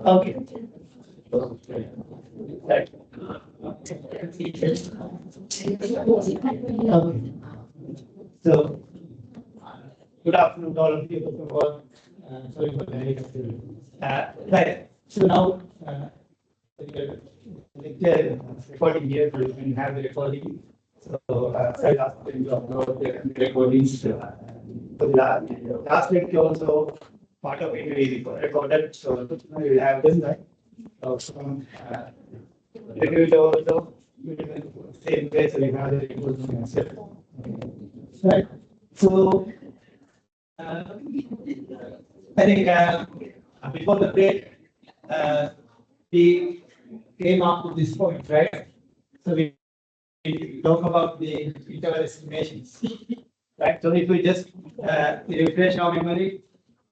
Okay. Right. Okay. So, good afternoon to all of you. First of all, sorry for the late. Right. So now, the lecture recording here, so you can have the recording. So, I asked them to upload the recordings. So the last lecture also, part of it we recorded, so we will have them, right? So, review also, same way, so we have the recording as well. Right. So, I think before the break, we came up to this point, right? So we talk about the interval estimations, right? So if we just refresh our memory,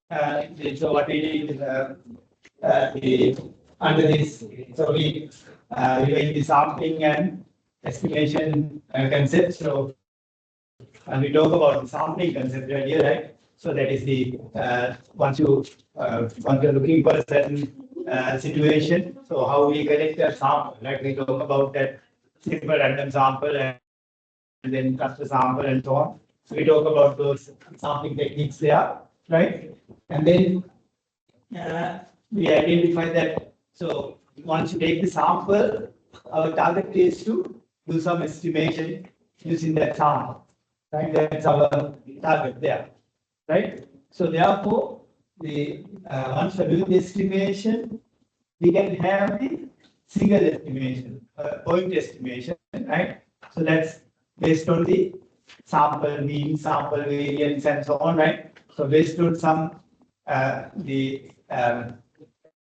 so what we did is under this, so we relate the sampling and estimation concept. So and we talk about the sampling concept earlier, right? So that is the once you're looking for a certain situation, so how we collect a sample, like we talk about that simple random sample and then cluster sample and so on. So we talk about those sampling techniques there, right? And then we identify that. So once you take the sample, our target is to do some estimation using that sample, right? That's our target there, right? So therefore, the once we do the estimation, we can have the single estimation, point estimation, right? So that's based on the sample mean, sample variance, and so on, right? So based on some the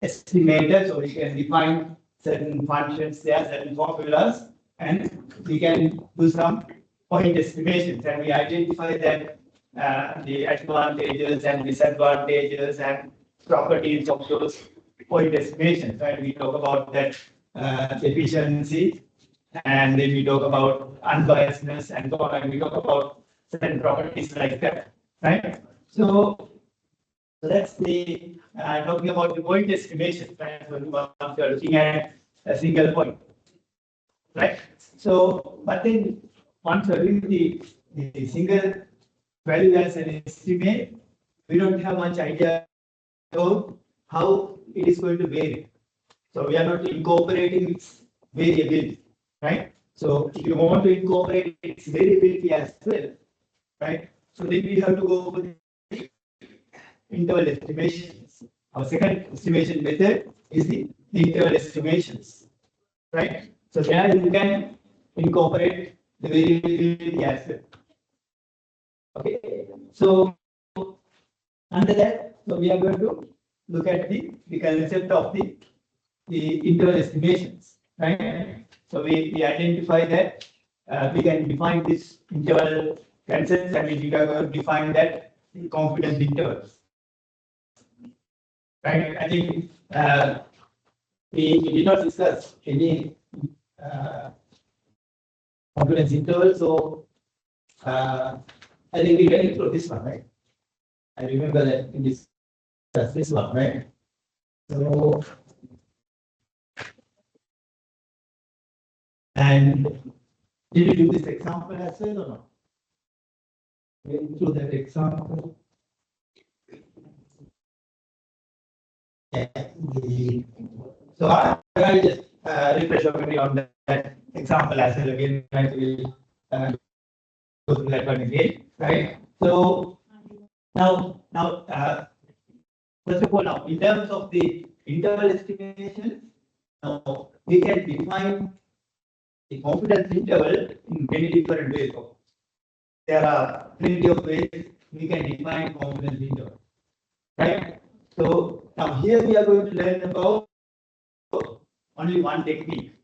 estimator, so we can define certain functions there, certain formulas, and we can do some point estimations, and we identify that the advantages and disadvantages and properties of those point estimations, right? We talk about that efficiency, and then we talk about unbiasedness and so on, and we talk about certain properties like that, right? So that's the talking about the point estimation, right? So once you're looking at a single point, right? So, but then once you're doing the single value as an estimate, we don't have much idea of how it is going to vary. So we are not incorporating its variability, right? So if you want to incorporate its variability as well, right? So then we have to go for the interval estimations. Our second estimation method is the interval estimations, right? So there you can incorporate the variability as well. Okay, so under that, so we are going to look at the concept of the interval estimations, right? So we identify that we can define this interval concepts, and we are going to define that confidence intervals, right? I think we did not discuss any confidence interval. So I think we went through this one, right? I remember that we discussed this one, right? So, and did you do this example as well or not? Went through that example. So I just refresh your memory on that example as well again. I will go through that one again, right? So now, first of all, now in terms of the interval estimation, now we can define the confidence interval in many different ways. There are plenty of ways we can define confidence interval, right? So now here we are going to learn about only one technique,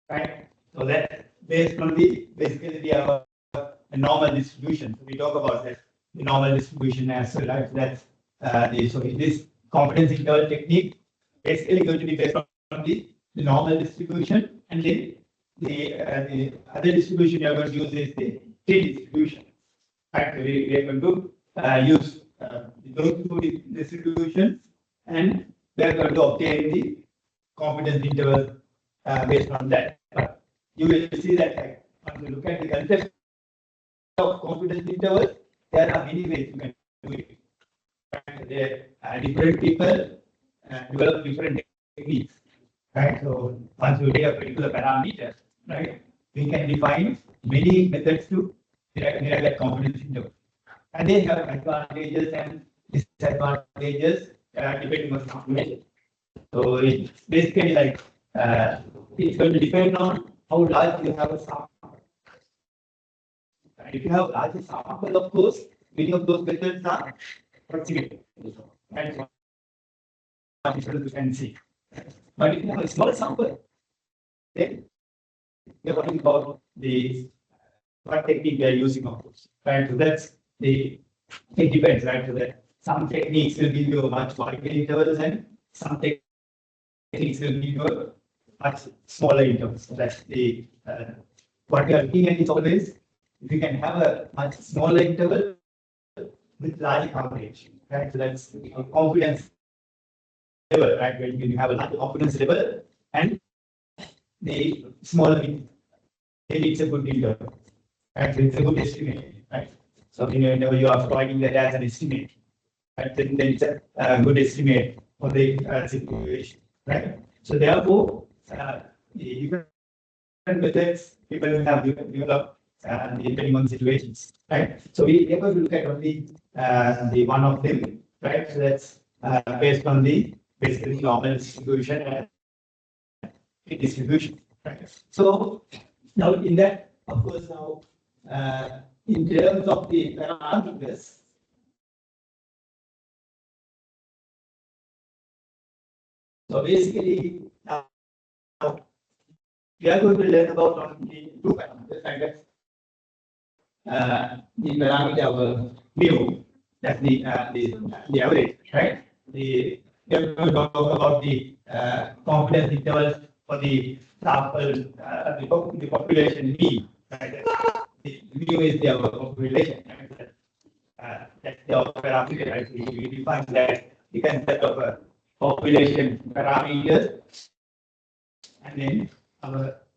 right? So that based on the basically the normal distribution. So we talk about that the normal distribution as well, right? That's so this confidence interval technique basically going to be based on the normal distribution, and then the other distribution you are going to use is the t-distribution. Right? We are going to use those two distributions, and we are going to obtain the confidence interval based on that. But you will see that when you look at the concept of confidence interval, there are many ways you can do it. Right? Different people develop different techniques. Right? So once you take a particular parameter, right, we can define many methods to derive that confidence interval. And they have advantages and disadvantages depending on the information. So it's basically like it's going to depend on how large you have a sample. If you have a large sample, of course, many of those methods are approximate. Right? You can see. But if you have a small sample, then we are talking about the what technique we are using, of course. Right? So that's it depends, right? So that some techniques will give you a much larger intervals, and some techniques will give you a much smaller intervals. So that's the what we are looking at is always if you can have a much smaller interval with large coverage, right? So that's confidence level, right? When you have a large confidence level and the smaller, then it's a good interval, right? So it's a good estimate, right? So whenever you are providing that as an estimate, right? Then it's a good estimate for the situation, right? So therefore, the different methods people have developed depending on situations, right? So we are going to look at only the one of them, right? So that's based on the basically normal distribution and distribution, right? So now in that, of course, now in terms of the parameters, so basically we are going to learn about only two parameters, and that's the parameter of mu, that's the average, right? We are going to talk about the confidence intervals for the sample, the population mean, right? The mu is the population, right? That's the parameter, right? We define that the concept of a population parameters, and then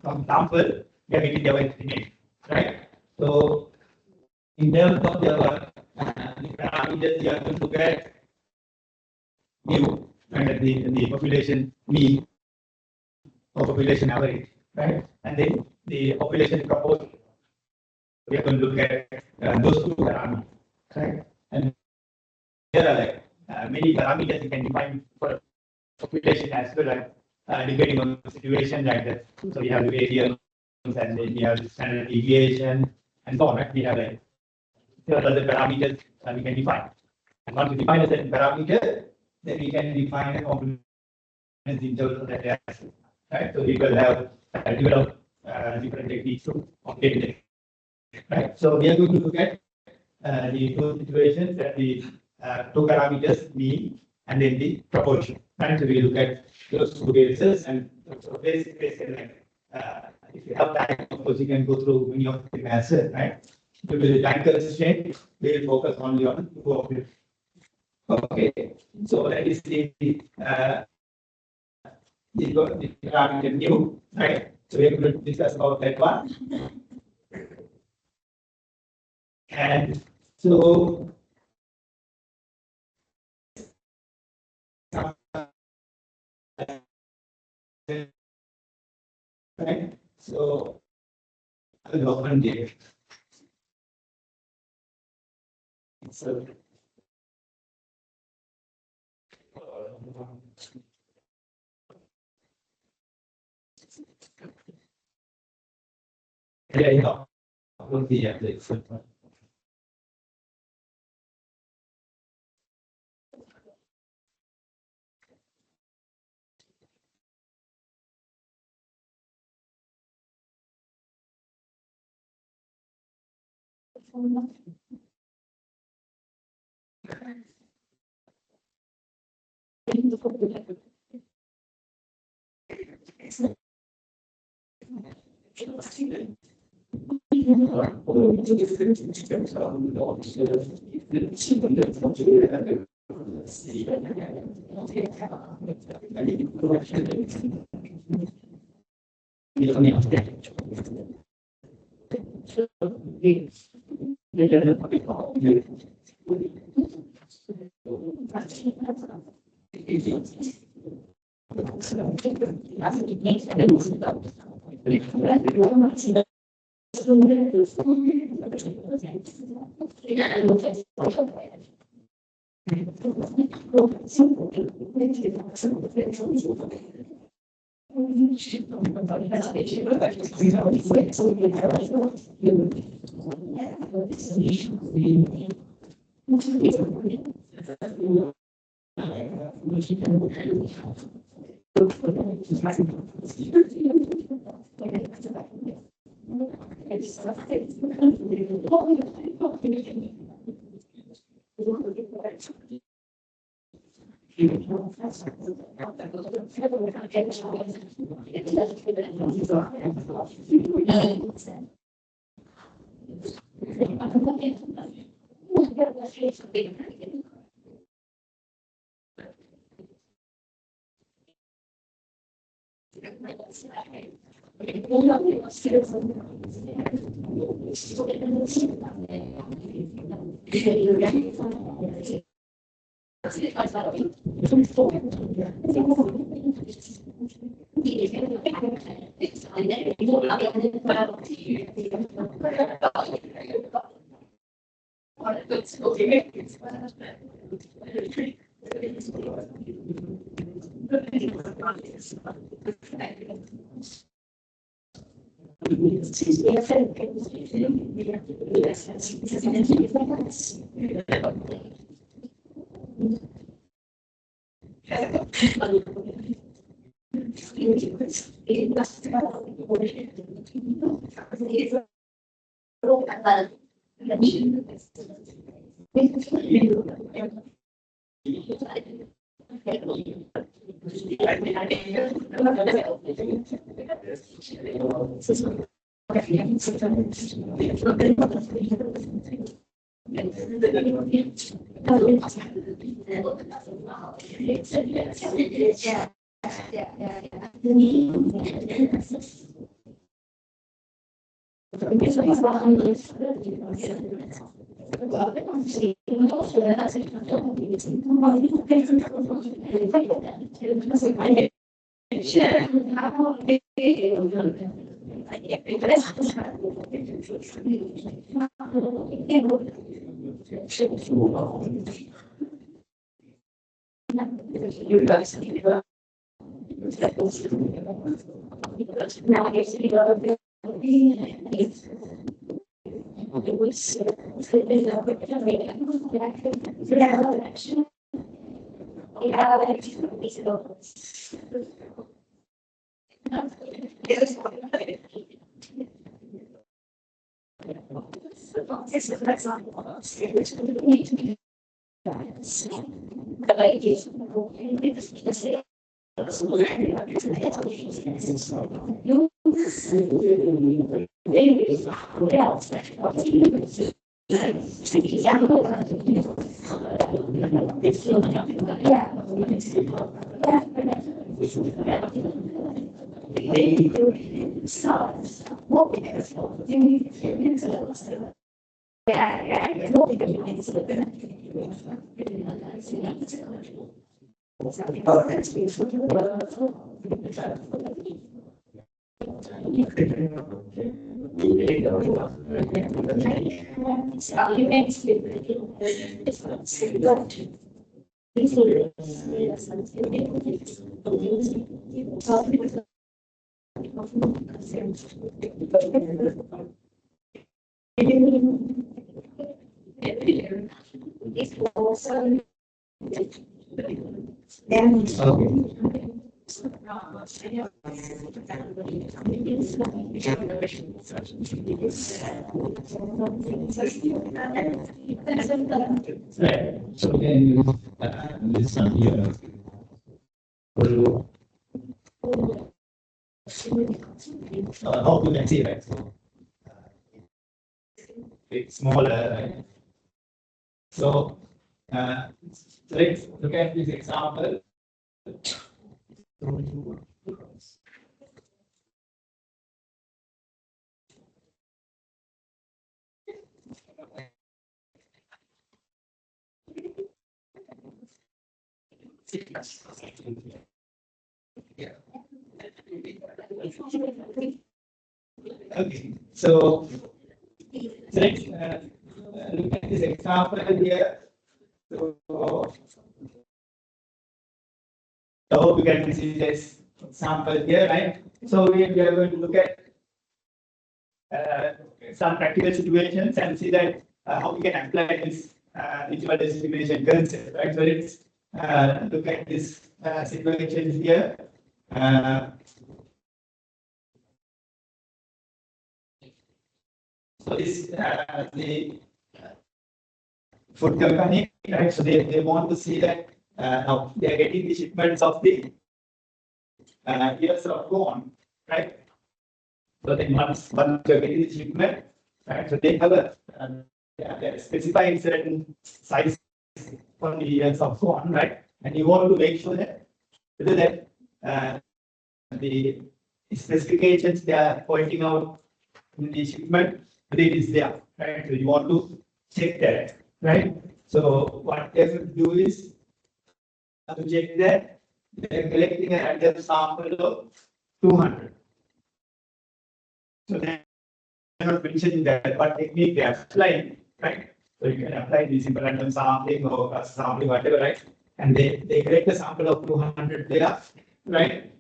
from sample we are getting our estimate, right? So in terms of the parameters, you are going to look at mu and the population mean or population average, right? And then the population proportion. We are going to look at those two parameters, right? And there are like many parameters you can define for population as well, right? Depending on the situation, like that. So we have the variance, and then we have the standard deviation, and so on, right? We have like several other parameters we can define. And once we define a certain parameter, then we can define a confidence interval that has, right? So we will have develop different techniques to obtain it, right? So we are going to look at the two situations that the two parameters mean and then the proportion. Right? So we look at those two bases, and so basically like if you have time, of course you can go through many of the answers, right? Due to the time constraint, we will focus only on two of it. Okay, so that is the new, right? So we're going to discuss about that one. And so right, so I will open it. So yeah, will be at the Right. So then this one here. How you can see, right? So it's smaller, right? So let's look at this example. Okay, so let's look at this example here. So we can see this example here, right? So we are going to look at some practical situations and see that how we can apply this interval discrimination concept, right? So let's look at this situation here. So this the food company, right? So they want to see that now they are getting the shipments of the years of corn, right? So then once you're getting the shipment, right? So they have a they're specifying certain size for the years of corn, right? And you want to make sure that whether that the specifications they are pointing out in the shipment, whether it is there, right? So you want to check that, right? So what they will do is to check that they're collecting a random sample of 200. So they are not mentioning that what technique they are applying, right? So you can apply the simple random sampling or cluster sampling, whatever, right? And they collect a sample of 200 there, right?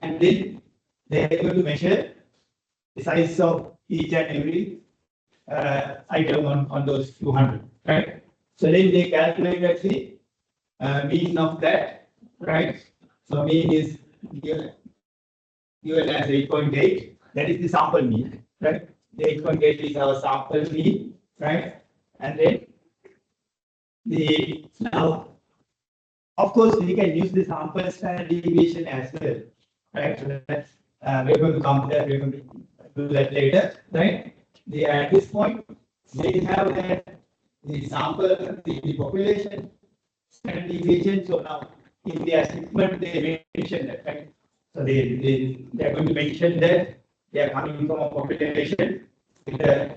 And then they are able to measure the size of each and every item on those 200, right? So then they calculate actually mean of that, right? So mean is given as 8.8. That is the sample mean, right? The 8.8 is our sample mean, right? And then the now, of course, we can use the sample standard deviation as well, right? So that's we're going to come there. We're going to do that later, right? At this point, they have the sample, the population standard deviation. So now in their statement, they mention that, right? So they are going to mention that they are coming from a population with a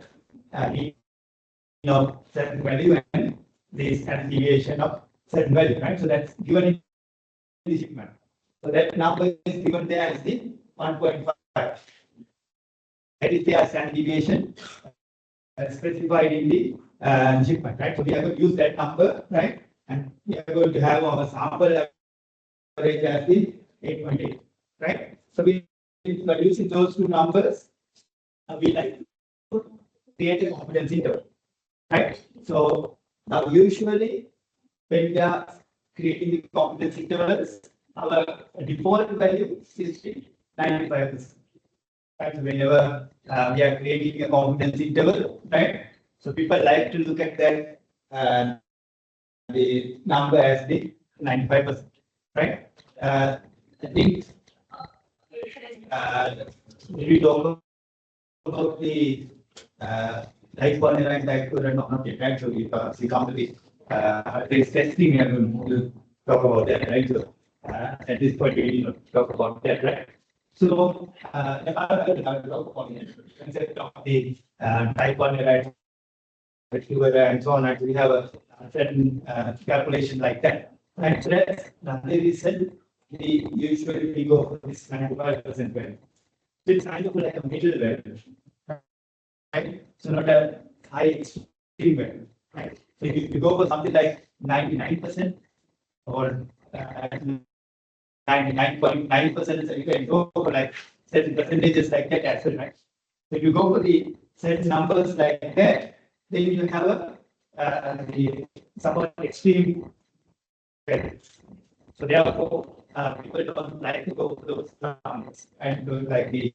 certain value and the standard deviation of certain value, right? So that's given in the shipment. So that number is given there as the 1.5. That is the standard deviation specified in the shipment, right? So we are going to use that number, right? And we are going to have our sample average as the 8.8, right? So we by using those two numbers, we like to create a confidence interval, right? So now usually when we are creating the confidence intervals, our default value is 95%. Right? Whenever we are creating a confidence interval, right? So people like to look at that the number as the 95%, right? I think we talk about the type 1 error and type 2 error, not yet, right? So we come to the testing and we'll talk about that, right? So at this point, we talk about that, right? So I will talk about the concept of the type 1 error, type 2 error, and so on. And we have a certain calculation like that. And so that's another reason we usually go for this 95% value. It's kind of like a middle value, right? So not a high extreme value, right? So if you go for something like 99% or 99.9%, so you can go for like certain percentages like that as well, right? So if you go for the certain numbers like that, then you have a somewhat extreme value. So therefore, people don't like to go for those numbers and do like the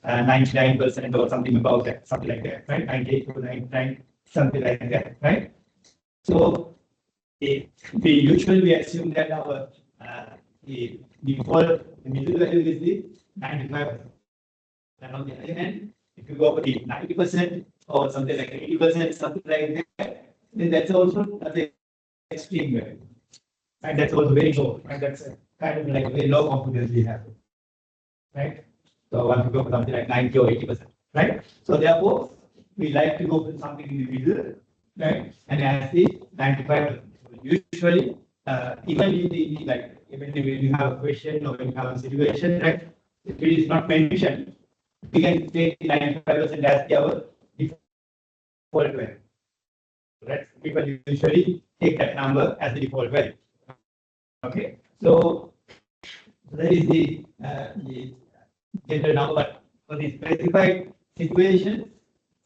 99% or something about that, something like that, right? 98 to 99, something like that, right? So we usually assume that our the default middle value is the 95%. And on the other hand, if you go for the 90% or something like 80%, something like that, then that's also the extreme value. And that's also very low. And that's kind of like a very low confidence we have. Right? So once you go for something like 90 or 80%, right? So therefore, we like to go for something in the middle, right? And as the 95%. Usually, even in the like even when you have a question or when you have a situation, right? If it is not mentioned, we can take 95% as our default value. Right? People usually take that number as the default value. Okay, so that is the general number. For the specified situation,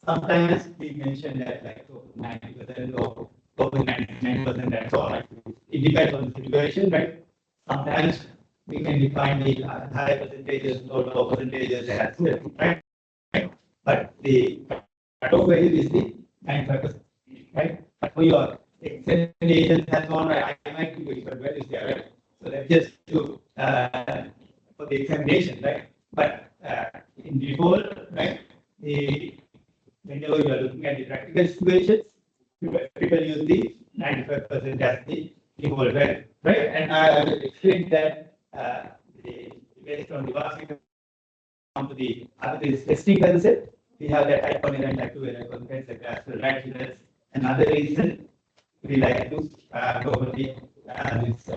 sometimes we mention that like 90% or over 99%, that's all. Right? It depends on the situation, right? Sometimes we can define the higher percentages or low percentages as well, right? But the cutoff value is the 95%, right? But for your examination has gone right, I might do different values there, right? So that's just to for the examination, right? But in default, right? Whenever you are looking at the practical situations, people use the 95% as the default value, right? And I will explain that based on the basket on to the testing concept. We have that type 1 and type 2 error concept as well, right? So that's another reason we like to go for the this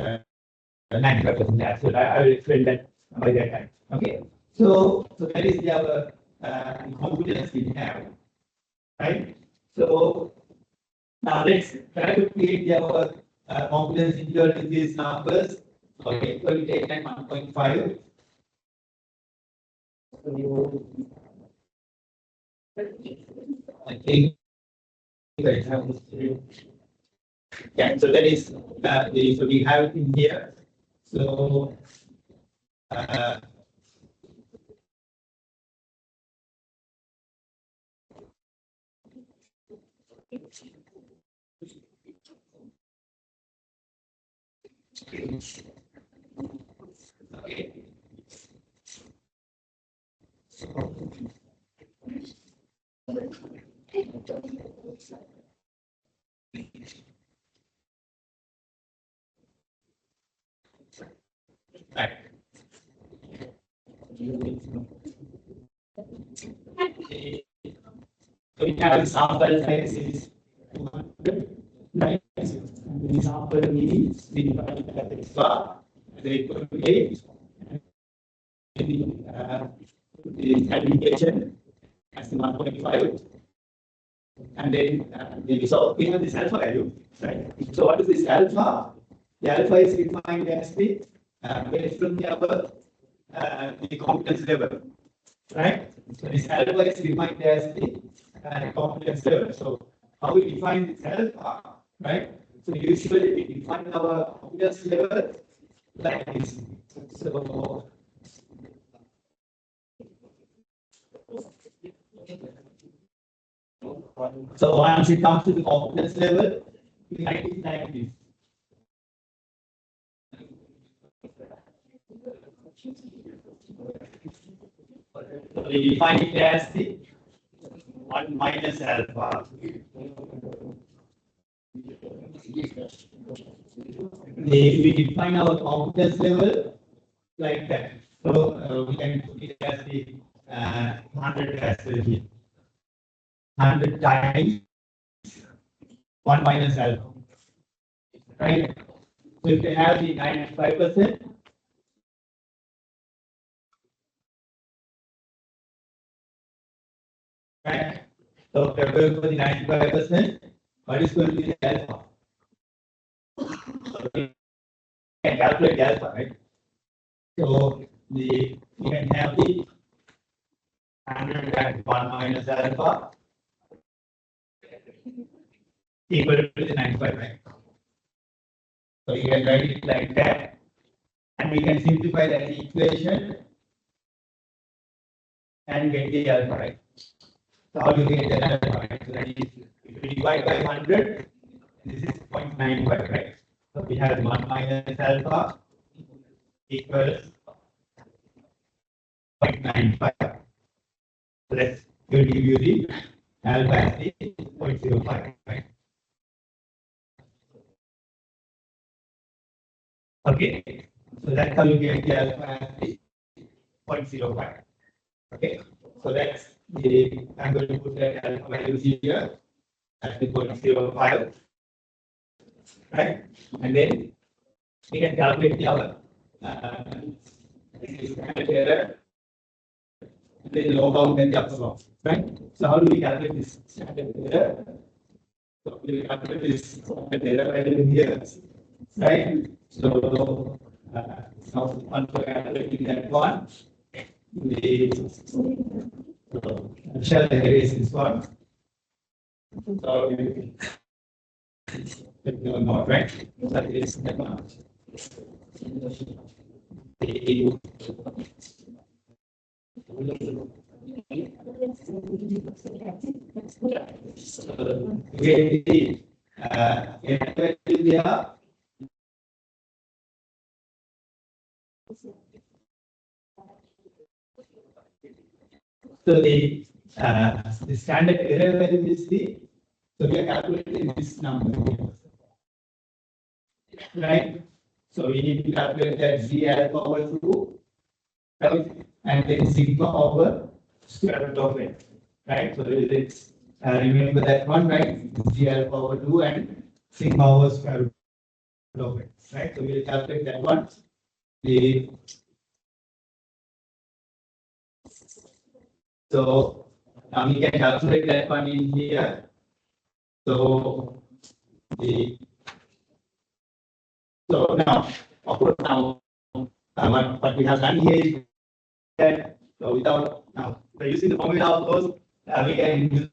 95% as well. I will explain that by that time. Okay. So that is our confidence we have, right? So now let's try to create our confidence interval with these numbers. Okay, so we take 1.5. So I think yeah, so that is so we have it in here. So okay. Right. So we have sample size is 200, right? The sample means we divide that extra, the equal to 8. The application as 1.5. And then the result, we have this alpha value, right? So what is this alpha? The alpha is defined as the based on the confidence level, right? So this alpha is defined as the confidence level. So how we define this alpha, right? So usually we define our confidence level like this. So once it comes to the confidence level, we write it like this. So we define it as the 1 minus alpha. We define our confidence level like that. So we can put it as the 100 as well here. 100 times 1 minus alpha. Right? So if you have the 95%, right? So if you're going for the 95%, what is going to be the alpha? So we can calculate the alpha, right? So you can have the 100 and 1 minus alpha equal to the 95, right? So you can write it like that, and we can simplify that equation and get the alpha, right? So how do you get the alpha, right? So that is, if we divide by 100, this is 0.95, right? So we have 1 minus alpha equals 0.95. So let's give you the alpha as the 0.05, right? Okay, so that's how you get the alpha as the 0.05. Okay, so that's the, I'm going to put that alpha values here as the 0.05, right? And then we can calculate the other standard error, and then log out and the upper log, right? So how do we calculate this standard error? So we will calculate this standard error value here, right? So now once we calculating that one, the shell error is this one. So we will not, right? So it is that one. So the standard error value is the, so we are calculating this number here, right? So we need to calculate that z alpha over 2, right? And then sigma over square root of it, right? So let's remember that one, right? Z alpha over 2 and sigma over square root of it, right? So we will calculate that one. So now we can calculate that one in here. So now, of course, now what we have done here is that, so without now by using the formula, of course, we can use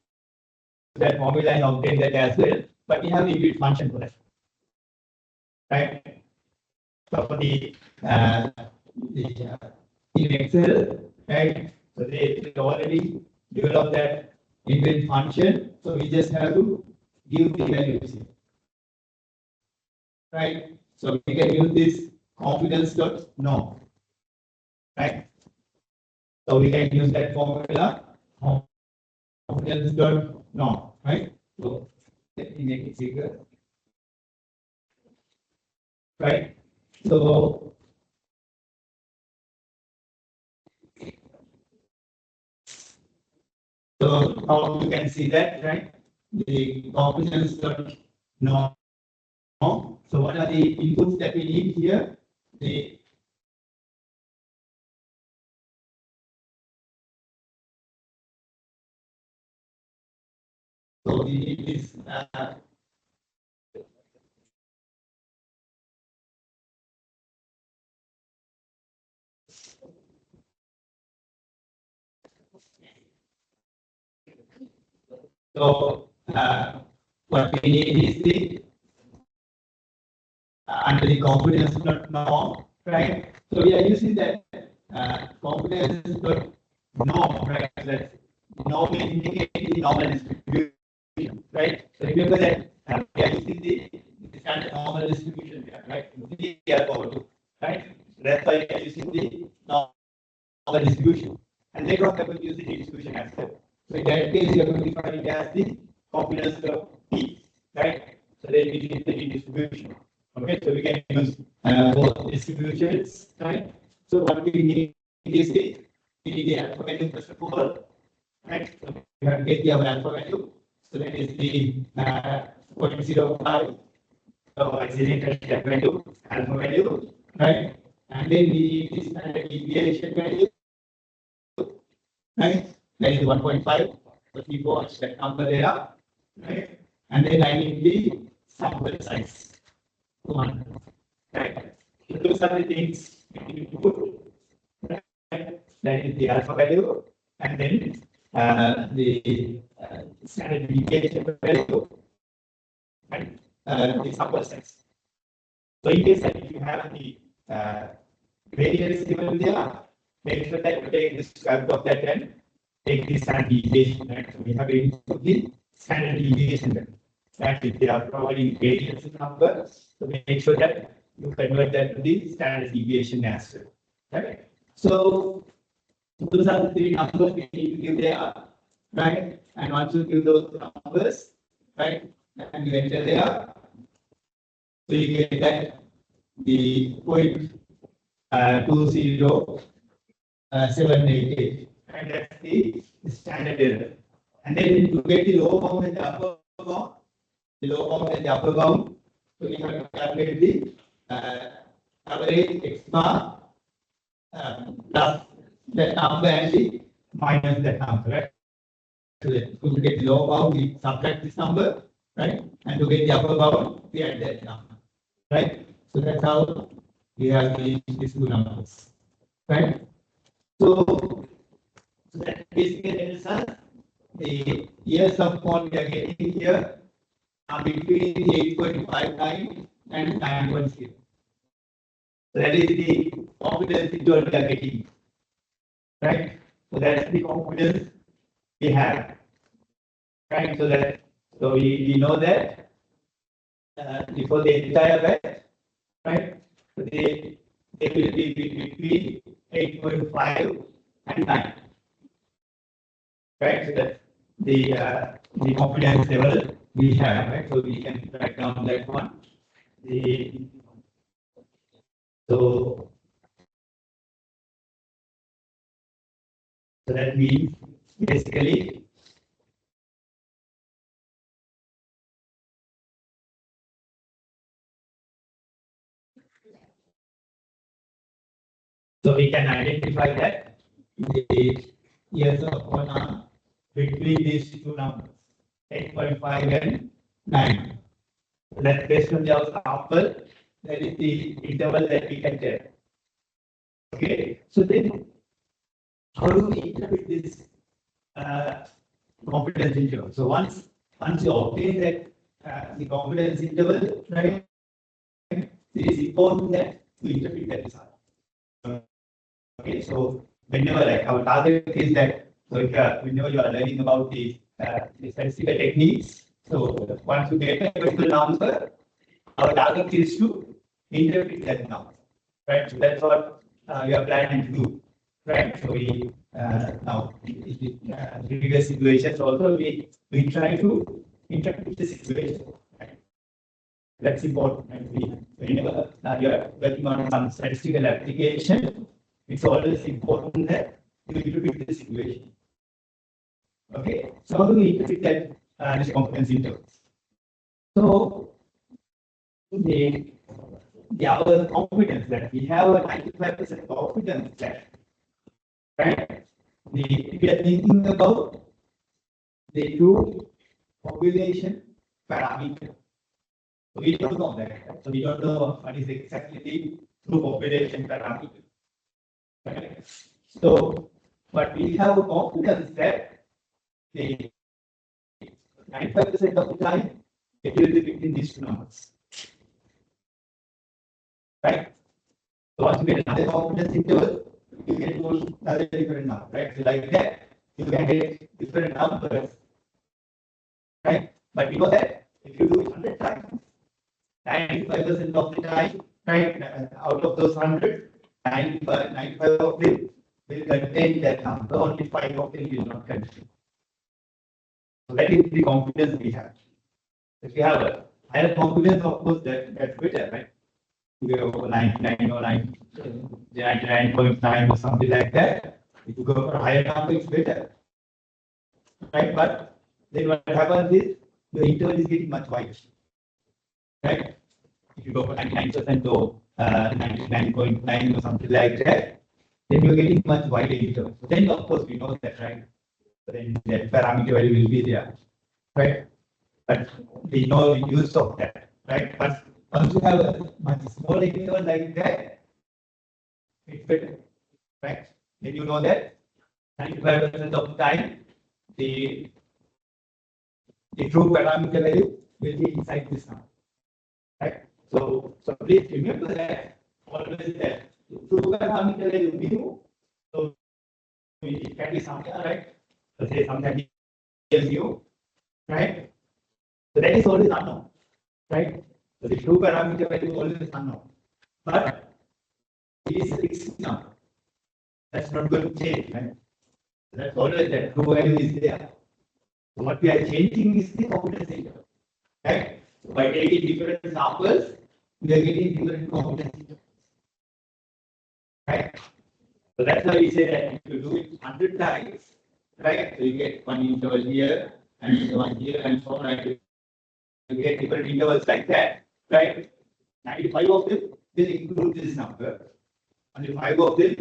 that formula and obtain that as well. But we have a inbuilt function for that, right? So for the in Excel, right? So they already developed that inbuilt function. So we just have to give the values here, right? So we can use this confidence dot norm, right? So we can use that formula, confidence dot norm, right? So let me make it bigger, right? So how you can see that, right? The confidence dot norm. So what are the inputs that we need here? So we need this so what we need is the under the confidence dot norm, right? So we are using that confidence dot norm, right? That norm indicates the normal distribution, right? So remember that we are using the standard normal distribution here, right? 3 power 2, right? That's why we are using the normal distribution. And later on, we will use the distribution as well. So in that case, we are going to define it as the confidence curve P, right? So then we need the distribution. Okay, so we can use both distributions, right? So what we need is the alpha value first of all, right? So we have to get the alpha value. So that is the 0.05. So accelerated value, alpha value, right? And then we need the standard deviation value, right? That is 1.5. So we watch that number there, right? And then I need the sample size. One, right? So those are the things we need to put, right? That is the alpha value, and then the standard deviation value, and the sample size. So in case that if you have the variance given there, make sure that you take the square root of that and take the standard deviation. Right? So we have to input the standard deviation. That if they are providing variance number, so make sure that you convert that to the standard deviation as well. Right? So those are the three numbers we need to give there, right? And once you give those numbers, right, and you enter there, so you get that the 0.20788, and that's the standard error. And then to get the lower bound and the upper bound, so we have to calculate the average x bar plus that number and the minus that number, right? So that to get the lower bound, we subtract this number, right? And to get the upper bound, we add that number, right? So that's how we have these two numbers, right? So that basically tells us the years of corn we are getting here are between 8.59 and 9.0. So that is the confidence interval we are getting, right? So that's the confidence we have, right? So we know that before the entire batch, right? So they will be between 8.5 and 9, right? So that's the confidence level we have, right? So we can write down that one. So that means basically so we can identify that the years of one are between these two numbers, 8.5 and 9. So that's based on the sample. That is the interval that we can tell. Okay. So then, how do we interpret this confidence interval? So once you obtain that the confidence interval, right, it is important that we interpret that result. Okay. So whenever like our target is that, so if whenever you are learning about the statistical techniques, so once you get a particular number, our target is to interpret that number, right? So that's what we are planning to do, right? So we now in previous situations also we try to interpret the situation, right? That's important. And whenever you are working on some statistical application, it's always important that you interpret the situation. Okay, so how do we interpret that this confidence interval? So the our confidence that we have a 95% confidence that, right? If we are thinking about the true population parameter, so we don't know that. Right? So we don't know what is exactly the true population parameter. Right? So, but we have confidence that the 95% of the time it will be between these two numbers. Right? So once you get another confidence interval, you can choose another different number, right? So like that, you can get different numbers, right? But you know that if you do it 100 times, 95% of the time, right, out of those 100, 95 of them will contain that number, only 5 of them will not contain. So that is the confidence we have. If we have a higher confidence, of course, that's better, right? We go for 99 or 99.9 or something like that. If you go for a higher number, it's better. Right? But then what happens is the interval is getting much wider. Right? If you go for 99% or 99.9 or something like that, then you're getting much wider interval. So then, of course, we know that, right? So then that parameter value will be there. Right? But we know the use of that. Right? But once you have a much smaller interval like that, it's better. Right? Then you know that 95% of the time, the true parameter value will be inside this number. Right? So please remember that always that the true parameter value will be mu. So it can be something, right? Let's say something is mu, right? So that is always unknown, right? So the true parameter value is always unknown. But it is a fixed number. That's not going to change, right? That's always that true value is there. So what we are changing is the confidence interval, right? So by taking different samples, we are getting different confidence intervals, right? So that's why we say that if you do it 100 times, right? So you get one interval here and one here and so on, right? You get different intervals like that, right? 95 of them will include this number. Only 5 of them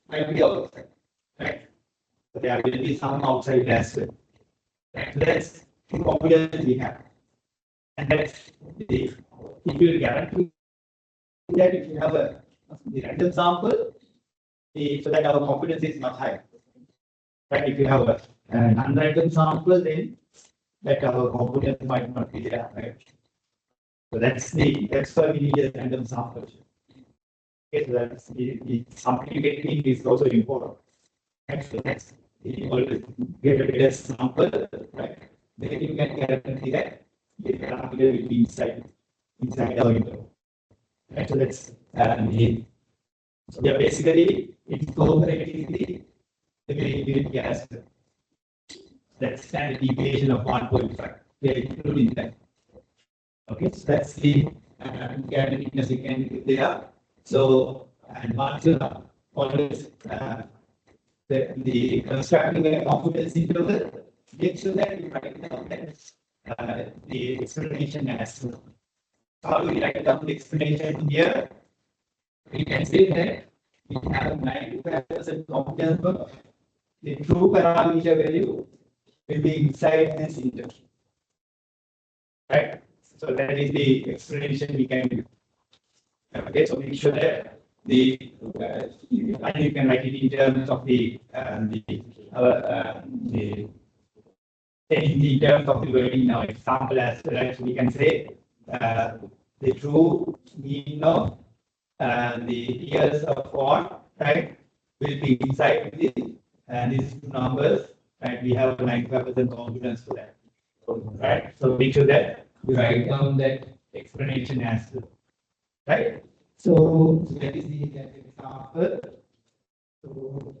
might be outside, right? So there will be some outside as well. That's the confidence we have. And that's the, if you guarantee that if you have the random sample, so that our confidence is much higher. Right? If you have a non-random sample, then that our confidence might not be there, right? So that's why we need a random sample. Okay, so that's the sample you get in is also important. Right? So that's you always get a better sample, right? Then you can guarantee that the parameter will be inside our interval. Right? So that's so yeah, basically it's correctly the variability as well. That's standard deviation of 1.5. We are including that. Okay, so that's the guaranteedness you can there. So and once you always the constructing a confidence interval, make sure that you write down that the explanation as well. How do we write down the explanation here? We can say that we have 95% confidence of the true parameter value will be inside this interval. Right? So that is the explanation we can do. Okay, so make sure that the you can write it in terms of in terms of the wording now example as well as we can say the true mean of the years of corn, right, will be inside these two numbers, and we have 95% confidence for that. Right? So make sure that we write down that explanation as well. Right? So that is the example. So,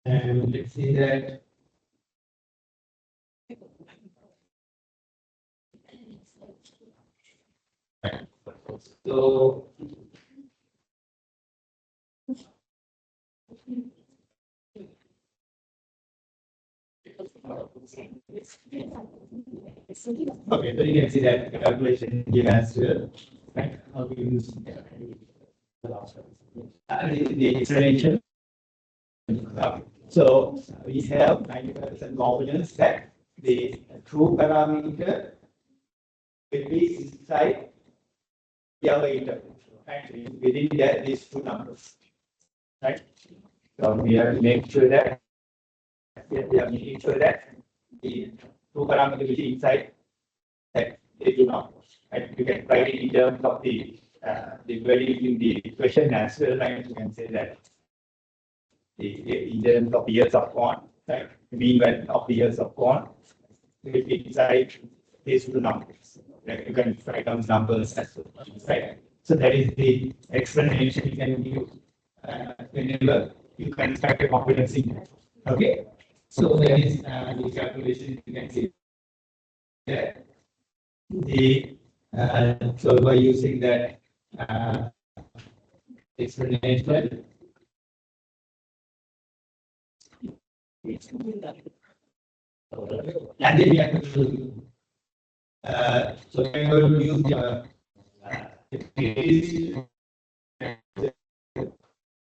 and let's see that. So okay, so you can see that calculation here as well. Right? How we use the explanation. So we have 95% confidence that the true parameter will be inside the interval. Right? Within these two numbers. Right? So we have to make sure that we are making sure that the true parameter will be inside that they do not. Right? You can write it in terms of the value in the equation as well. Right? You can say that in terms of years of corn, right? Mean of the years of corn will be inside these two numbers. Right? You can write down numbers as well. Right? So that is the explanation you can give whenever you construct a confidence interval. Okay. So that is the calculation you can see that the so by using that explanation. And then we have to so we are going to use the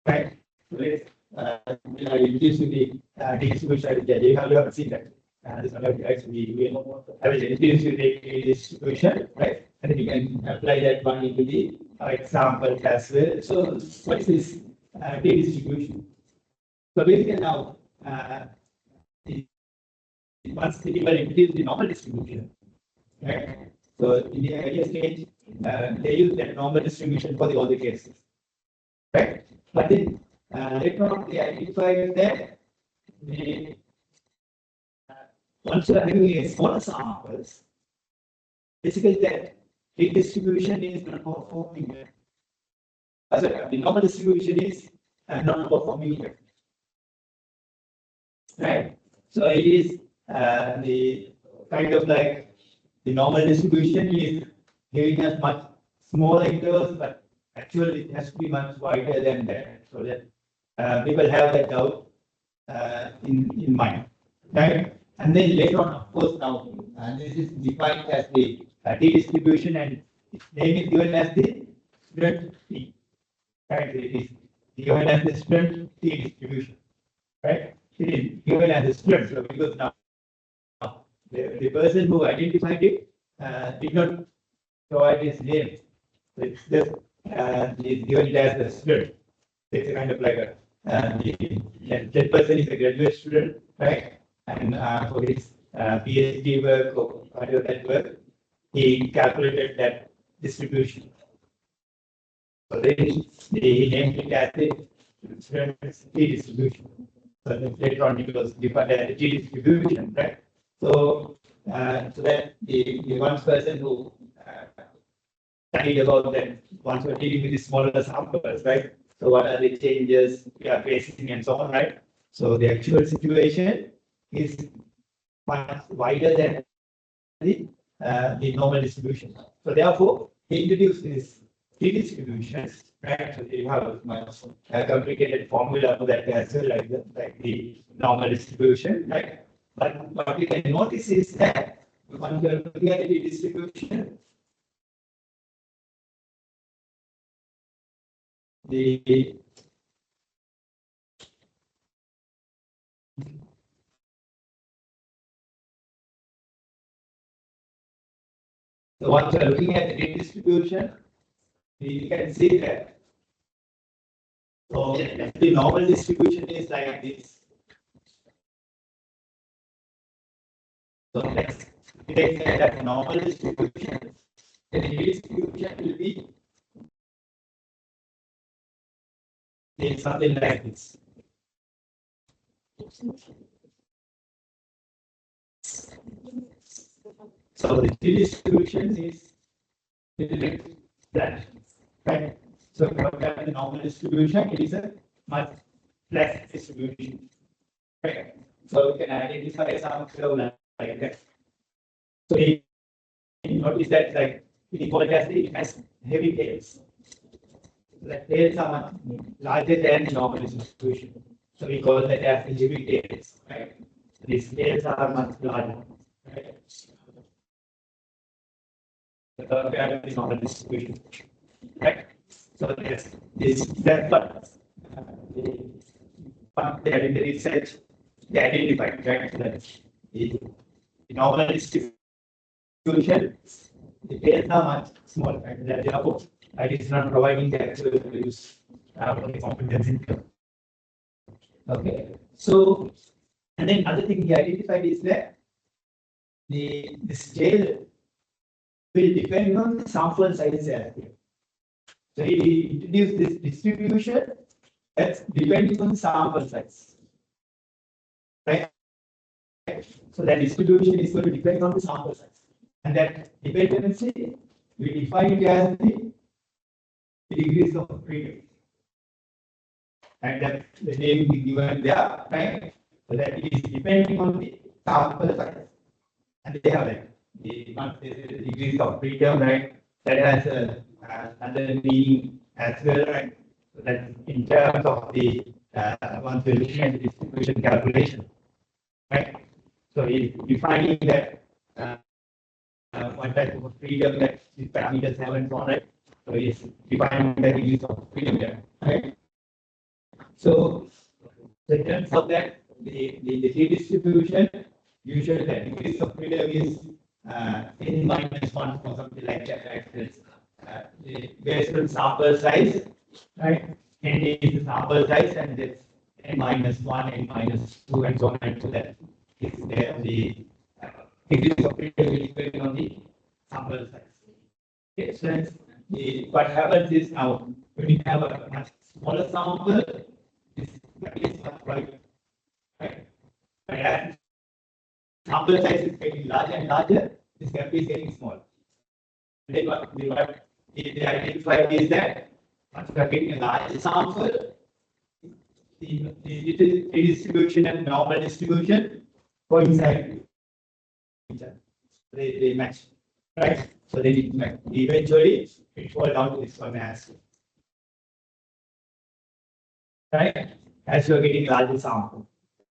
right. Reduce the distribution. You have seen that. This one actually we have reduce the distribution, right? And then you can apply that one into the example as well. So what is this distribution? So basically now once people introduce the normal distribution, right? So in the earlier stage, they use that normal distribution for all the cases, right? But then later on, they identified that the once you are having a smaller samples, basically that redistribution is not performing. The normal distribution is not performing, right? So it is the kind of like the normal distribution is giving us much smaller intervals, but actually it has to be much wider than that, so that people have that doubt in mind, right? And then later on, of course, now this is defined as the T distribution, and its name is given as the student T, right? It is given as the student T distribution, right? It is given as a student, so because now the person who identified it did not provide his name. So it's just given it as a student. It's a kind of like a that person is a graduate student, right? And for his PhD work or whatever that work, he calculated that distribution. So then he named it as the student's T distribution. So then later on it was defined as the T distribution, right? So so that the one person who studied about that once we're dealing with the smaller samples, right? So what are the changes we are facing and so on, right? So the actual situation is much wider than the normal distribution. So therefore, he introduced this T distributions, right? So you have a much complicated formula for that as well, like the normal distribution, right? But what we can notice is that when you are looking at the distribution, the so once you are looking at the distribution, we can see that so the normal distribution is like this. So let's take that normal distribution. The distribution will be something like this. So the distribution is that, right? So if you look at the normal distribution, it is a much flat distribution, right? So we can identify some curve like that. So you notice that like the polygastric has heavy tails. So the tails are much larger than the normal distribution. So we call that as the heavy tails, right? These tails are much larger, right? The normal distribution, right? So that's what they in the research they identified, right? That the normal distribution, the tails are much smaller, right? That therefore, it is not providing the actual use for the competence interval. Okay, so and then other thing he identified is that the scale will depend on the sample size as well. So he introduced this distribution that's depending on the sample size, right? So that distribution is going to depend on the sample size, and that dependency we define it as the the degrees of freedom. And that the name is given there, right? So that it is depending on the sample size. And they have like the degrees of freedom, right? That has another meaning as well, right? So that in terms of the once we're looking at the distribution calculation, right? So if defining that one type of freedom that these parameters have and so on, right? So it's defining the degrees of freedom there, right? So it turns out that the T distribution, usually the degrees of freedom is n minus 1 or something like that, right? It's, based on sample size, right? N is the sample size, and it's n minus 1, n minus 2, and so on, and so that is there the degrees of freedom will depend on the sample size. Okay, so what happens is now when you have a much smaller sample, this is not right. Right? But as sample size is getting larger and larger, this gap is getting smaller. Then what they identified is that once we are getting a larger sample, the distribution and normal distribution coincide each other. They match. Right? So then eventually it falls down to this one as right? As you're getting larger sample.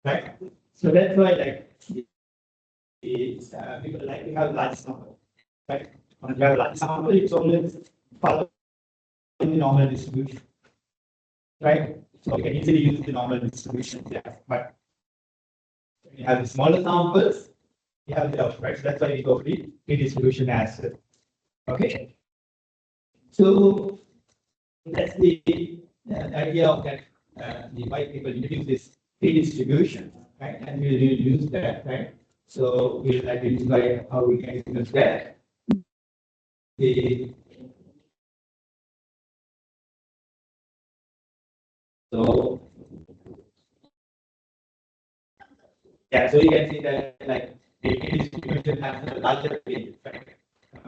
Right? So that's why like people like to have large sample. Right? When you have large sample, it's always follow the normal distribution. Right? So you can easily use the normal distribution there. But when you have the smaller samples, you have the right? So that's why we go for the distribution as well. Okay. So that's the idea of that the why people introduce this redistribution, right? And we will use that, right? So we'll identify how we can use that. So yeah, so you can see that like the redistribution has a larger range, right?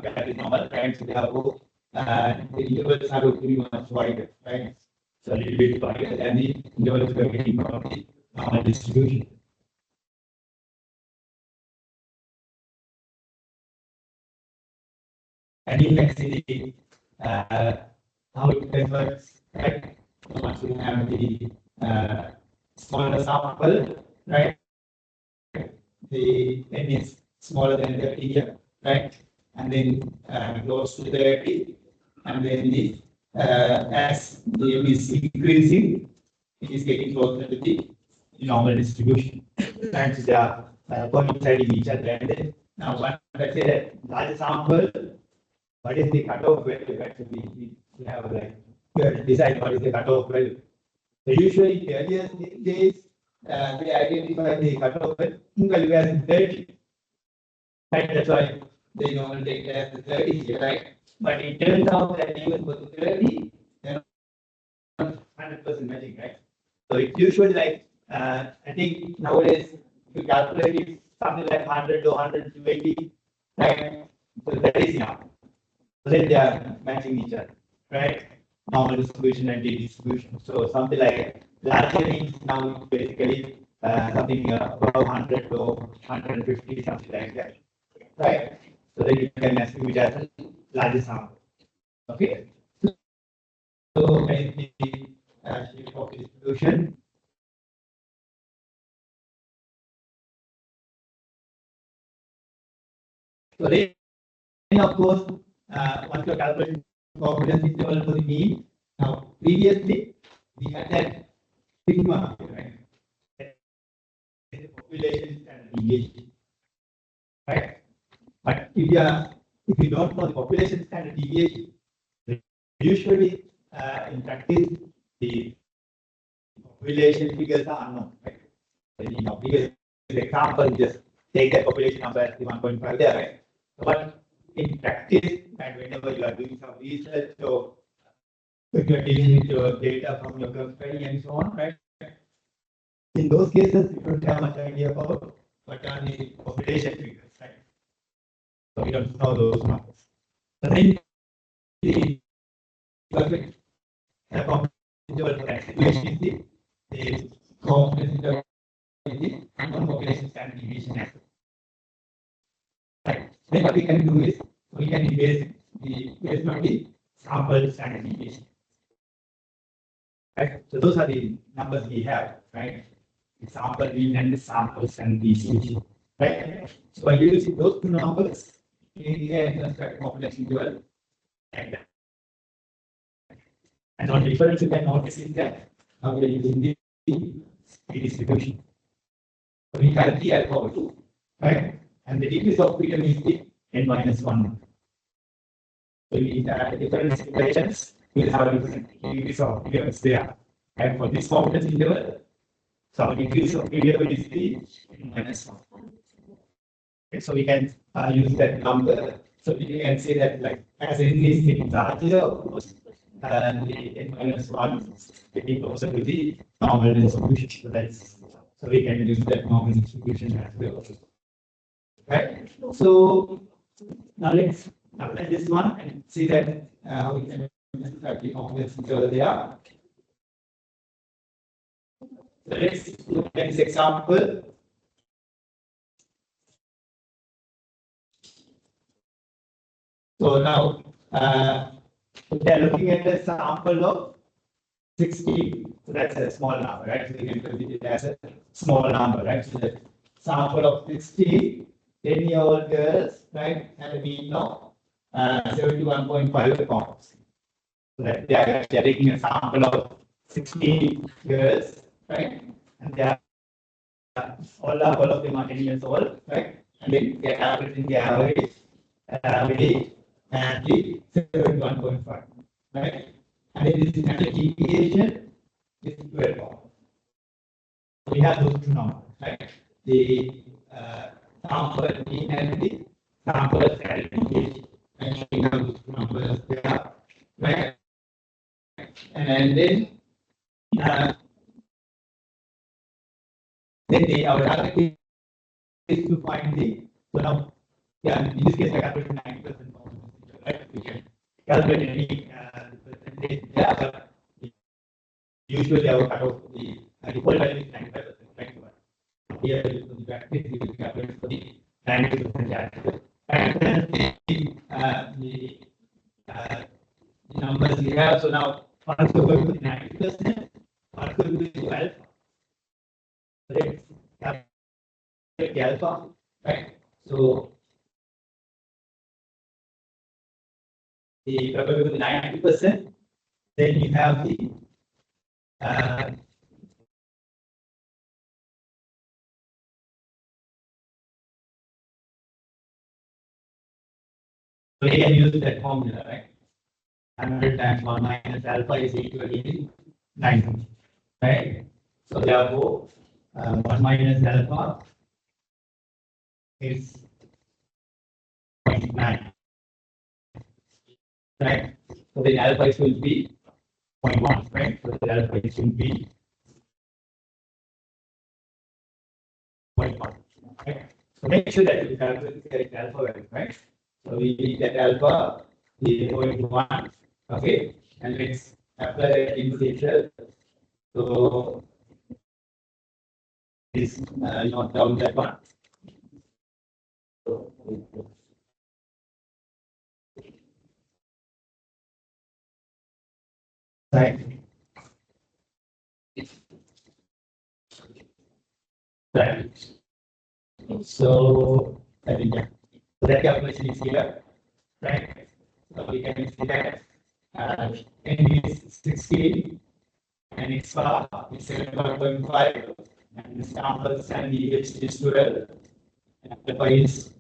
That is normal, right? So they have the intervals are pretty much wider, right? So a little bit wider than the intervals we are getting from the normal distribution. And you can see how it converts, right? Once you have the smaller sample, right? The n is smaller than 30 here, right? And then close to 30, and then the as the m is increasing, it is getting closer to the normal distribution. And they are coinciding each other. And then now, when I say that large sample, what is the cutoff value? Right? So we have like we have to decide what is the cutoff value. So usually in the earlier days, we identify the cutoff value as 30. Right? That's why they normally take it as the 30 here, right? But it turns out that even for the 30, they're not 100% matching, right? So it's usually like I think nowadays if you calculate it something like 100 to 120, right? So that is enough. So then they are matching each other, right? Normal distribution and distribution. So something like larger means now basically something above 100 to 150, something like that, right? So then you can assume it as a larger sample. Okay. So the shape of distribution. So then of course once you're calculating confidence interval for the mean, now previously we had that sigma, right? The population standard deviation, right? But if you don't know the population standard deviation, usually in practice the population figures are unknown, right? So, you know, because example, just take that population number as the 1.5 there, right? But in practice, and whenever you are doing some research or if you are dealing with your data from your company and so on, right? In those cases, you don't have much idea about what are the population figures, right? So we don't know those numbers. So then the perfect confidence interval for that situation is the confidence interval is the non-population standard deviation as well. Right. Then what we can do is we can base based on the sample standard deviation. Right. So those are the numbers we have, right? The sample mean and the sample standard deviation. Right. So by using those two numbers, we can construct population interval like that. And on the difference you can notice is that now we are using the distribution. So we have the alpha 2, right? And the degrees of freedom is the n minus 1. So we different situations will have different degrees of freedom there. And for this confidence interval, so our degrees of freedom is the n minus 1. Okay, so we can use that number. So we can say that like as n is getting larger, and the n minus 1 getting closer to the normal distribution. So we can use that normal distribution as well. Right. So now let's apply this one and see that how we can have the confidence interval there. So let's look at this example. So now we are looking at a sample of 16. So that's a small number, right? So we can consider it as a small number, right? So the sample of 16 10-year-old girls, right, had a mean of 71.5 pounds. So that they are taking a sample of 16 girls, right, and they are all of them are 10 years old, right, and then they are averaging the average weight and the 71.5, right, and then this is standard deviation is 12 pounds. We have those two numbers, right? The sample mean and the sample standard deviation. And we have those two numbers there, right? And then our target is to find the so now, yeah, in this case, I calculated 90%, right? We can calculate any percentage there, but usually our cutoff the default value is 95%, right? Here for the practice, we will calculate for the 90% chance. And then the numbers we have. So now, once we go to 90%, once we go to 12, let's calculate the alpha, right? So the probability with 90%, then you have the so you can use that formula, right? 100 times 1 minus alpha is equal to 90, right? So therefore, 1 minus alpha is 0.9, right? So the alpha is will be 0.1, right? So the alpha is will be 0.1, right? So make sure that you calculate the correct alpha value, right? So we need that alpha is 0.1, okay? And let's apply that into the Excel. So this not down that one. Right. Right. So I think that calculation is here, right? So we can see that n is 16 and its bar is 7.5 and the samples and the H is 12 and alpha is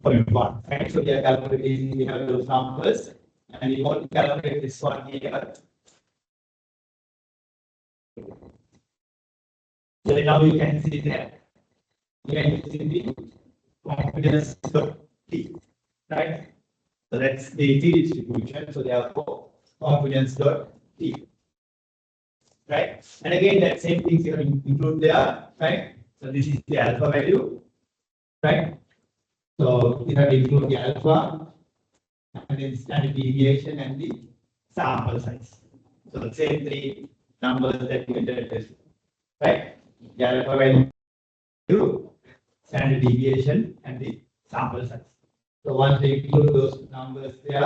0.1. Right? So we are calculating, we have those numbers and we want to calculate this one here. So now you can see that we are using the confidence T, right? So that's the T distribution. So therefore, confidence T, right? And again, that same things you include there, right? So this is the alpha value, right? So you have to include the alpha and then standard deviation and the sample size. So the same three numbers that you entered, right? Galle provided you standard deviation and the sample size. So once we include those numbers there,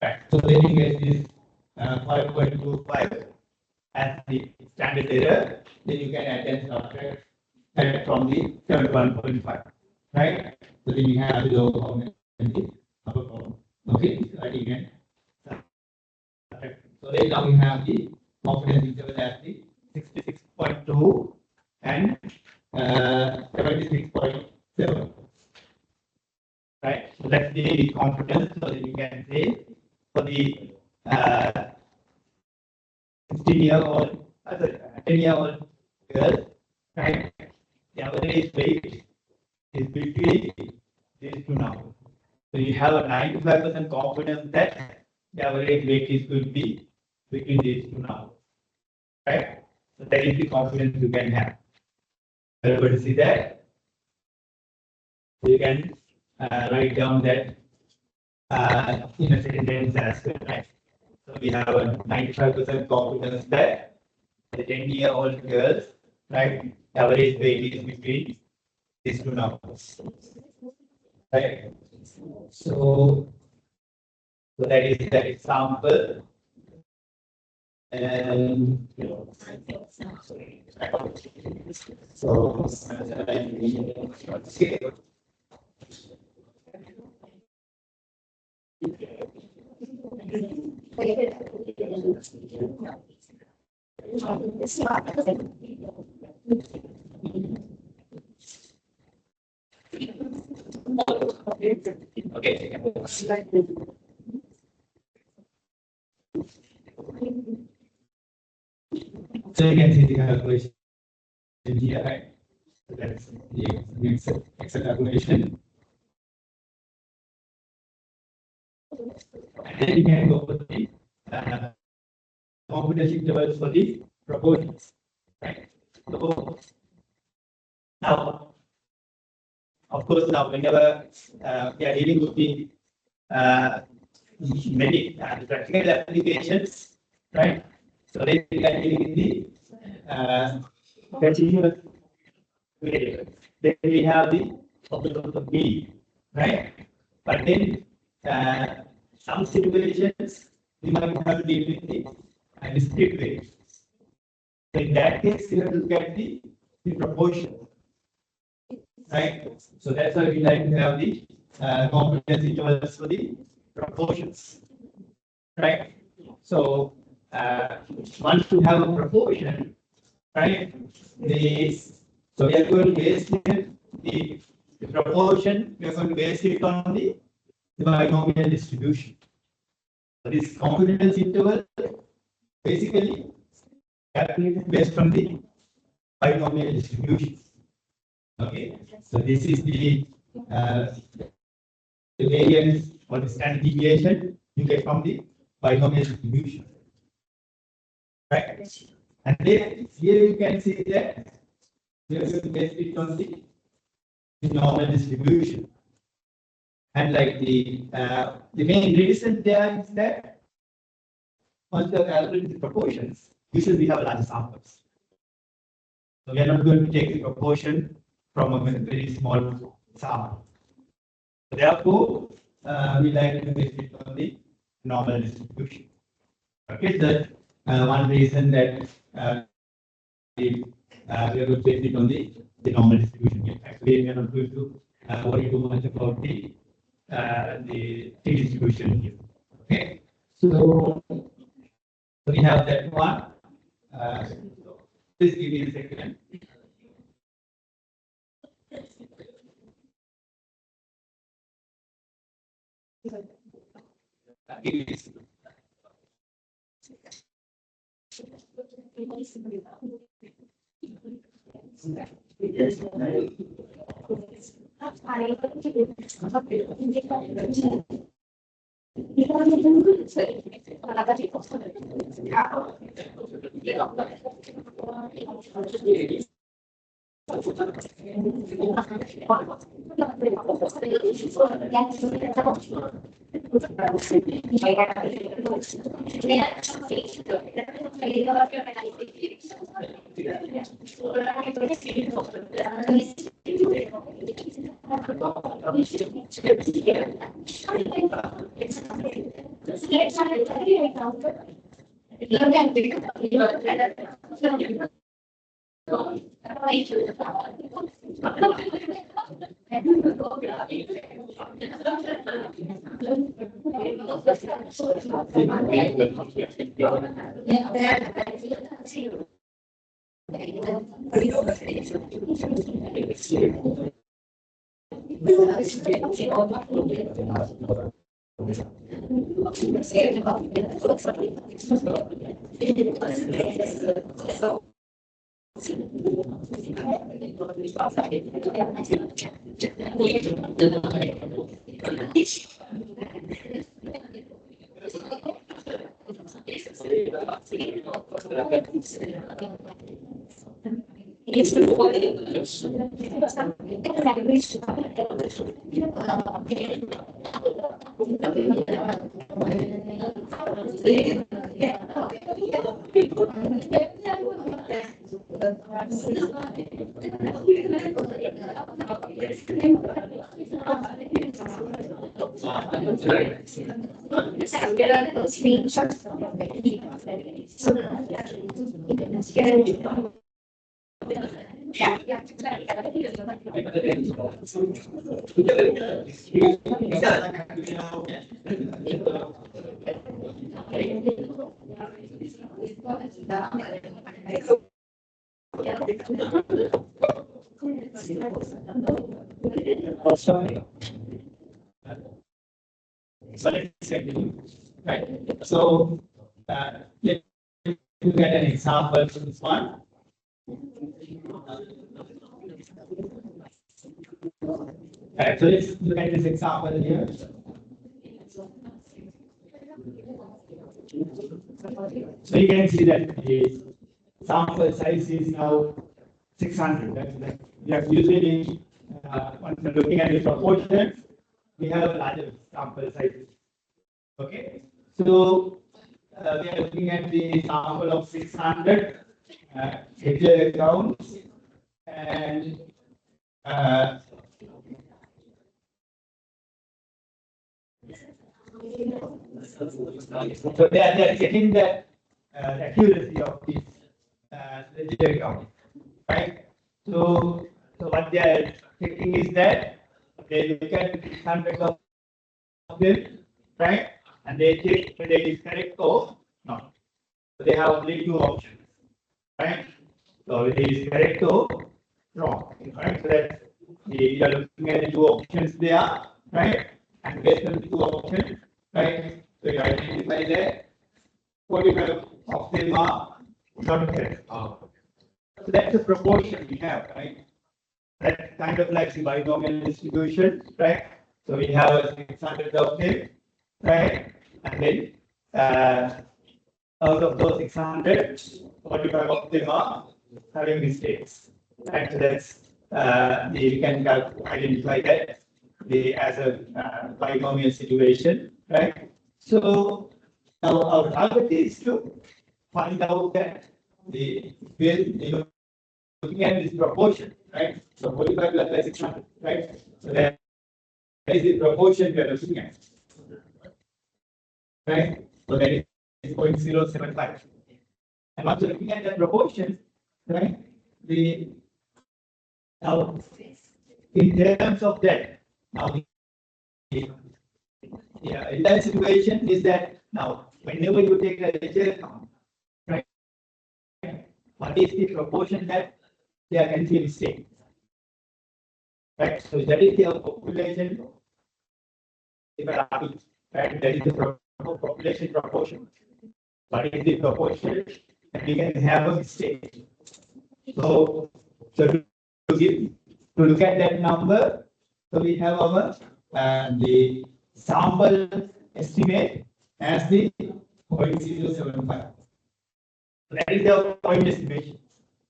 right. So then you get this 5.25 as the standard error, then you can add and subtract that from the 71.5, right? So then you have the lower bound and the upper bound. Okay, so again. So then now we have the confidence interval as the 66.2 and 76.7. Right, so that's the confidence. So then you can say for the 16-year-old, 10-year-old girl, right? The average weight is between these two numbers. So you have a 95% confidence that the average weight is going to be between these two numbers, right? So that is the confidence you can have. Everybody see that? You can write down that in a sentence as well, right? So we have a 95% confidence that the 10-year-old girls, right, average weight is between these two numbers, right? So that is the example. And so okay. So you can see the calculation here, right? So that's the Excel calculation. And then you can go for the confidence intervals for the proportions, right? So now, of course, now whenever we are dealing with the many practical applications, right? So then we are dealing with the continuous variable. Then we have the of the mean, right? But then some situations we might have to deal with the discrete variables. So in that case, you have to look at the proportion, right? So that's why we like to have the confidence intervals for the proportions, right? So once you have a proportion, right? So we are going to base the proportion. We are going to base it on the binomial distribution. So this confidence interval basically calculated based on the binomial distribution. Okay, so this is the variance or the standard deviation you get from the binomial distribution, right? And then here you can see that we are going to base it on the normal distribution. And like the main reason there is that once you calculate the proportions, usually we have large samples. So we are not going to take the proportion from a very small sample. Therefore, we like to base it on the normal distribution. Okay, that's one reason that we are going to base it on the normal distribution. Actually, we are not going to worry too much about the distribution here. Okay, so we have that one. Please give me a second. Right. So let's look at an example for this one. Right. So let's look at this example here. So you can see that the sample size is now 600. That we have usually, when we're looking at the proportions, we have larger sample sizes. Okay. So we are looking at the sample of 600 header accounts and so they are checking the accuracy of this ledger account, right? So what they are checking is that they look at 600 of them, right? And they check whether it is correct or not. So they have only two options, right? So it is correct or wrong, right? So that we are looking at the two options there, right? And based on the two options, right? So you identify that 45 of them are not correct. So that's the proportion we have, right? That's kind of like the binomial distribution, right? So we have 600 of them, right? And then out of those 600, 45 of them are having mistakes, right? So that's we can identify that as a binomial situation, right? So now our target is to find out that the will looking at this proportion, right? So 45 plus 600, right? So that is the proportion we are looking at, right? So that is 0.075. And once you're looking at that proportion, right? Now, in terms of that, now in that situation is that now whenever you take a ledger account, right? What is the proportion that there can be a mistake? Right? So that is the population, right? That is the population proportion. What is the proportion that we can have a mistake? So to look at that number, so we have our the sample estimate as the 0.075. That is the point estimation,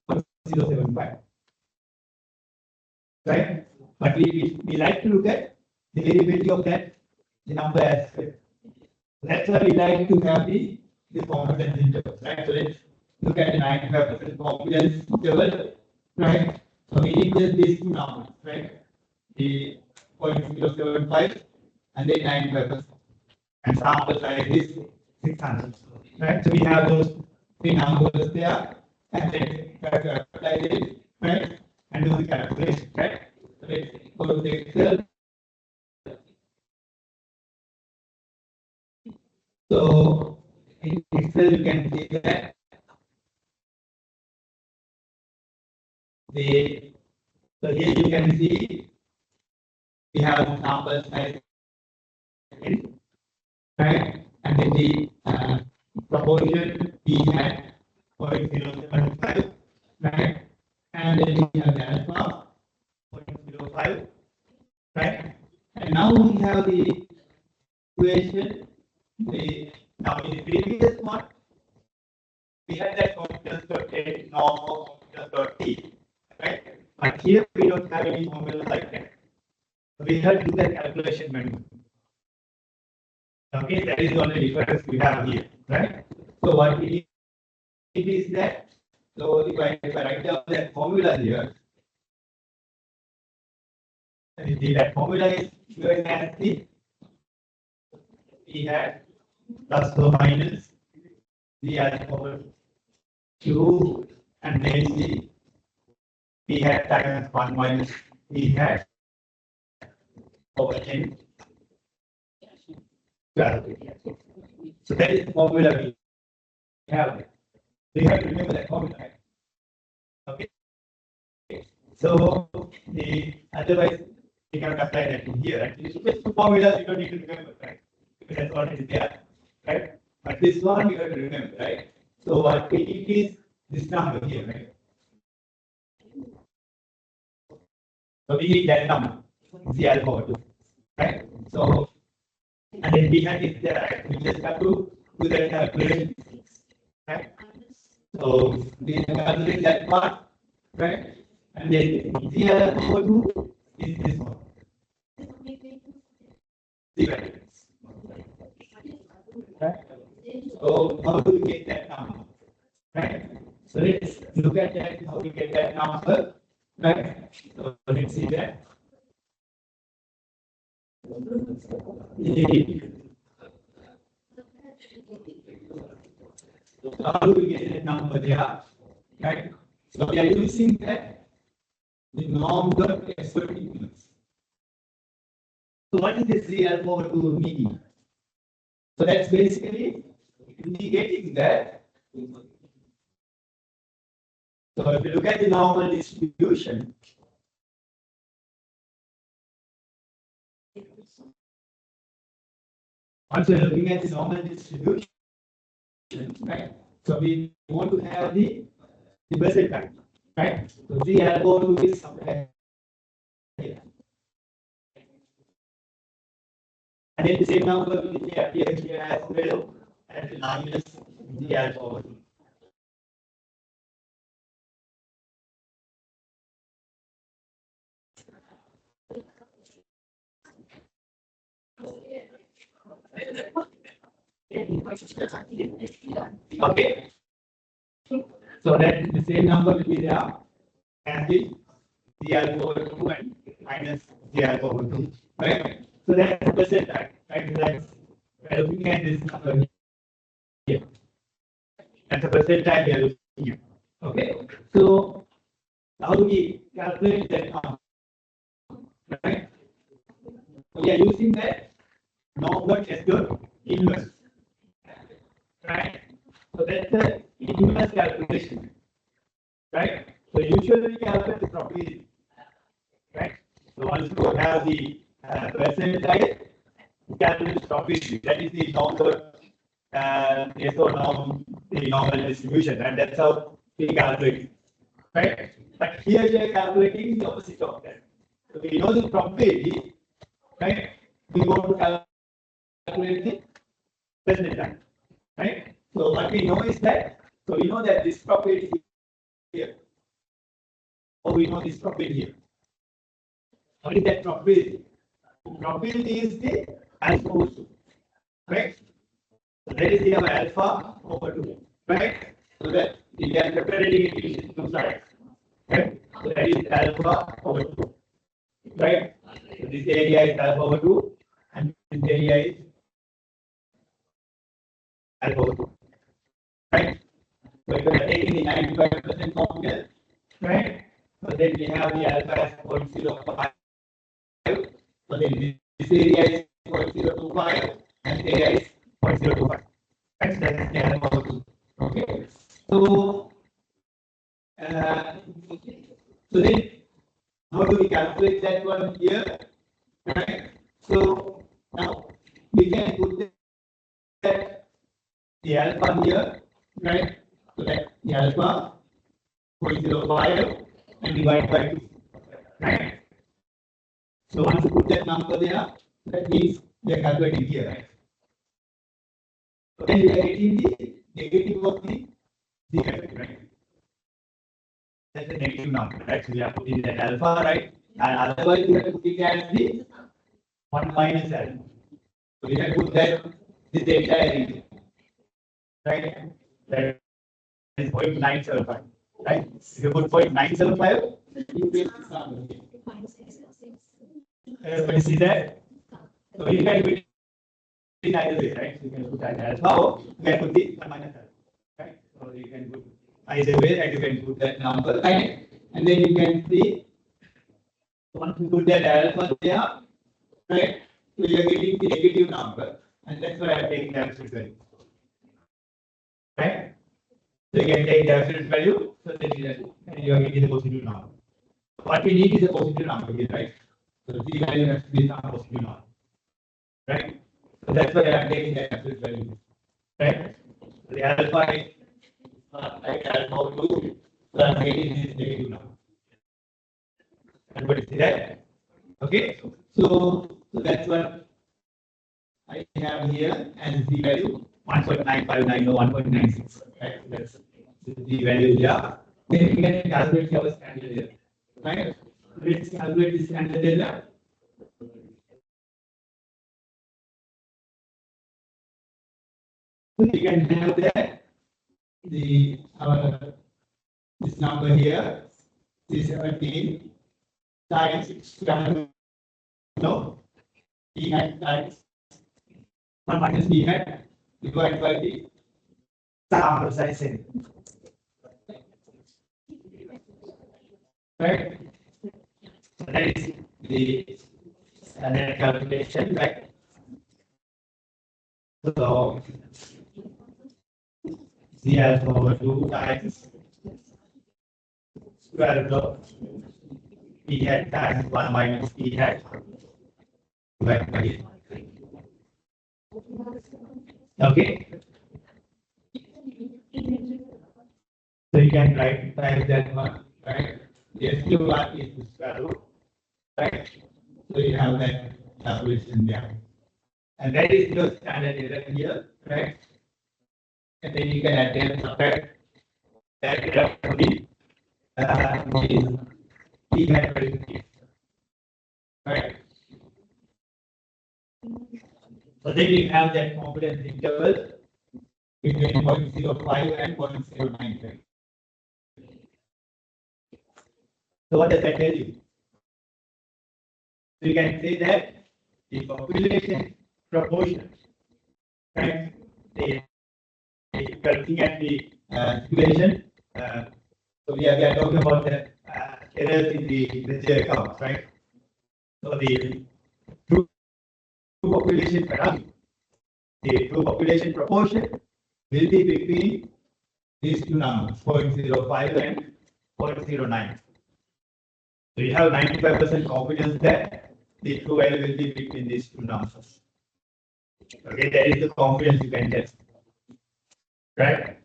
0.075. Right? But we like to look at the variability of that the number as well. That's why we like to have the confidence intervals, right? So let's look at the 95% confidence interval, right? So we need just these two numbers, right? The 0.075 and then 95%. And sample size is 600, right? So we have those three numbers there, and then apply it, right? And do the calculation, right? So let's go to the Excel. So in Excel, you can see that so here you can see we have sample size, right? And then the proportion we had 0.075, right? And then we have the alpha 0.05, right? And now we have the equation. Now in the previous one, we had that confidence dot A norm of confidence dot T, right? But here we don't have any formula like that. So we have to do that calculation manually. Okay, that is the only difference we have here, right? So what it is that, so if I write down that formula here, that formula is given as the we had plus or minus the over 2 and then the we had times 1 minus we had over 10. So that is the formula we have. So you have to remember that formula. Okay. So the otherwise you cannot apply that in here. Right? It's just two formulas you don't need to remember, right? Because that's already there, right? But this one you have to remember, right? So what it is this number here, right? So we need that number, the alpha 2, right? So and then we had it there, right? We just have to do that calculation, right? So we calculate that part, right? And then the alpha 2 is this one. Right? So how do we get that number? Right? So let's look at that, how we get that number. Right? So let's see that. So how do we get that number there? Right? So we are using that the norm dot exponent. So what is this real over 2 meaning? So that's basically indicating that. So if you look at the normal distribution, once we're looking at the normal distribution, right? So we want to have the percentile, right? So the alpha 2 is somewhere here. And then the same number will appear here as well as minus the alpha 2. Okay. So that the same number will be there as the alpha over 2 and minus the alpha over 2. Right? So that's the percentile, right? That's we're looking at this number here. That's the percentile we are looking at. Okay. So how do we calculate that number? Right? We are using that normal S inverse. Right? So that's the inverse calculation. Right? So usually we calculate the probability. Right? So once you have the percentile, calculate the probability. That is the normal the normal distribution, and that's how we calculate. Right? But here we are calculating the opposite of that. So we know the probability, right? We want to calculate the percentile, right? So what we know is that So we know that this probability is here. Or we know this probability here. What is that probability? Probability is the alpha over 2. Right? So that is the alpha over 2. Right? So that we can separating it into two sides. Right? So that is alpha over 2. Right? So this area is alpha over 2 and this area is alpha over 2. Right? So if we are taking the 95% confidence, right? So then we have the alpha as 0.05. So then this area is 0.025 and this area is 0.025. Right? That is the alpha over 2. Okay. So then how do we calculate that one here? Right. So now we can put that the alpha here, right? So that the alpha 0.05 and divide by 2, right? So once you put that number there, that means we are calculating here, right? So then we are getting the negative of the effect, right? That's the negative number, right? So we are putting that alpha, right? And otherwise we have to put it as the 1 minus alpha. So we can put that this entire region, right? That is 0.975, right? If you put 0.975, you get this number here. Everybody see that? So you can put it in either way, right? So you can put that alpha or you can put the 1 minus alpha, right? So you can put either way, right? You can put that number, right? And then you can see once you put that alpha there, right? So you are getting the negative number, and that's why I am taking the absolute value, right? So you can take the absolute value, so then you are getting the positive number. What we need is a positive number here, right? So the value has to be some positive number, right? So that's why I am taking the absolute value, right? So the alpha is like alpha over 2, so I am getting this negative number. Everybody see that? Okay, so that's what I have here as the value 1.9590 or 1.96. Right? That's the value here. Then we can calculate our standard error. Right? Let's calculate the standard error. So you can have that this number here is 17 times no p hat times 1 minus p hat divided by the sample size n. Right? So that is the standard calculation, right? So c alpha over 2 times square root of p hat times 1 minus p hat divided by it. Okay. So you can write that one, right? Yes, you are is the square root, right? So you have that calculation there. And that is your standard error here, right? And then you can add and subtract that error to the p hat value, right? So then you have that confidence interval between 0.05 and 0.09, right? So what does that tell you? So you can say that the population proportion, right? Looking at the population, so we are talking about the errors in the accounts, right? So the true population parameter, the true population proportion will be between these two numbers, 0.05 and 0.09. So you have 95% confidence that the true value will be between these two numbers. Okay, that is the confidence you can test. Right?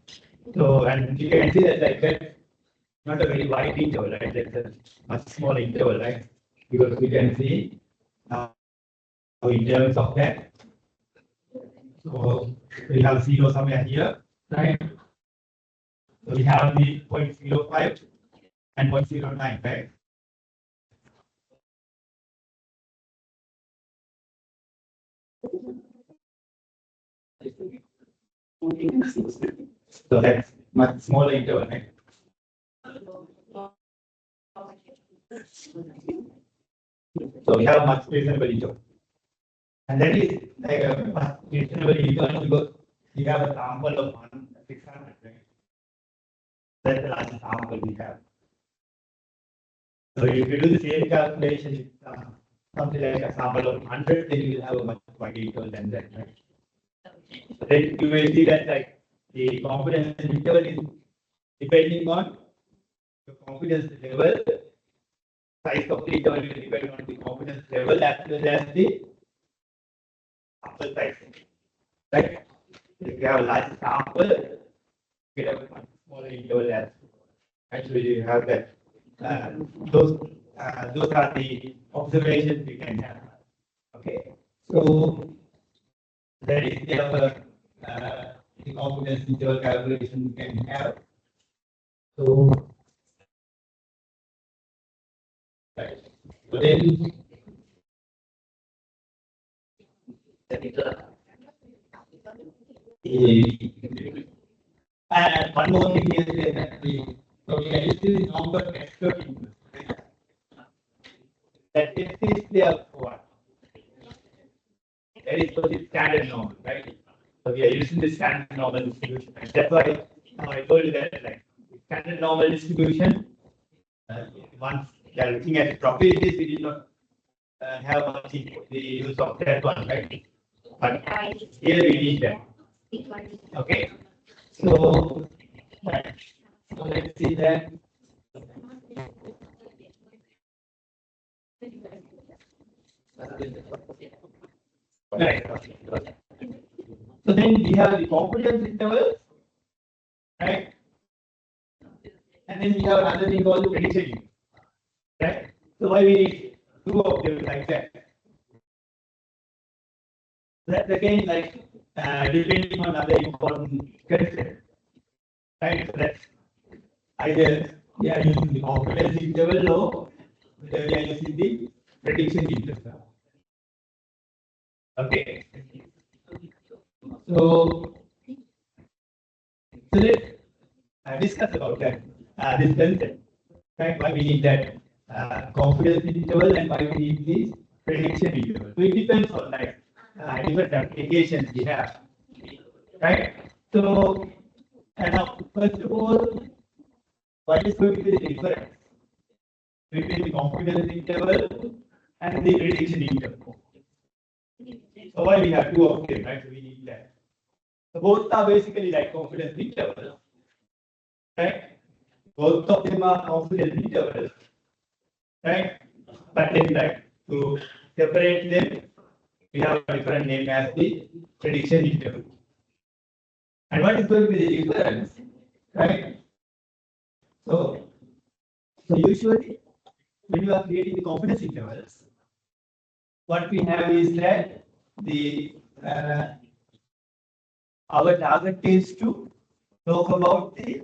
So, and you can see that like that, not a very wide interval, right? That's a much smaller interval, right? Because we can see in terms of that. So we have 0 somewhere here, right? So we have the 0.05 and 0.09, right? So that's much smaller interval, right? So we have much reasonable interval. And that is like a much reasonable interval because we have a sample of 600, right? That's the last sample we have. So if you do the same calculation, with something like a sample of 100, then you will have a much wider interval than that, right? So then you will see that like the confidence interval is depending on the confidence level, size of the interval will depend on the confidence level as well as the sample size, right? If you have a large sample, you have a much smaller interval as actually you have that. Those are the observations we can have. Okay, so that is the confidence interval calculation we can have. So, right. So then, and one more thing is that so we are using number expert interval. That is their what? That is for the standard normal, right? So we are using the standard normal distribution. And that's why I told you that like standard normal distribution, once we are looking at probabilities, we did not have much the use of that one, right? But here we need that. Okay. So, right. So let's see that. Right. So then we have the confidence intervals, right? And then we have another thing called the prediction interval, right? So why we need two of them like that? That's again like depending on other important concept, right? So that's either we are using the confidence interval or whether we are using the prediction interval. Okay. So let's discuss about that this concept, right? Why we need that confidence interval and why we need this prediction interval. So it depends on like different applications we have, right? So, and now first of all, what is going to be the difference between the confidence interval and the prediction interval? So why we have two of them, right? So we need that. So both are basically like confidence intervals, right? Both of them are confidence intervals, right? But then like to separate them, we have a different name as the prediction interval. And what is going to be the difference, right? So usually when you are creating the confidence intervals, what we have is that the our target is to talk about the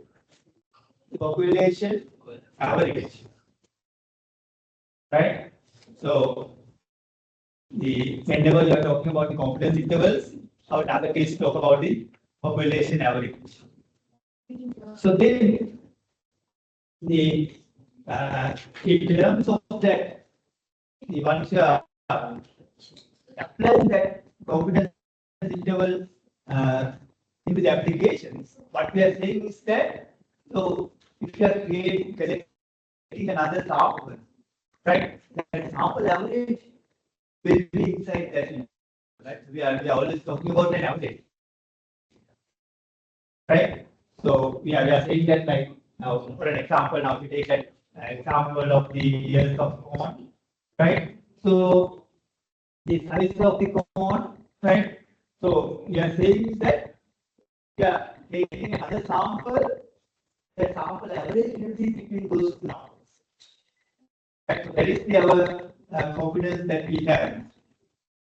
population average, right? So whenever you are talking about the confidence intervals, our target is to talk about the population average. So then in terms of that, the once you are applying that confidence interval into the applications, what we are saying is that so if you are collecting another sample, right? That sample average will be inside that interval, right? We are always talking about an average, right? So we are saying that like now for an example, now we take an example of the years of corn, right? So the size of the corn, right? So we are saying that we are taking another sample, the sample average will be between those two numbers. Right? So that is our confidence that we have.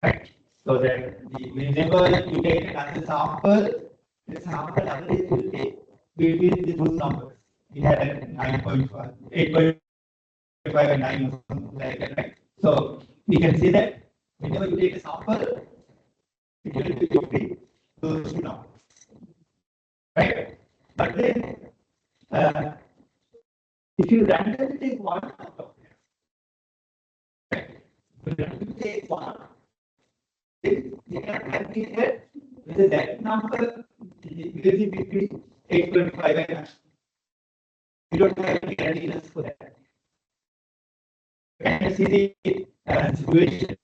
Right? So that whenever you take another sample, the sample average will be between the two numbers. We had a 9.5, 8.5 and 9 or something like that, right? So we can see that whenever you take a sample, it will be between those two numbers, right? But then, if you randomly take one out of them, right? If you randomly take one, they can calculate whether that number will be between 8.5 and 9. We don't have any guarantees for that. When you see the situation,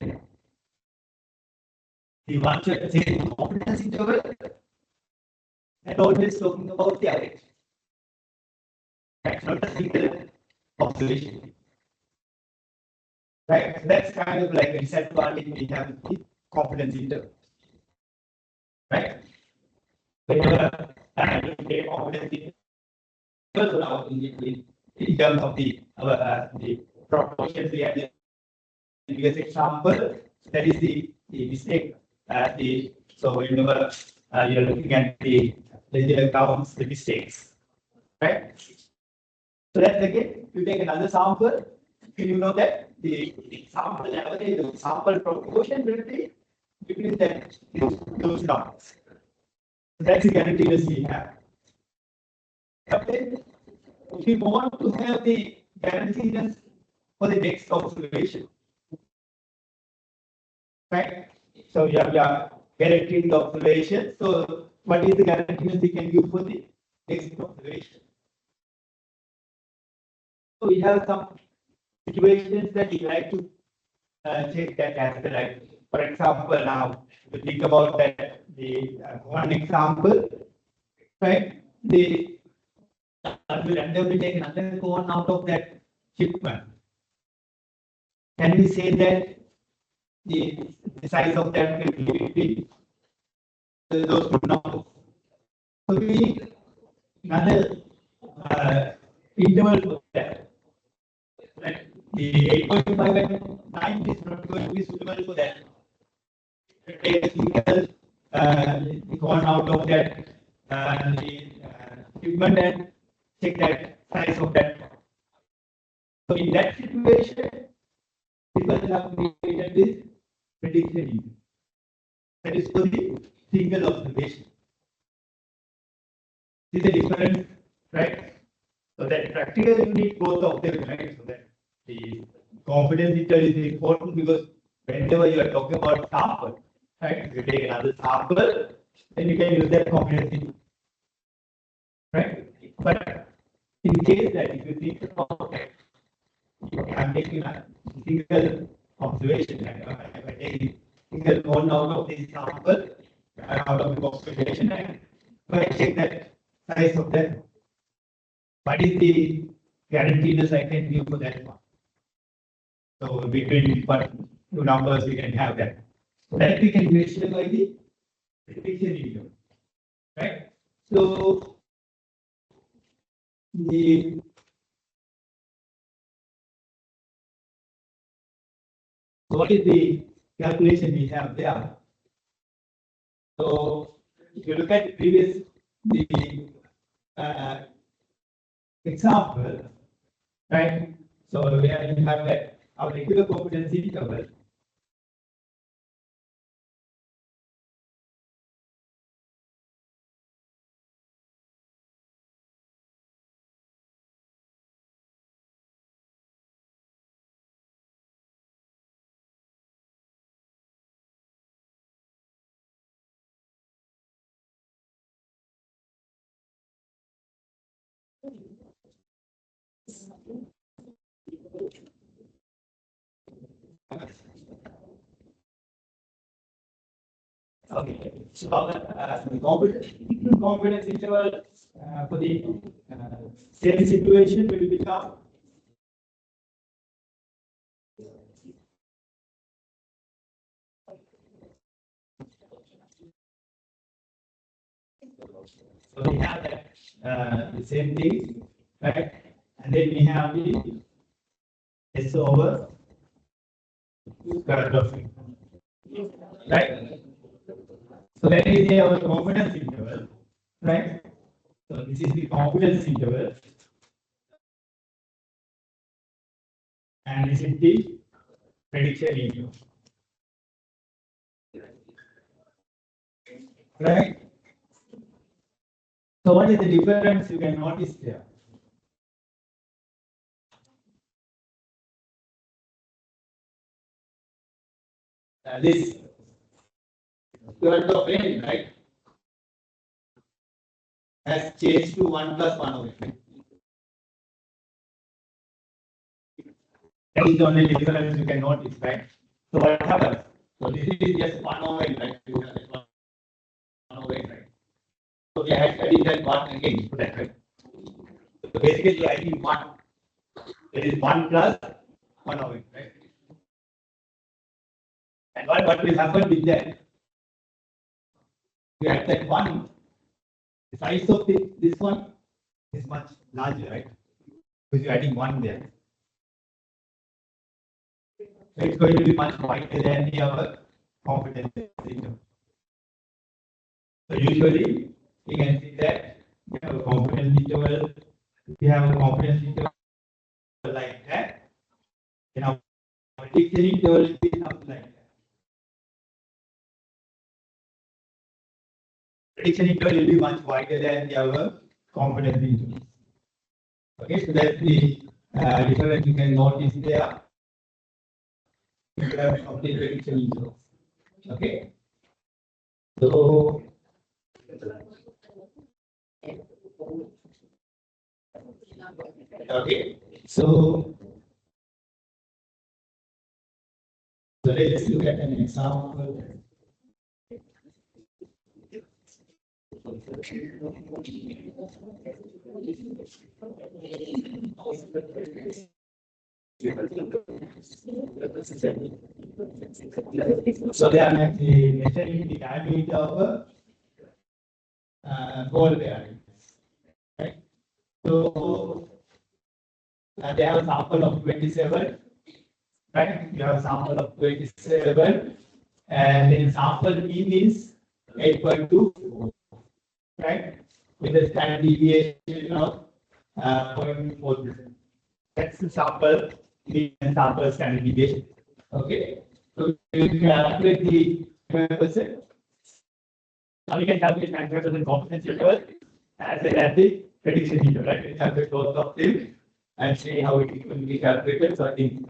the one to say the confidence interval, and always talking about the average. That's not a single observation. Right? So that's kind of like a disadvantage we have the confidence interval. Right? Whenever you take confidence interval now in terms of the proportions we have the previous example, that is the mistake. So whenever you're looking at the counts, the mistakes, right? So that's again, you take another sample, you know that the sample average, the sample proportion will be between those numbers. So that's the guarantee that we have. But then, if you want to have the guarantees for the next observation, right? So you are guaranteeing the observation. So what is the guarantee we can give for the next observation? So we have some situations that we like to check that as the right. For example, now we think about that the one example, right? The we randomly take another cone out of that shipment. Can we say that the size of that will be between those two numbers? So we need another interval for that. Right? The 8.5 and 9 is not going to be suitable for that. Take a single gone out of that the shipment and check that size of that. So in that situation, people have created this prediction engine. That is for the single observation. This is a difference, right? So that practically you need both of them, right? So that the confidence interval is important because whenever you are talking about sample, right? If you take another sample, then you can use that confidence interval, right? But in case that if you think about that, I'm taking a single observation, if I take a single one out of the sample, out of the observation, and if I check that size of that, what is the guarantees I can give for that one? So between what two numbers we can have that. So that we can measure by the prediction interval, right? So what is the calculation we have there? So if you look at the previous example, right? So where you have that our regular confidence interval. Okay, so the confidence interval for the same situation will become so we have that the same thing, right? And then we have the S over curve of it, right? So that is our confidence interval, right? So this is the confidence interval. And this is the prediction interval. Right? So what is the difference you can notice there? This curve of n, right, has changed to 1 plus 1 over n. That is the only difference you can notice, right? So what happens? So this is just 1 over n, right? You have 1 over n, right? So we are adding that 1 again to that, right? So basically, I think 1. There is 1 plus 1 over n, right? And what will happen with that? We add that 1. The size of this one is much larger, right? Because you're adding 1 there. So it's going to be much wider than the other confidence interval. So usually you can see that we have a confidence interval. We have a confidence interval like that. You know, prediction interval will be something like that. Prediction interval will be much wider than the other confidence intervals. Okay, so that's the difference you can notice there in terms of the prediction intervals. Okay, so okay, so let's look at an example. So they are measuring the diameter of a ball bearing. Right? So they have a sample of 27. Right? You have a sample of 27, and then sample E means 8.2. Right? With a standard deviation of 0.4%. That's the sample, the sample standard deviation. Okay. So you can calculate the 20%. Now you can calculate 95% confidence interval as well as the prediction interval, right? You calculate both of them and see how it will be calculated. So I think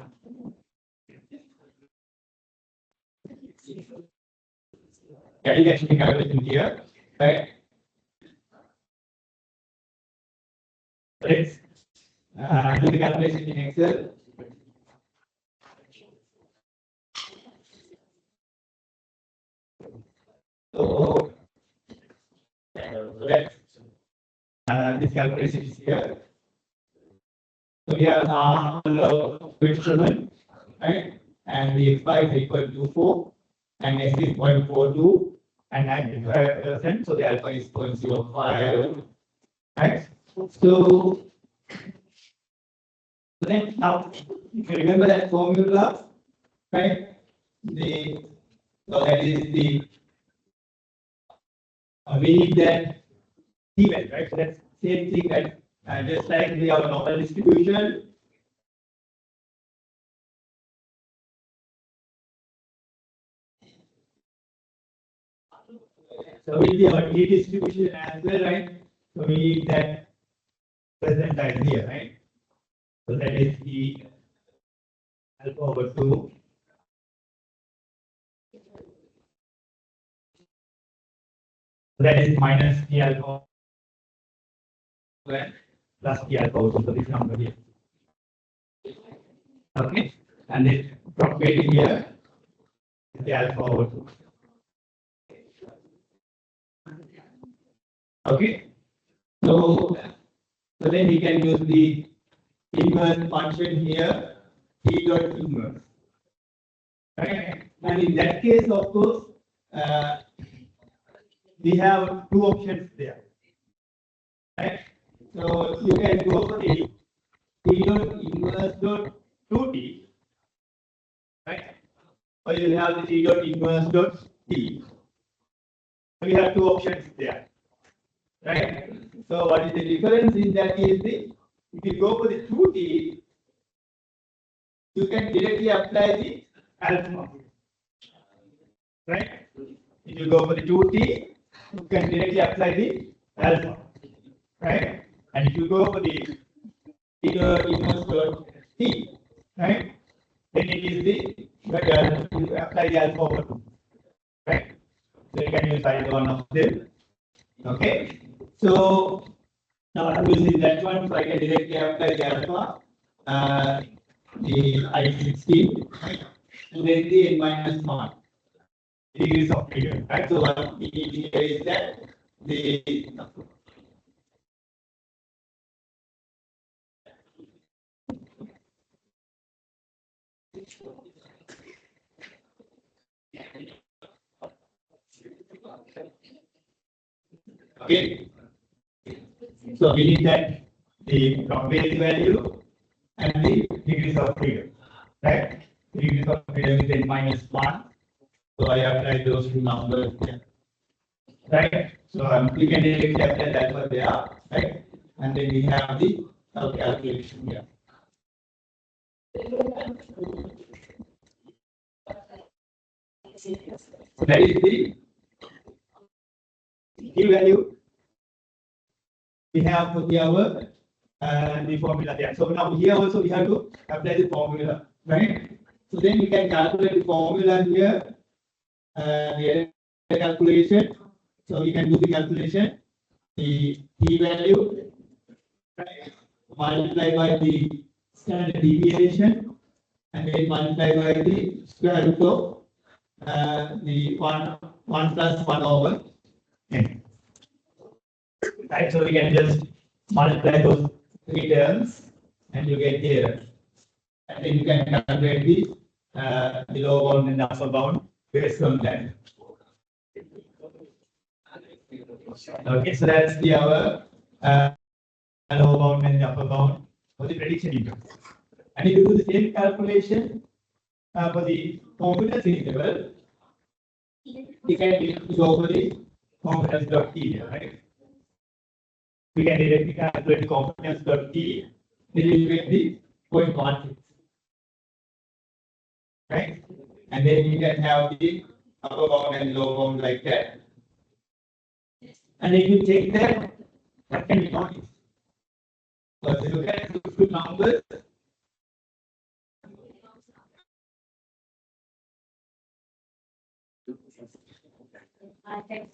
yeah, you can actually calculate in here, right? Let's do the calculation in Excel. So let's this calculation is here. So we have a instrument, right? And the x bar is equal to 4, and x is 0.42, and 95%. So the alpha is 0.05, right? So then now, if you remember that formula, right? So that is the we need that event, right? So that's same thing, right? Just like the our normal distribution. So we need our T distribution as well, right? So we need that present idea, right? So that is the alpha over 2. So that is minus T alpha plus T alpha over 2. So this number here. Okay. And this propagating here is the alpha over 2. Okay. So then we can use the inverse function here, T dot inverse. Right? And in that case, of course, we have two options there. Right? So you can go for the T dot inverse dot 2T. Right? Or you have the T dot inverse dot T. So we have two options there. right? So what is the difference in that is if you go for the 2T, you can directly apply the alpha, right? If you go for the 2T, you can directly apply the alpha, right? And if you go for the inverse dot T, right? Then it is the you apply the alpha over 2, right? So you can use either one of them. Okay. So now I'm using that one, so I can directly apply the alpha, the I16, and then the n minus 1 degrees of freedom, right? So what we need here is that the okay. So we need that the probability value and the degrees of freedom, right? Degrees of freedom is n minus 1. So I apply those two numbers there, right? So we can directly apply that what they are, right? And then we have the calculation here. So that is the key value we have for the formula there. So now here also we have to apply the formula, right? So then we can calculate the formula here. The calculation. So we can do the calculation. The p value, right, multiplied by the standard deviation, and then multiplied by the square root of the 1 plus 1 over n. Right, so we can just multiply those three terms and you get here. And then you can calculate the lower bound and the upper bound based on that. Okay, so that's the our lower bound and the upper bound for the prediction interval. And if you do the same calculation for the confidence interval, you can go for the confidence dot t, right? We can directly calculate the confidence dot t, then you get the 0.16, right? And then you can have the upper bound and lower bound like that. And if you take that, what can be noticed? So if you look at the two numbers,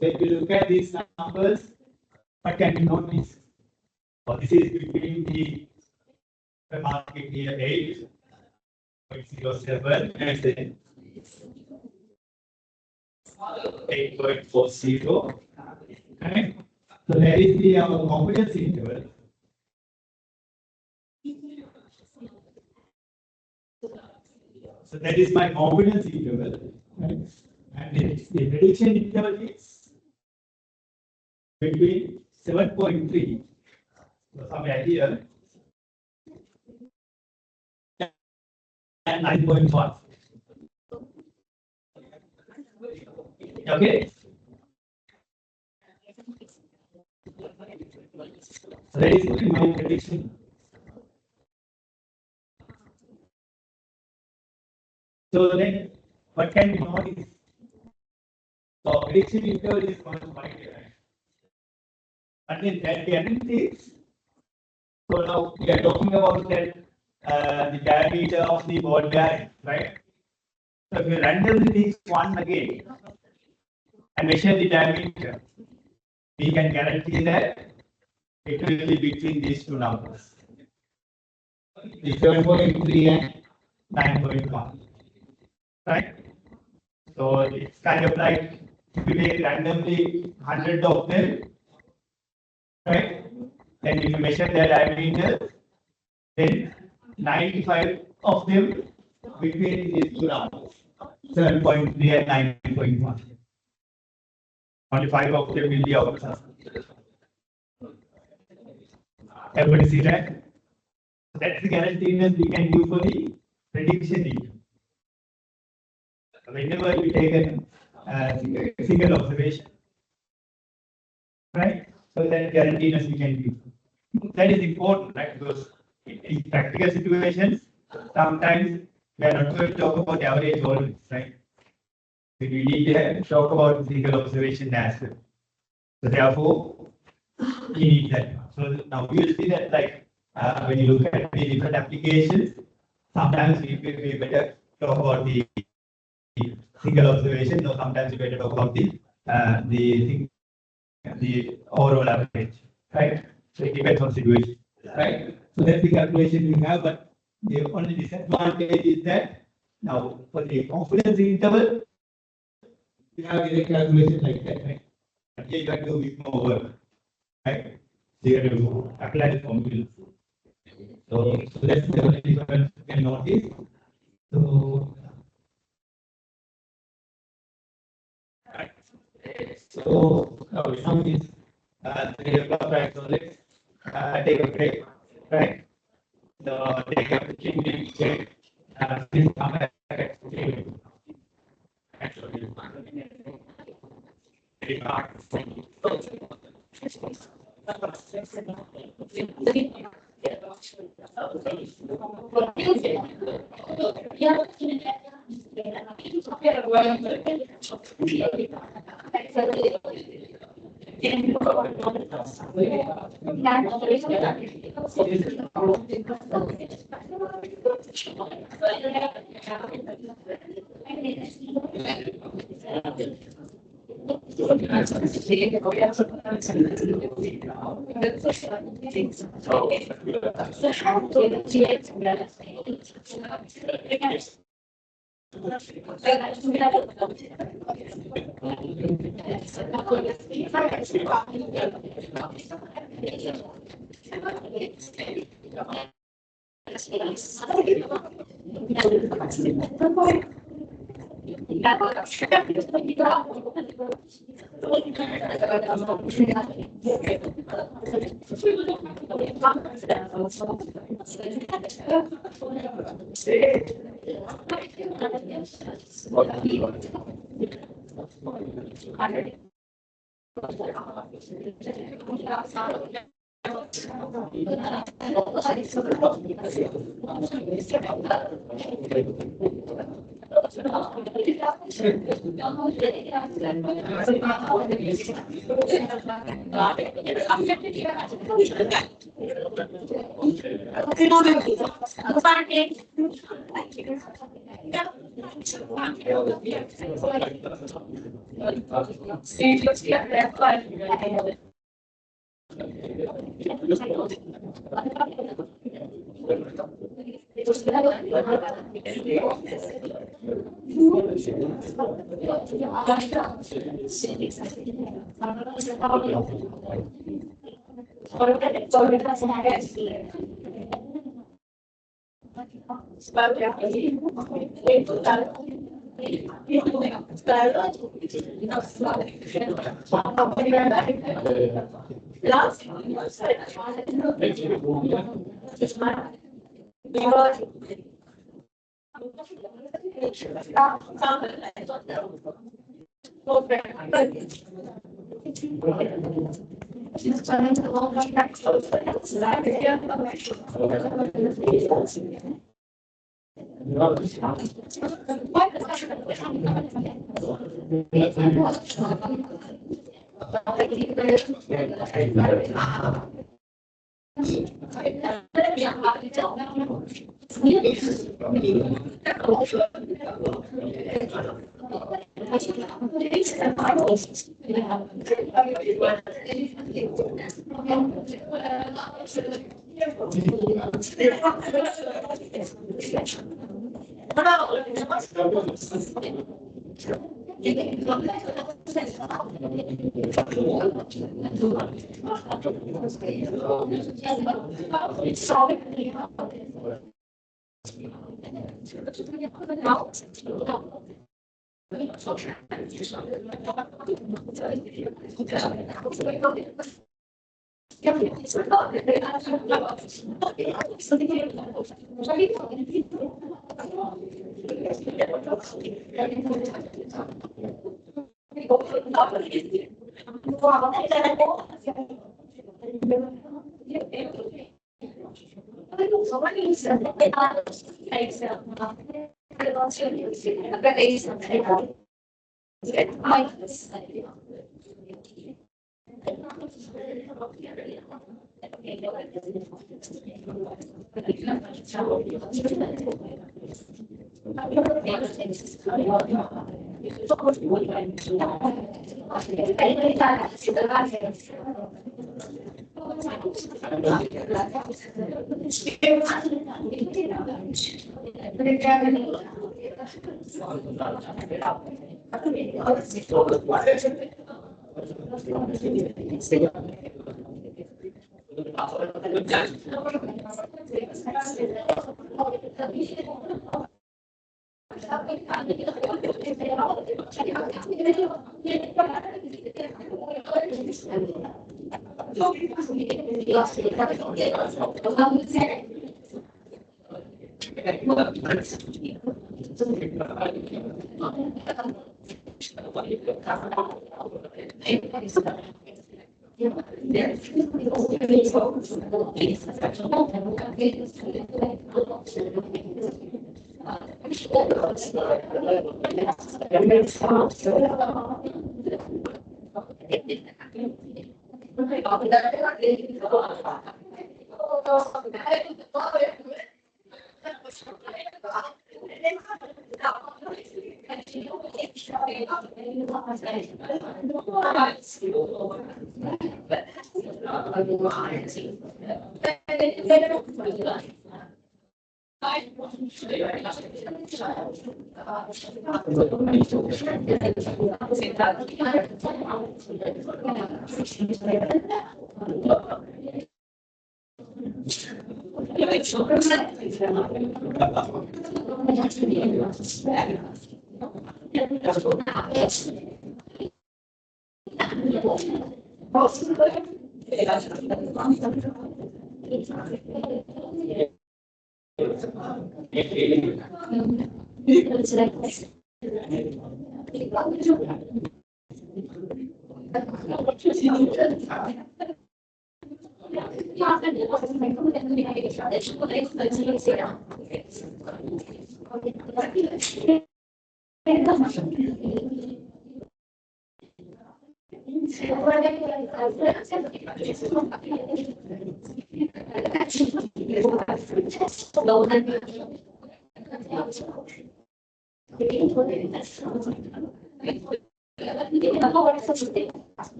if you look at these numbers, what can be noticed? So this is between the market here 8.07 and then 8.40. Okay. So that is the our confidence interval. So that is my confidence interval. Right? And the prediction interval is between 7.3. So somewhere here and 9.1. Okay. So that is my prediction. So then, what can we notice? So prediction interval is 1.5 here. And then that the analytics. So now we are talking about that the diameter of the ball bearing, right? So if you randomly take one again and measure the diameter, we can guarantee that it will be between these two numbers, the 7.3 and 9.1, right? So it's kind of like if you take randomly 100 of them, right? Then if you measure their diameter, then 95 of them between these two numbers, 7.3 and 9.1. Only 5 of them will be outside. Everybody see that? That's the guaranteed we can use for the prediction. Whenever we take a single observation, right? so that guaranteed we can give. That is important, right? Because in practical situations, sometimes we are not going to talk about average always, right? We need to talk about physical observation as well. So therefore, we need that. So now you will see that when you look at the different applications, sometimes we better talk about the single observation, or sometimes we better talk about the overall average, right? So it depends on situation, right? So that's the calculation we have, but the only disadvantage is that now for the confidence interval, we have a calculation like that, right? Here you have to do a bit more work, right? So you have to apply the formula. So that's the only difference you can notice. So, right. So now is 3 o'clock, right? So let's take a break, right? So take a 15-minute break. Please come back at 15 actually.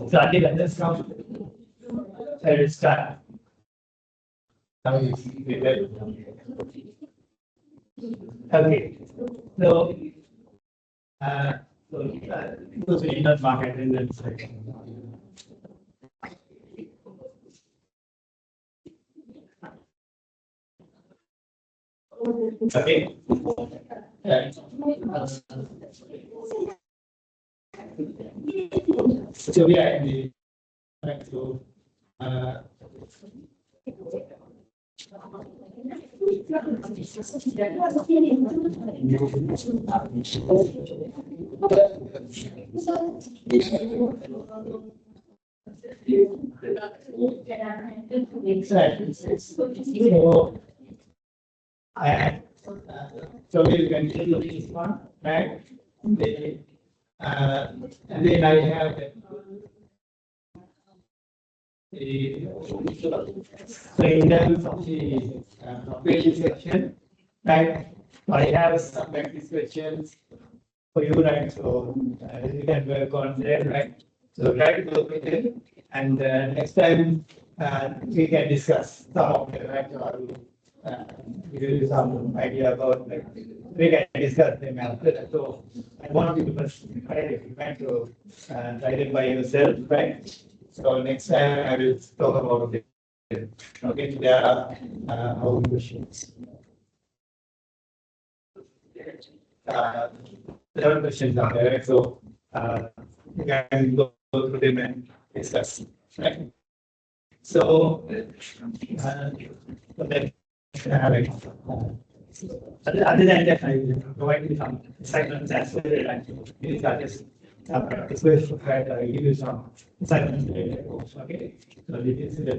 So I think let's count. Let's start. Okay. So, those are not market in that section. Okay. So we are in the so so we can continue this one, right? And then I have so in terms of the previous section, right? I have some practice questions for you, right? So you can work on there, right? So try to work with it, and next time we can discuss some of them, right? Give you some idea about like we can discuss them after that. So I want you to first write to write it by yourself, right? So next time I will talk about it. Okay, there are our questions. There are questions out there, so you can go through them and discuss, right? So, right. Other than that, I will provide you some assignments as well. practice with, right? I give you some assignments later. Okay, so this is the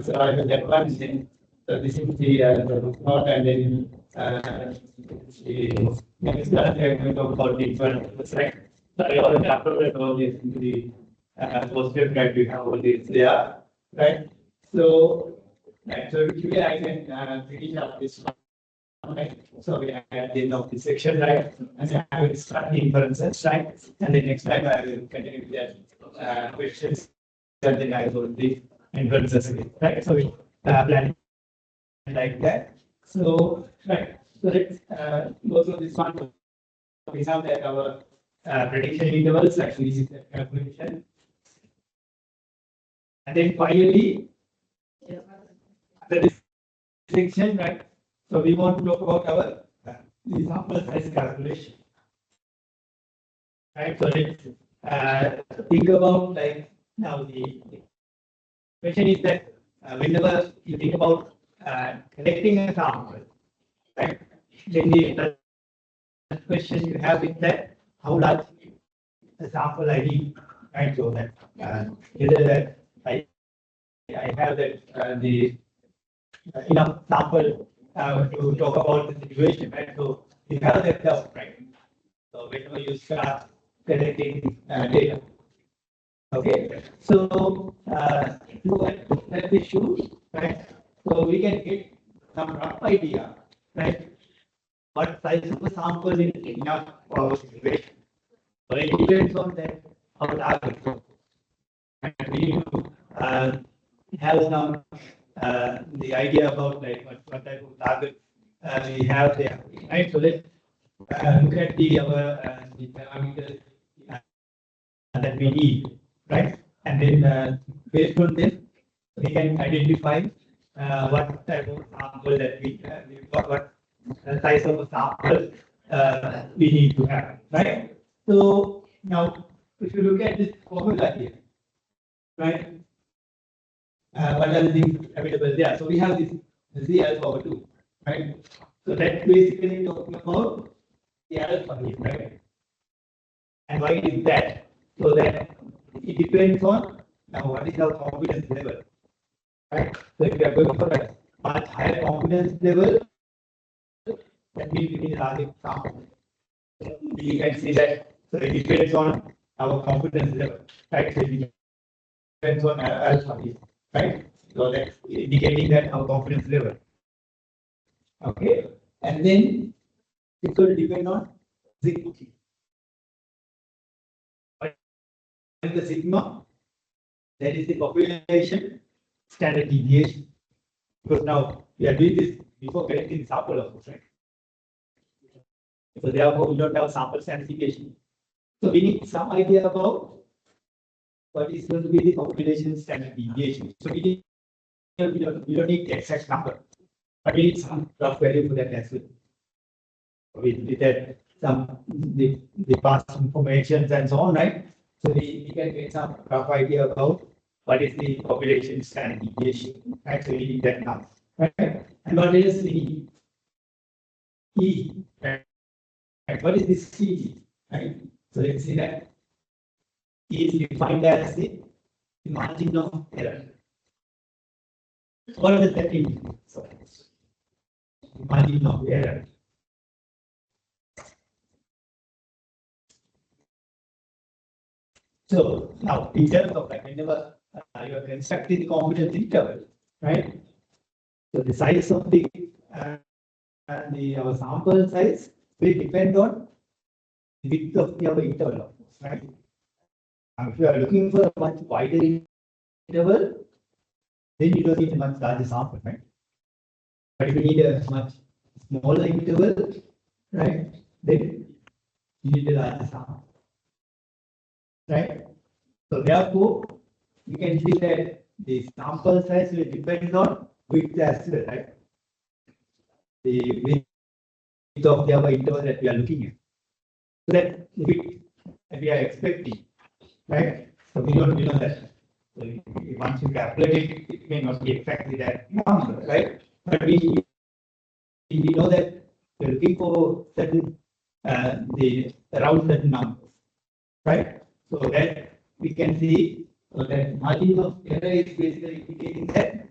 so I will get one thing. So this is the plot, and then the next class we are going to talk about the different right. So I already uploaded all this into the poster that we have all this there, right? So right, so today I can finish up this one. Right. So we are at the end of this section, right? And I will start the inferences, right? And the next time I will continue with that questions. And then I will the inferences, right? So we plan like that. So right. So let's go through this one. We have that our prediction intervals actually is the calculation. And then finally, the distinction, right? So we want to talk about our the sample size calculation, right? So let's think about like now the question is that whenever you think about collecting a sample, right? Then the question you have is that how large the sample I need, right? So that either that I have that the enough sample to talk about the situation, right? So you have that doubt, right? So whenever you start collecting data, okay. So look at that issue, right? So we can get some rough idea, right? What size of a sample is enough for our situation. So it depends on that how large. And we need to have some the idea about like what type of target we have there, right? So let's look at the parameters that we need, right? And then based on this, we can identify what type of sample that we what size of a sample we need to have, right? So now, if you look at this formula here, right? What are the things available there? So we have this Z alpha over 2, right? So that's basically talking about the alpha here, right? And why is that? So that it depends on now what is our confidence level, right? So if we are going for a much higher confidence level, that means we need a larger sample. We can see that so it depends on our confidence level, right? So it depends on alpha here, right? So that's indicating that our confidence level. Okay, and then it will depend on sigma. What is the sigma? That is the population standard deviation. Because now we are doing this before collecting sample, of course, right? So therefore, we don't have sample standard deviation. So we need some idea about what is going to be the population standard deviation. So we don't need the exact number, but we need some rough value for that as well. With that, some the past information and so on, right? So we can get some rough idea about what is the population standard deviation. Right? So we need that now, right? And what is the E? Right? What is this E? Right? So let's see that E is defined as the margin of error. What does that mean? So margin of error. So now, in terms of like whenever you are constructing the confidence interval, right? So the size of the our sample size will depend on the width of our interval, of course, right? If you are looking for a much wider interval, then you don't need a much larger sample, right? But if you need a much smaller interval, right, then you need a larger sample. Right? So therefore, you can see that the sample size will depend on width as well, right? The width of the interval that we are looking at. So that width that we are expecting, right? So we know that. So once you calculate it, it may not be exactly that number, right? But we know that we're looking for certain the rounded numbers, right? So that we can see that margin of error is basically indicating that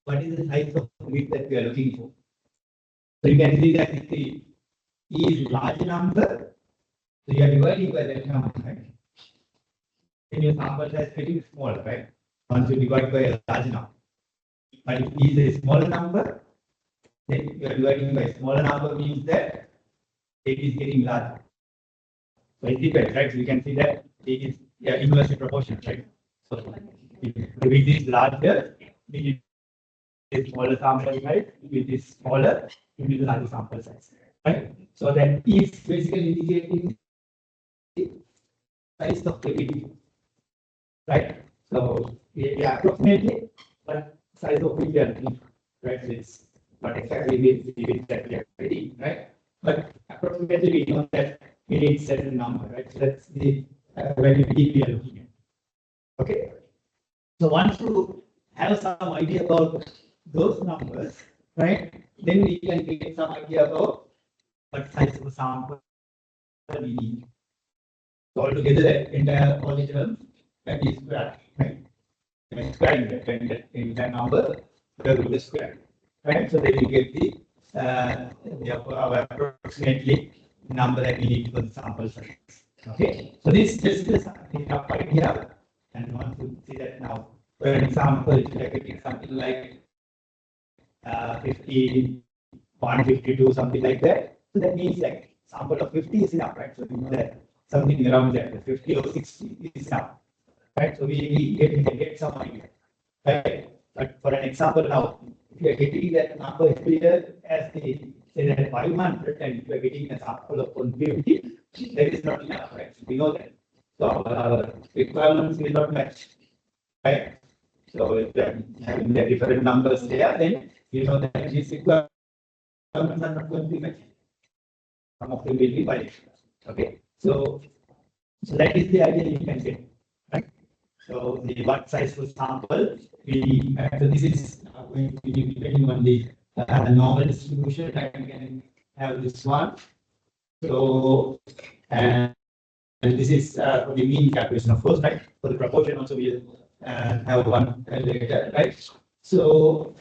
what is the size of bit that we are looking for. So you can see that if the E is large number, so you are dividing by that number, right? And your sample size is getting small, right? Once you divide by a large number. But if E is a smaller number, then you are dividing by a smaller number means that it is getting larger. So it depends, right? So you can see that it is inversely proportional, right? So if the width is larger, it is smaller sample size. If it is smaller, it is larger sample size, right? So that is basically indicating the size of the width, right? So approximately what size of width we are looking for, right? So it's not exactly the width that we are getting, right? But approximately we know that we need certain number, right? So that's the value we are looking at. Okay. So once you have some idea about those numbers, right? Then we can get some idea about what size of sample we need. So altogether, that entire all the terms that is square, right? And squaring that number, with the square, right? So then you get the approximately number that we need for the sample size. Okay, so this is just a rough idea, and want to see that now. For example, if you are getting something like 50, 152, something like that, so that means like sample of 50 is enough, right? So you know that something around that, 50 or 60 is enough, right? So we get some idea, right? But for an example now, if you are getting that number here as the say that 500 and if you are getting a sample of 150, that is not enough, right? So we know that. So our requirements will not match, right? So if you are having the different numbers there, then you know that these requirements are not going to be matched. Some of them will be violations. Okay. So that is the idea you can get, right? So the what size of sample we so this is going to be depending on the normal distribution. I can have this one. So and this is for the mean calculation, of course, right? For the proportion also we have one later, right? So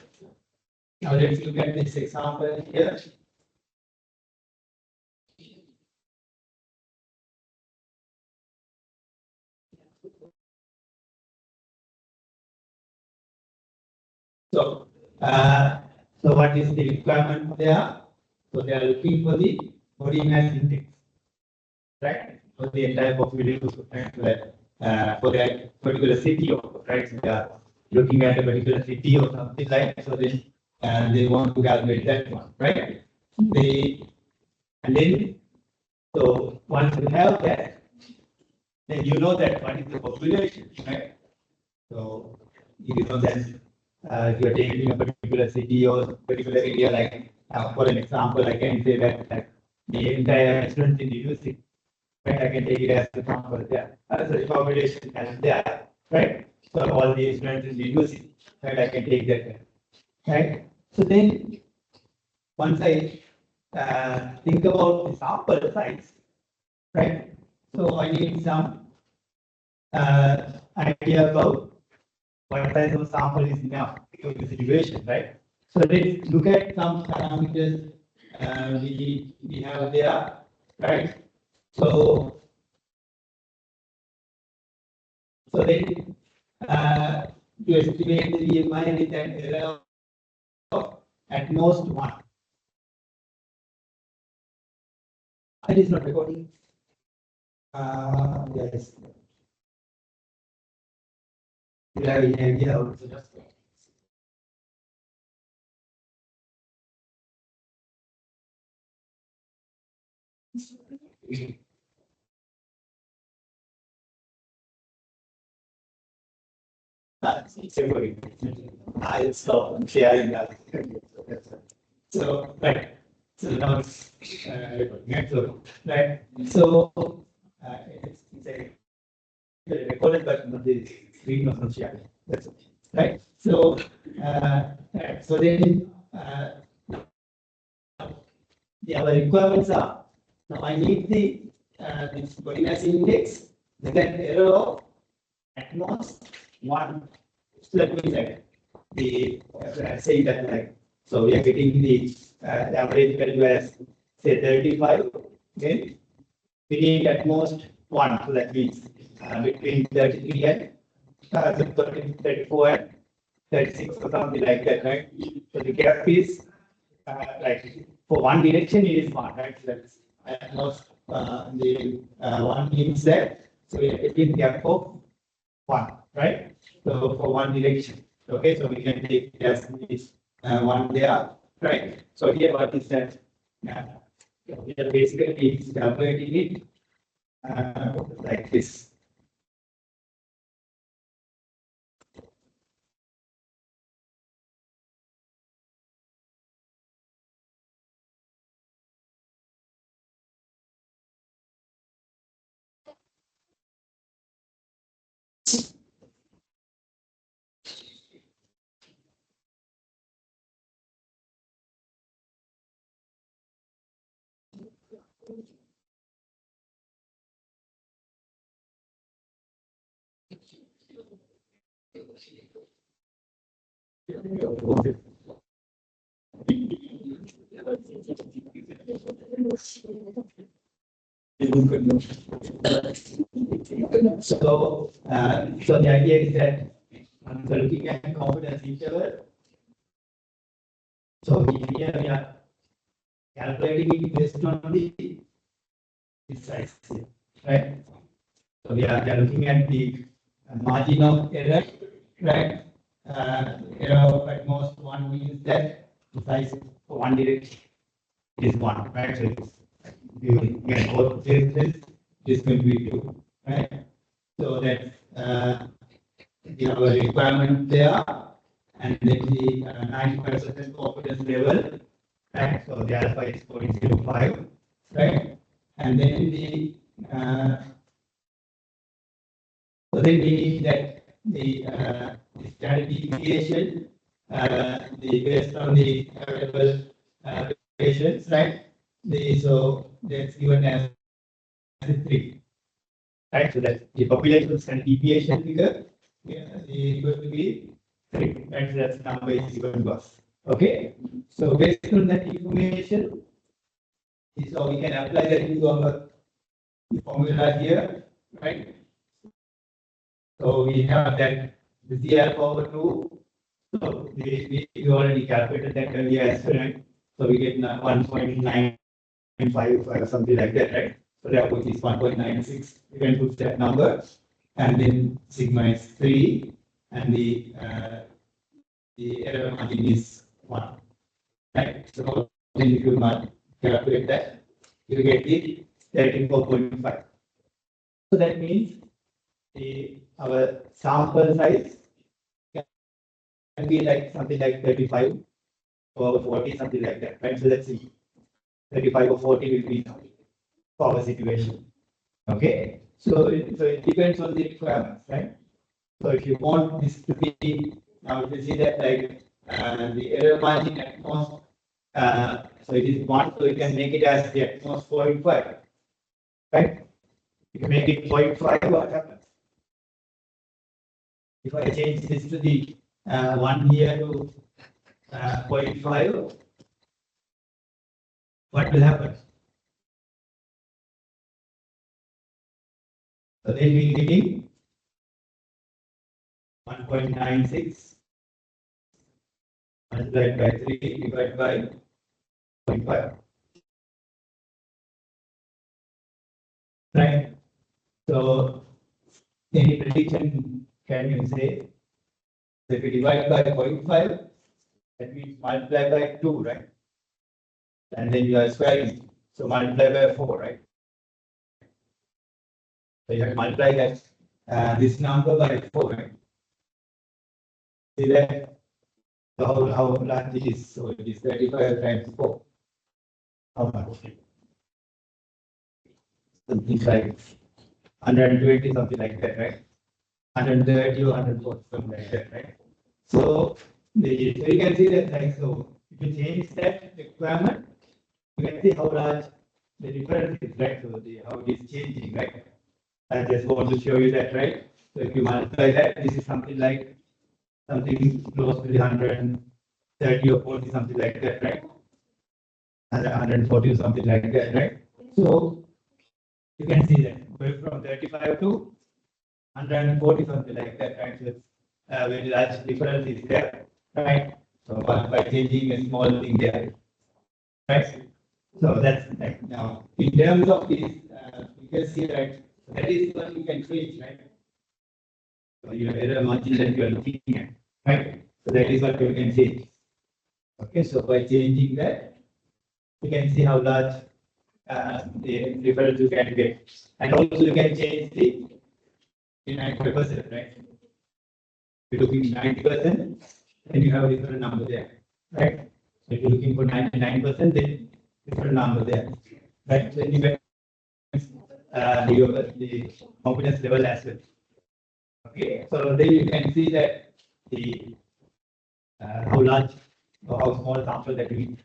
now let's look at this example here. So, so what is the requirement there? So they are looking for the body mass index, right? For the entire population, for that particular city, right? So they are looking at a particular city or something like so. Then they want to calculate that one, right? And then so once you have that, then you know that what is the population, right? So you know that if you are taking a particular city or particular area, like for an example, I can say that the entire students in the university, right? I can take it as an example there. So the population as there, right? So all the students in the university, right? I can take that, right? So then once I think about the sample size, right? So I need some idea about what size of sample is enough for the situation, right? So let's look at some parameters we have there, right? So then to estimate the BMI with an error of at most 1. It is not recording. Yes. You have an idea also just. I'll stop sharing that. So, right. So now it's recording. Right. So, it's a recorded, but the screen was not sharing. That's it. Right. So, so then, the other requirements are Now I need the this body mass index with an error of at most 1. So that means that the saying that like so we are getting the average value as say 35. Then we need at most 1. So that means between 33 and 34 and 36 or something like that, right? So the gap is like for one direction it is 1, right? So that's at most the 1 means that so we are getting gap of 1, right? So for one direction, okay, so we can take as this 1 there, right? So here what is that? We are basically calculating it like this. So the idea is that so looking at confidence interval, so here we are calculating it based on the size, right? So we are looking at the margin of error, right? Error of at most 1 means that the size for one direction is 1, right? So it's, we will get both this is going to be 2, right? So that's our requirement there, and then the 90% confidence level, right? So the alpha is 0.05, right? And then the so then we need that the standard deviation, the based on the available patients, right? So that's given as 3, right? So that the population standard deviation figure is going to be 3, right? So that's number is given to us. Okay. So based on that information, so we can apply that into our formula here, right? So we have that the CR power 2. So we already calculated that earlier as well, right? So we get 1.955 or something like that, right? So therefore it is 1.96. You can put that number, and then sigma is 3, and the error margin is 1, right? So then if you calculate that, you get the 34.5. So that means our sample size can be like something like 35 or 40, something like that, right? So let's see, 35 or 40 will be for our situation. Okay, so it depends on the requirements, right? So if you want this to be, now you see that like the error margin at most, so it is 1, so you can make it as the at most 0.5, right? If you make it 0.5, what happens? If I change this to the 1 here to 0.5, what will happen? So then we will getting 1.96 multiplied by 3 divided by 0.5. Right? So any prediction can you say? So if you divide by 0.5, that means multiply by 2, right? And then you are squaring. So multiply by 4, right? So you have to multiply that this number by 4, right? See that how large it is. So it is 35 times 4. How much? Something like 120, something like that, right? 130 or 140, something like that, right? So you can see that, like, so if you change that requirement, you can see how large the difference is, right? So how it is changing, right? I just want to show you that, right? So if you multiply that, this is something like something close to the 130 or 40, something like that, right? 140 or something like that, right? So you can see that going from 35 to 140, something like that, right? So it's very large difference is there, right? So by changing a small thing there, right? So that's like now in terms of this, you can see that that is what you can change, right? So your error margin that you are looking at, right? So that is what you can change. Okay, so by changing that, you can see how large the difference you can get, and also you can change the 95%, right? If you're looking 90%, then you have a different number there, right? So if you're looking for 99%, then different number there, right? So you can the confidence level as well. Okay, so then you can see that the how large or how small sample that we.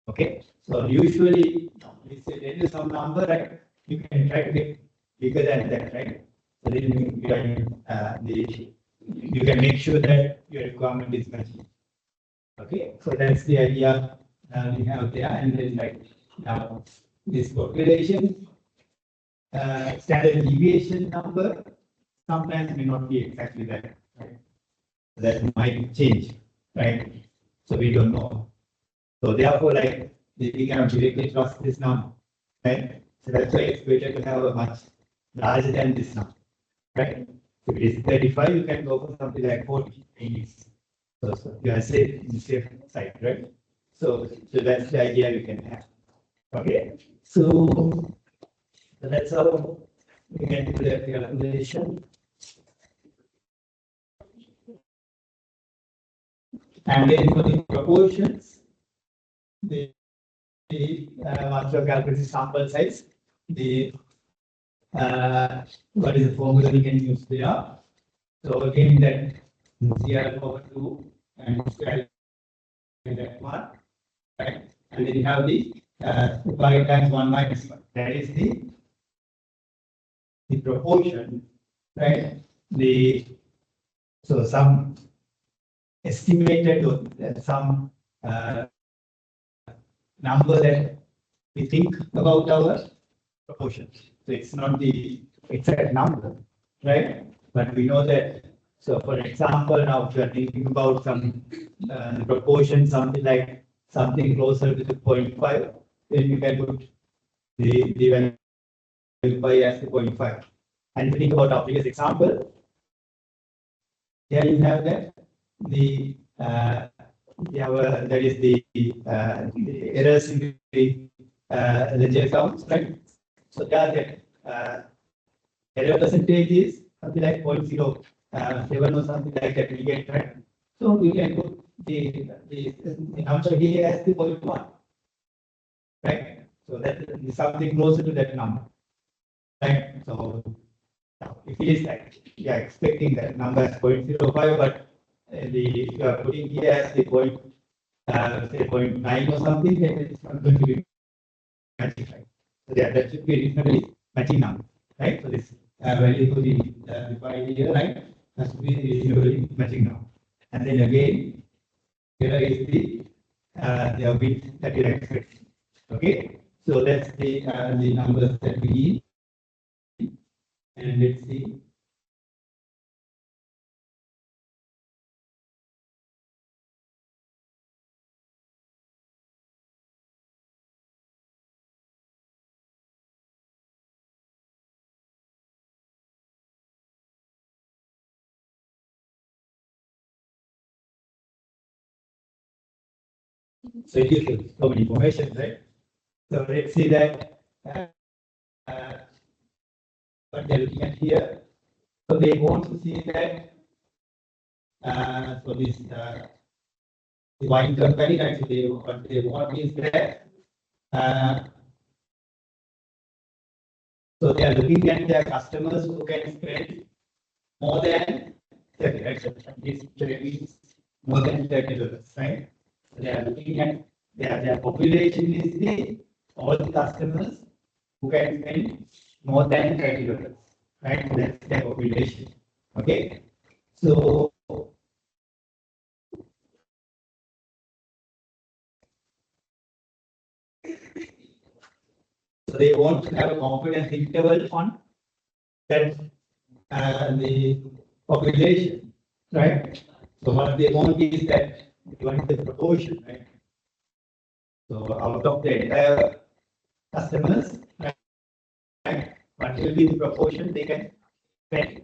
Okay, so usually we say there is some number, right? You can try to get bigger than that, right? So then you can you can make sure that your requirement is matching. Okay, so that's the idea we have there, and then like now this population standard deviation number sometimes may not be exactly that, right? That might change, right? So we don't know. So therefore, like we cannot directly trust this number, right? So that's why it's better to have a much larger than this number, right? If it is 35, you can go for something like 40. So you are safe in the safe side, right? So that's the idea we can have. Okay. So that's how we can do the calculation. And then for the proportions, the once you calculate the sample size, the what is the formula we can use there? So again, that 0.2 and square that one, right? And then you have the 5 times 1 minus 1. That is the proportion, right? So some estimated or some number that we think about our proportions. So it's not the exact number, right? But we know that. So for example, now if you are thinking about some proportion, something like something closer to the 0.5, then you can put the value pi as the 0.5. And if you think about our previous example, here you have that that is the errors in the ledger accounts, right? So there the error percentage is something like 0.07 or something like that we get, right? So we can put the number here as the 0.1, right? So that is something closer to that number, right? So if it is like you are expecting that number as 0.05, but you are putting here as the say 0.9 or something, then it's not going to be matching, right? So that should be reasonably matching number, right? So this value for the pi here, right, has to be reasonably matching number. And then again, here is the bit that you are expecting. Okay, so that's the numbers that we need. And let's see. So it gives so many information, right? So let's see that what they're looking at here. So they want to see that so this the wine company, right? So what they want is that so they are looking at their customers who can spend more than 30, right? So this means more than $30, right? So they are looking at their population is the all the customers who can spend more than $30, right? That's their population. Okay, so they want to have a confidence interval on that the population, right? So what they want is that they want the proportion, right? So out of the entire customers, right, what will be the proportion they can spend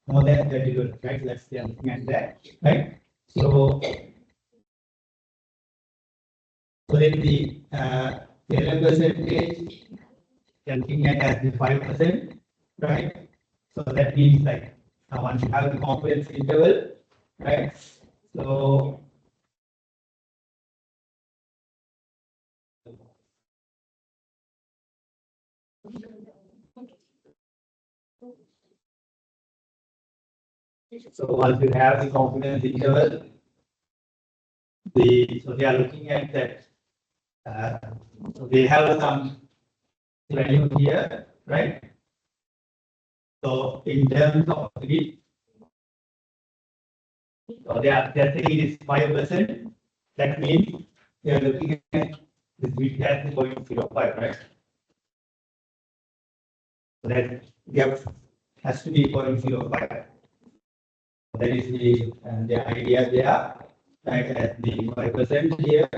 more than $30, right? Let's say looking at that, right? So then the error percentage, you're looking at as the 5%, right? So that means like once you have the confidence interval, right? So once you have the confidence interval, so they are looking at that. So they have some value here, right? So in terms of the, so they are saying it is 5%. That means they are looking at this bit as 0.05, right? So that gap has to be 0.05. That is the idea there, right? At the 5% here.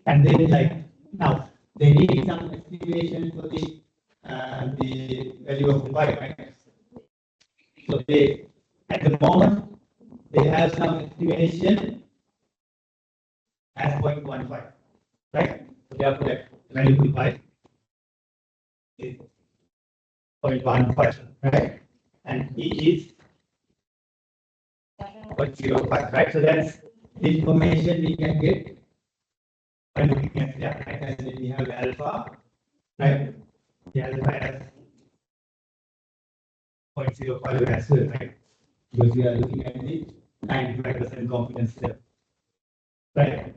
And then like now they need some estimation for the value of the y, right? So they at the moment they have some estimation as 0.15, right? So therefore that value of y is 0.15, right? And E is 0.05, right? So that's the information we can get by looking at that, right? And then we have alpha, right? The alpha has 0.05 as well, right? Because we are looking at the 95% confidence level, right?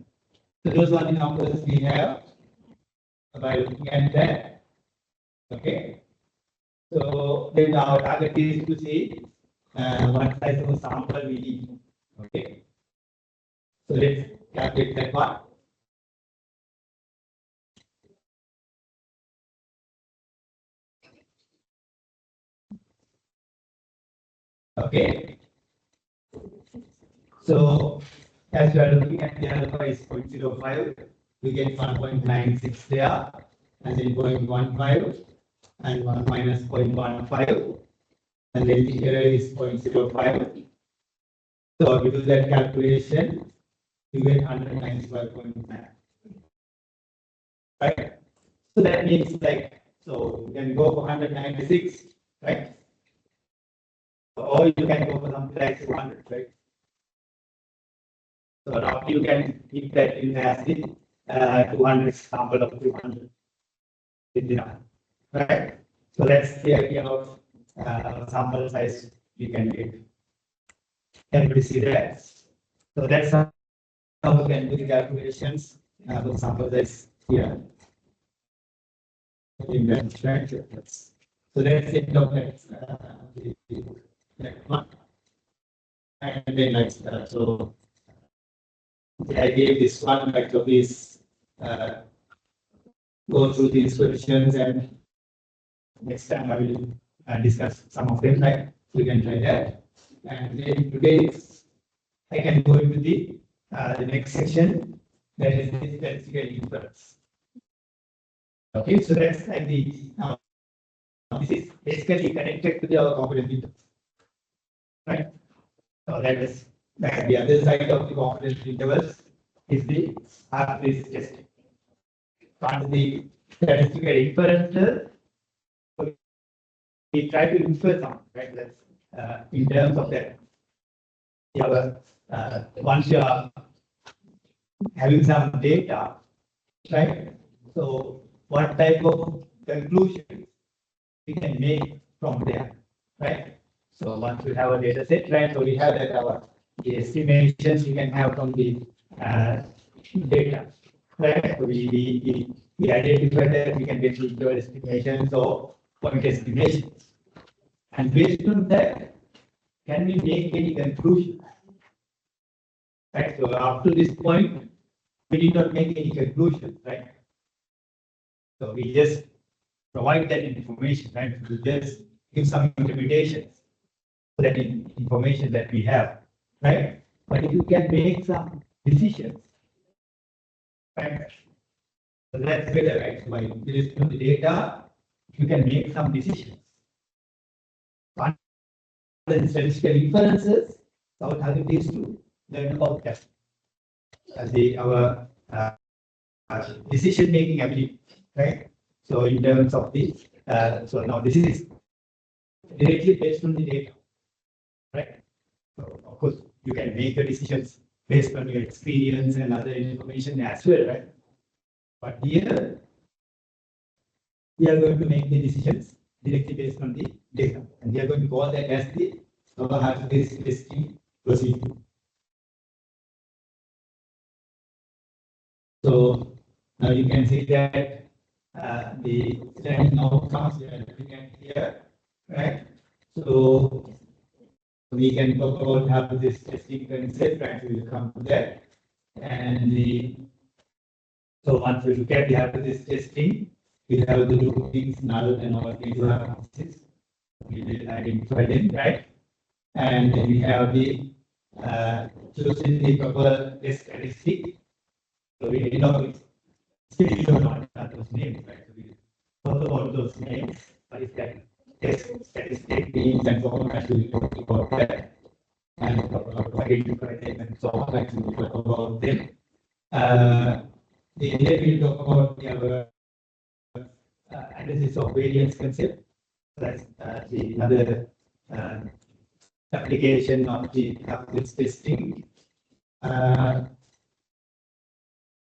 So those are the numbers we have by looking at that. Okay. So then our target is to see what size of sample we need. Okay. So let's calculate that one. Okay. So as we are looking at the alpha is 0.05, we get 1.96 there, and then 0.15, and 1 minus 0.15, and then the error is 0.05. So we do that calculation, you get 195.9. Right? So that means like, so you can go for 196, right? Or you can go for something like 200, right? So now you can keep that in as the 200 sample of 200. Right? So that's the idea of sample size we can get. Everybody see that? So that's how we can do the calculations for sample size here. Right? So that's it of that one. And then like so I gave this one like of this go through these questions, and next time I will discuss some of them, right? We can try that. And then today I can go into the next section, that is the statistical inference. Okay, so that's like the this is basically connected to our confidence interval, right? So that is like the other side of the confidence intervals is the R-based testing. On the statistical inference, we try to infer something, right? That's in terms of that. Once you are having some data, right? So what type of conclusion we can make from there, right? So once we have a data set, right, so we have that the estimations we can have from the data, right? So we identify that we can get your estimations or point estimations. And based on that, can we make any conclusion? Right, so up to this point, we did not make any conclusion, right? So we just provide that information, right? We just give some interpretations for that information that we have, right? But if you can make some decisions, right? So that's better, right? So by based on the data, you can make some decisions. One of the statistical inferences, our target is to learn about that as our decision making ability, right? So in terms of this, so now this is directly based on the data, right? So of course you can make the decisions based on your experience and other information as well, right? But here we are going to make the decisions directly based on the data, and we are going to call that as the hypothesis testing procedure. So now you can see that the learning outcomes we are looking at here, right? So we can talk about hypothesis testing concept, right? We will come to that. And so once we look at the hypothesis testing, we have the two things, null and alternative hypothesis. We will identify them, right? And then we have the choosing the proper test statistic. So we did not still don't know those names, right? So we talk about those names, but if that test statistic means and so on, actually talk about that and talk about to identify them and so on, actually talk about them. Then we talk about the analysis of variance concept. That's the other application of the hypothesis testing.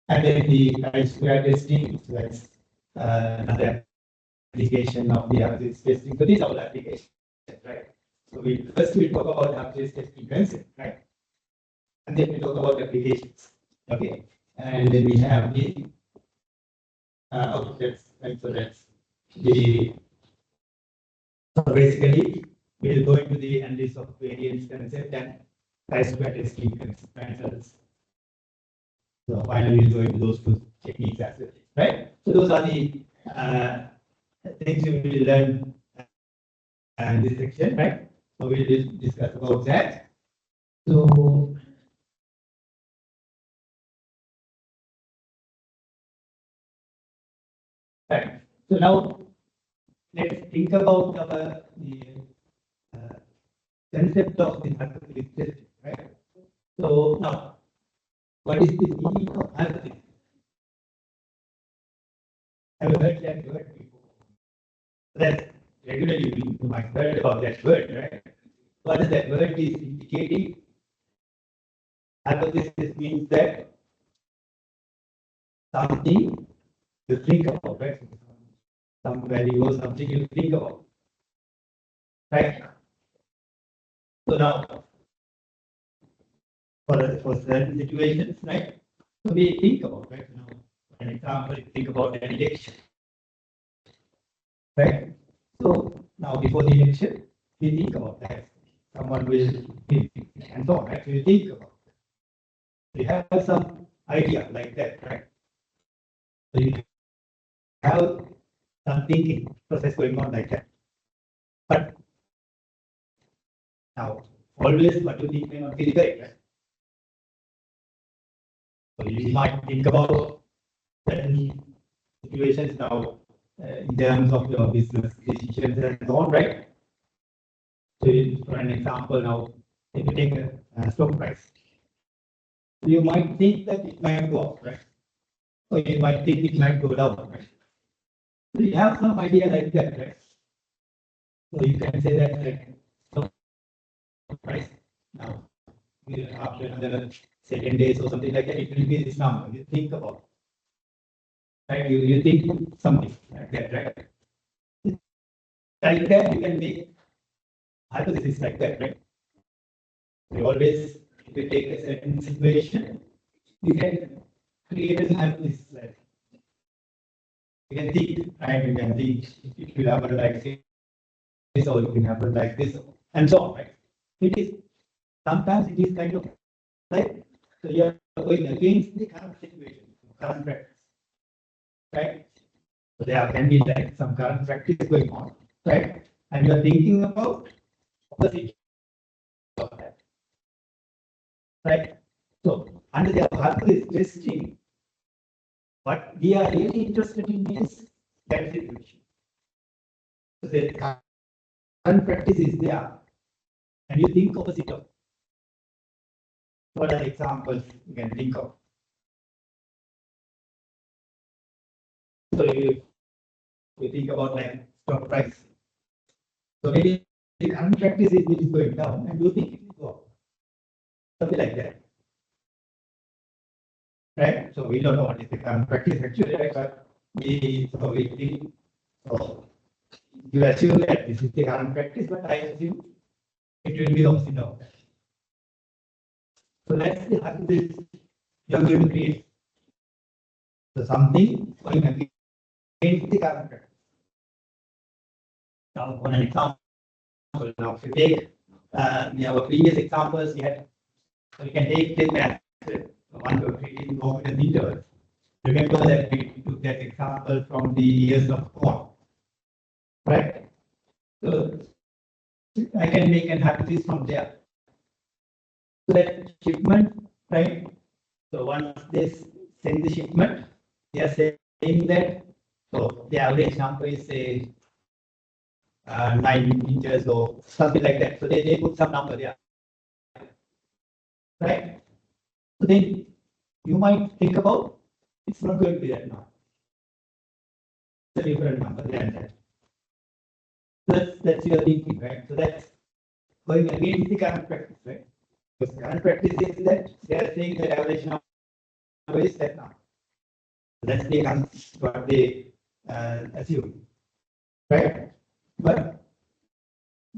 And then the chi-square testing, so that's another application of the hypothesis testing. So these are all applications, right? So first we talk about hypothesis testing concept, right? And then we talk about applications, okay? And then we have the that's right. So that's the so basically we'll go into the analysis of variance concept and chi-square testing concepts. So finally, we'll go into those two techniques as well, right? So those are the things we will learn in this section, right? So we will discuss about that. So right. So now let's think about the concept of the hypothesis testing, right? So now, what is the meaning of hypothesis? Have you heard that word before? That regularly you might have heard about that word, right? What is that word is indicating? Hypothesis means that something you think about, right? Some value or something you think about, right? So now, for certain situations, right? So we think about, right? Now, for an example, think about an election, right? So now, before the election, we think about that. Someone will think, and so on, right? We think about it. We have some idea like that, right? So you have some thinking process going on like that. But now, always what you think may not be correct, right? So you might think about certain situations now in terms of your business decisions and so on, right? So for an example now, if you take a stock price, you might think that it might go up, right? Or you might think it might go down, right? So you have some idea like that, right? So you can say that like stock price now after another 7 days or something like that, it will be this number. You think about, right? You think something like that, right? like that, you can make hypothesis like that, right? We always, if we take a certain situation, you can create a hypothesis like that. You can think, right? You can think it will happen like this, or it will happen like this, and so on, right? It is sometimes it is kind of like so you are going against the current situation, current practice, right? So there can be like some current practice going on, right? And you are thinking about opposite of that, right? So under the hypothesis testing, what we are really interested in is that situation. So the current practice is there, and you think opposite of. What are the examples you can think of? So you think about like stock price. So maybe the current practice is it is going down, and you think it will go up. Something like that. Right? So we don't know what is the current practice actually, right? But we think so you assume that this is the current practice, but I assume it will be opposite of that. So that's the hypothesis you are going to create. So something going against the current practice. Now, for an example, now if you take our previous examples, we can take them as 1 to 3 confidence intervals. Remember that we took that example from the years of corn, right? So I can make an hypothesis from there. So that shipment, right? So once they send the shipment, they are saying that so the average number is say 9 inches or something like that. So they put some number there, right? So then you might think about it's not going to be that now. It's a different number than that. That's your thinking, right? So that's going against the current practice, right? Because current practice is that they are saying that average number is that now. That's what they assume, right? But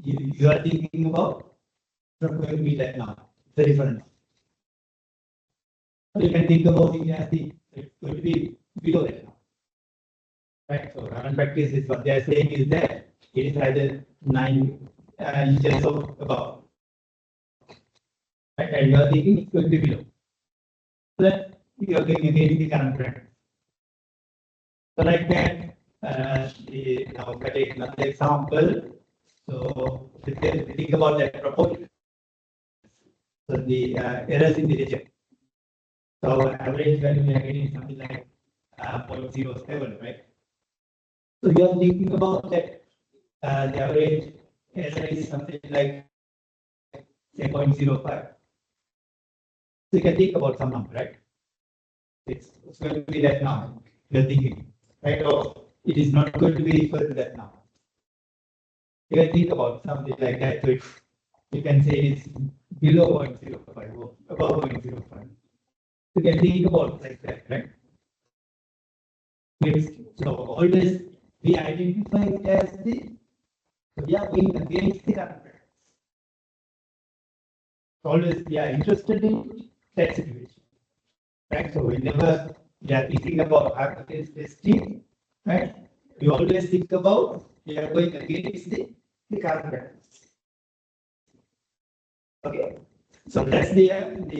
you are thinking about it's not going to be that now. It's a different. So you can think about it as it's going to be below that now. Right? So current practice is what they are saying is that it is either 9 inches or above. Right? And you are thinking it's going to be below. So that you are going against the current practice. So like that, now if I take another example. So think about that proportion. So the errors in the region. So average value we are getting something like 0.07, right? So you are thinking about that the average error is something like say 0.05. So you can think about some number, right? It's going to be that now. You're thinking, right? Or it is not going to be equal to that now. You can think about something like that. So you can say it's below 0.05 or above 0.05. You can think about like that, right? So always we identify it as so we are going against the current practice. Always we are interested in that situation, right? So whenever we are thinking about hypothesis testing, right? We always think about we are going against the current practice. Okay, so that's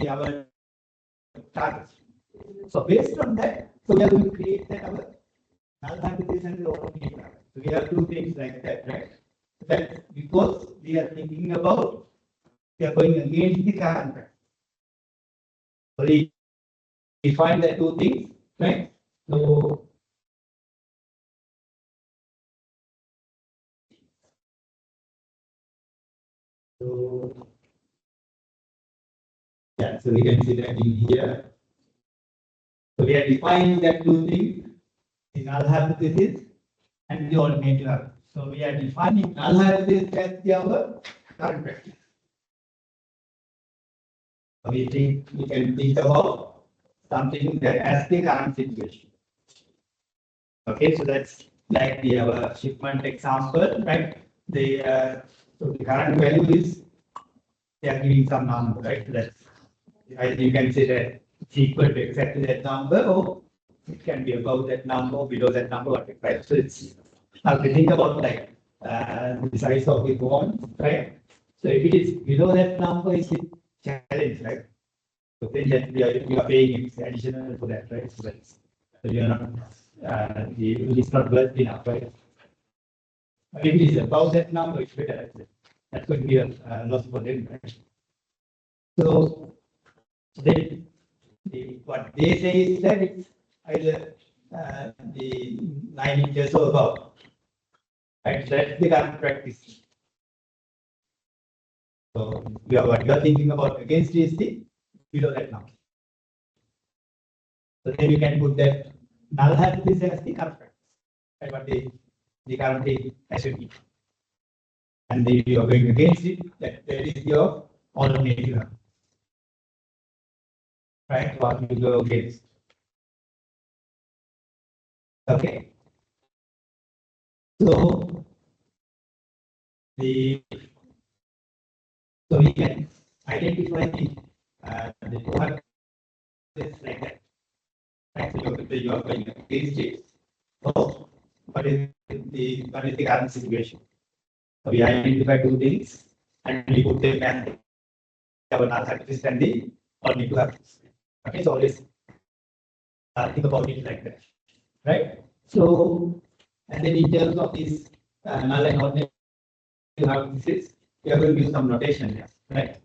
our target. So based on that, so we are going to create that our null hypothesis and the overfitting target. So we have 2 things like that, right? That because we are thinking about we are going against the current practice. So we define the 2 things, right? So yeah, so we can see that in here. So we are defining that 2 things, the null hypothesis and the alternative hypothesis. So we are defining null hypothesis as our current practice. So we can think about something that as the current situation. Okay, so that's like our shipment example, right? So the current value is they are giving some number, right? That's you can say that it's equal to exactly that number, or it can be above that number, or below that number, right? So it's how to think about like the size of the bond, right? So if it is below that number, it's a challenge, right? So then that we are paying additional for that, right? So you're not it's not worth enough, right? If it is above that number, it's better. That could be a loss for them, right? So then what they say is that it's either the 9 inches or above. Right? That's the current practice. So what you are thinking about against is the below that number. So then you can put that null hypothesis as the current practice. Right? What the current thing has to be. And then you are going against it, that is your alternative. Right? What you go against. Okay. So we can identify the product like that. Right? So you are going against it. So what is the current situation? So we identify two things and we put them as our null hypothesis and the alternative hypothesis. Okay, so always think about it like that, right? So, and then in terms of this null and alternative hypothesis, we are going to use some notation here, right?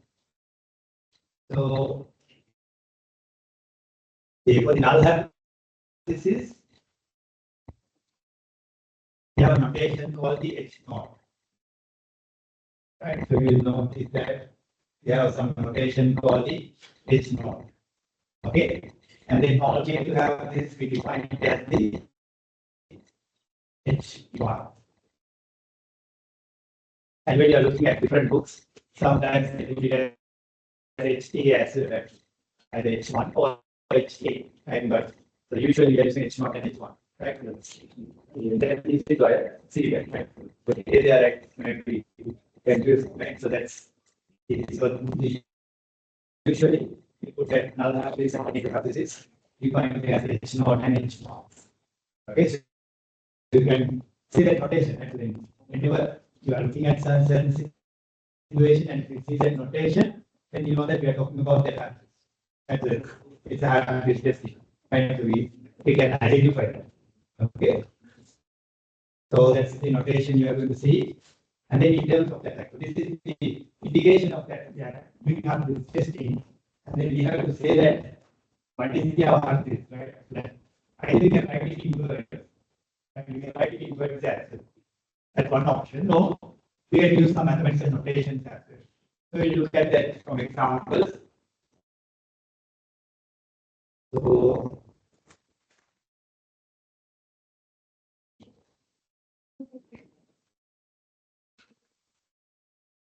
So, for the null hypothesis, we have a notation called the H naught. Right, so you will notice that we have some notation called the H naught. Okay, and then alternative hypothesis we define it as the H1. And when you are looking at different books, sometimes they do it as HA as either H1 or HA. And but so usually we are using H0 and H1. Right? That is the serial, right? But here they are maybe confused, right? So that's so usually we put that null hypothesis and negative hypothesis. We find it as H0 and H1. Okay, so you can see that notation. Actually, whenever you are looking at certain situation and if you see that notation, then you know that we are talking about that hypothesis. It's a hypothesis testing. Right? So we can identify that. Okay. So that's the notation you are going to see. And then in terms of that, this is the indication of that. Yeah, we have this testing. And then we have to say that what is the hypothesis, right? I think we can write it in words. And we can write it in words as one option. No, we can use some mathematical notations as well. So we look at that from examples. So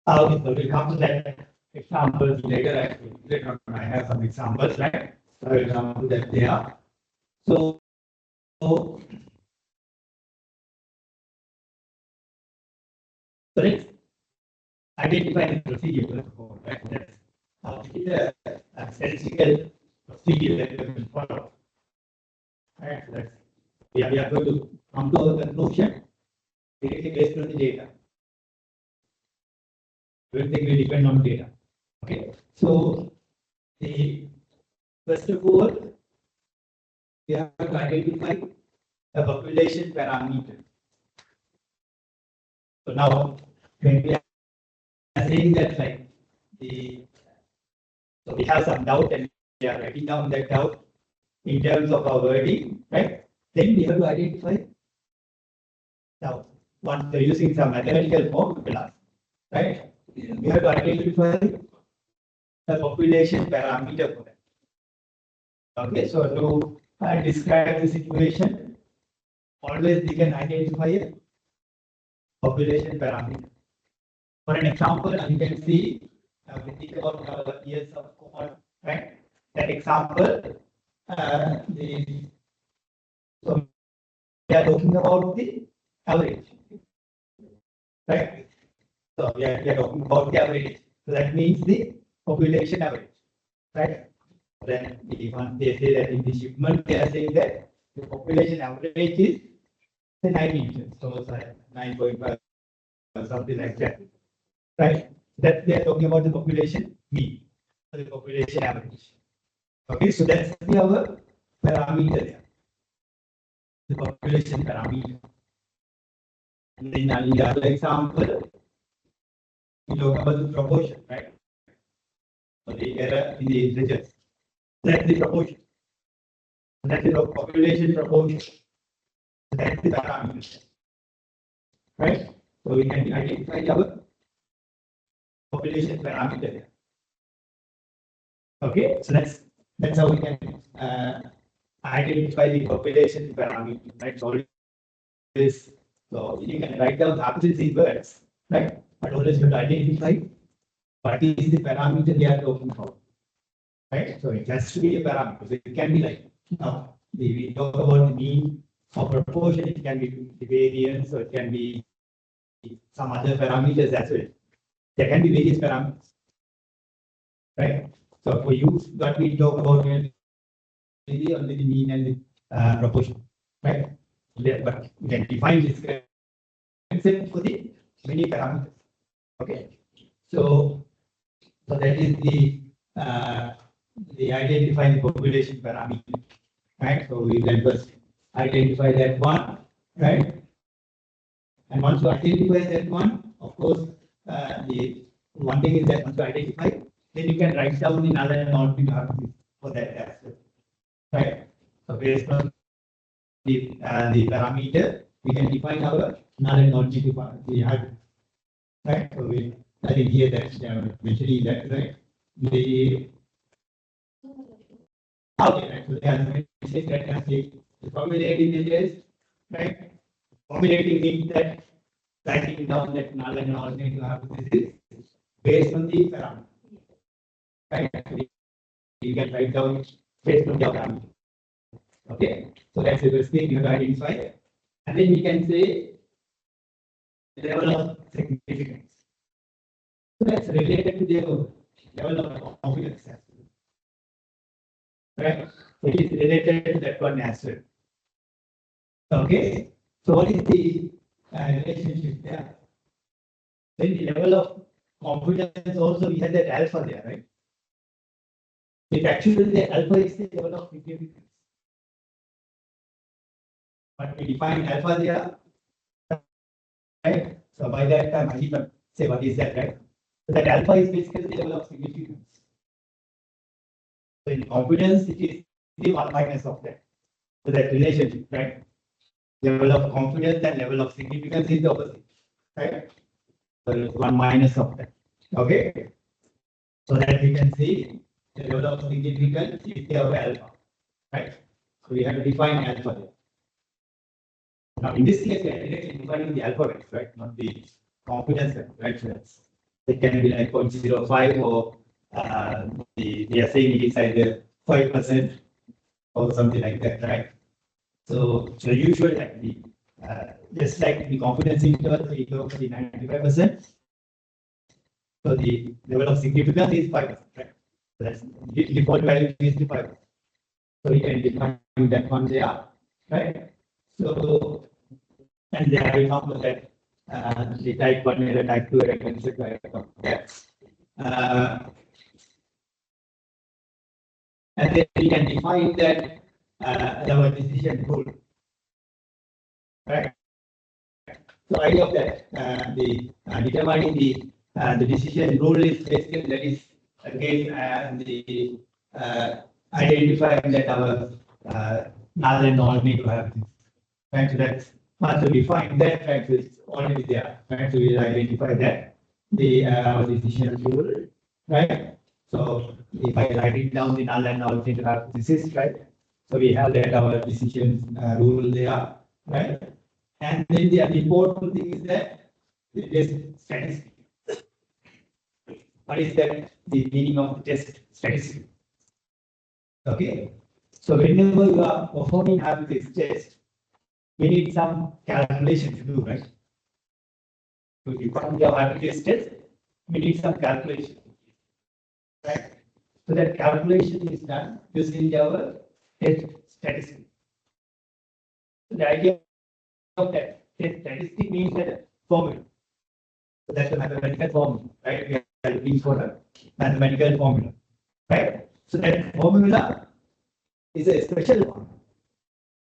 we'll come to that examples later. Actually, later on, I have some examples, right? So we'll come to that there. So let's identify the procedure, right? That's a statistical procedure that we will follow. Right? We are going to come to a conclusion directly based on the data. Everything will depend on data. Okay. So first of all, we have to identify the population parameter. So now when we are saying that so we have some doubt and we are writing down that doubt in terms of our wording, right? Then we have to identify now once we're using some mathematical formulas, right? We have to identify the population parameter for that. Okay, so to describe the situation, always we can identify a population parameter. For an example, you can see, we think about our years of cohort, right? That example, so are talking about the average, right? So we are talking about the average. So that means the population average, right? Then they say that in the shipment, they are saying that the population average is the 9 meters, so 9.5 or something like that, right? That they are talking about the population mean, the population average. Okay, so that's our parameter there, the population parameter. And then in the other example, we talk about the proportion, right? So the error in the integers. That's the proportion. That's the population proportion. That's the parameter, right? So we can identify our population parameter. Okay, so that's how we can identify the population parameter, right? So this, so you can write down the opposites in words, right? But always you have to identify what is the parameter they are talking about, right? So it has to be a parameter. So it can be like, now we talk about the mean or proportion, it can be the variance, or it can be some other parameters as well. There can be various parameters, right? So for you, what we talk about only the mean and the proportion, right? But we can define this concept for the many parameters. Okay, so that is the identifying the population parameter, right? So we can first identify that one, right? And once you identify that one, of course, the one thing is that once you identify, then you can write down the null and non-trivial for that as well, right? So based on the parameter, we can define our null and non-trivial, right? So I think here that's mentioning that, right? Okay, right. So that has the formulating measures, right? Formulating means that writing down that null and non-trivial hypothesis based on the parameter, right? You can write down based on the parameter. Okay, so that's the first thing you have to identify, and then we can say the level of significance. So that's related to the level of confidence, right? So it is related to that one as well. Okay, so what is the relationship there? Then the level of confidence also we had that alpha there, right? If actually the alpha is the level of significance, but we define alpha there, right? So by that time, I can say what is that, right? So that alpha is basically the level of significance. So in confidence, it is the 1 minus of that. So that relationship, right? Level of confidence and level of significance is the opposite, right? So it's 1 minus of that. Okay. So that we can see the level of significance is the alpha, right? So we have to define alpha there. Now in this case, we are directly defining the alpha rates, right? Not the confidence, right? So it can be like 0.05 or they are saying it is either 5% or something like that, right? So usually like just like the confidence interval, we go for the 95%. So the level of significance is 5%, right? So that's the default value is the 5%. So we can define that one there, right? So and there are examples that the type 1 error, type 2 error, etc. And then we can define that our decision rule, right? So idea of that the determining the decision rule is basically that is again the identifying that our null and non-negative hypothesis, right? So that's once we define that, right? So it's already there, right? So we identify that the our decision rule, right? So if I write down the null and non-negative hypothesis, right? So we have that our decision rule there, right? And then the important thing is that it is statistic. What is that? The meaning of the test statistic. Okay. So whenever you are performing hypothesis test, we need some calculation to do, right? To define the hypothesis test, we need some calculation, right? So that calculation is done using our test statistic. So the idea of that test statistic means that formula. So that's a mathematical formula, right? We are looking for a mathematical formula, right? So that formula is a special one,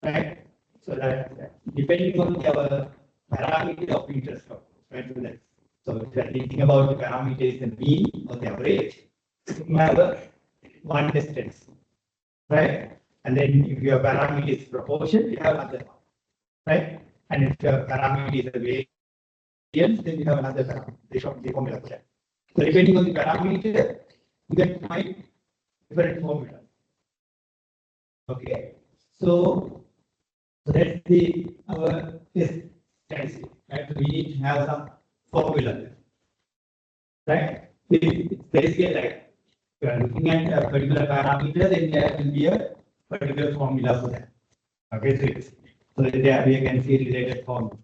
right? So that depending on our parameter of interest, right? So if you are thinking about the parameters and mean or the average, you have a one distance, right? And then if your parameter is proportion, you have another one, right? And if your parameter is a variance, then you have another parameter. They show the formula for that. So depending on the parameter, you can find different formula. Okay, so that's the our test statistic, right? So we need to have some formula, right? It's basically like we are looking at a particular parameter, then there will be a particular formula for that. Okay, so there we can see related formula.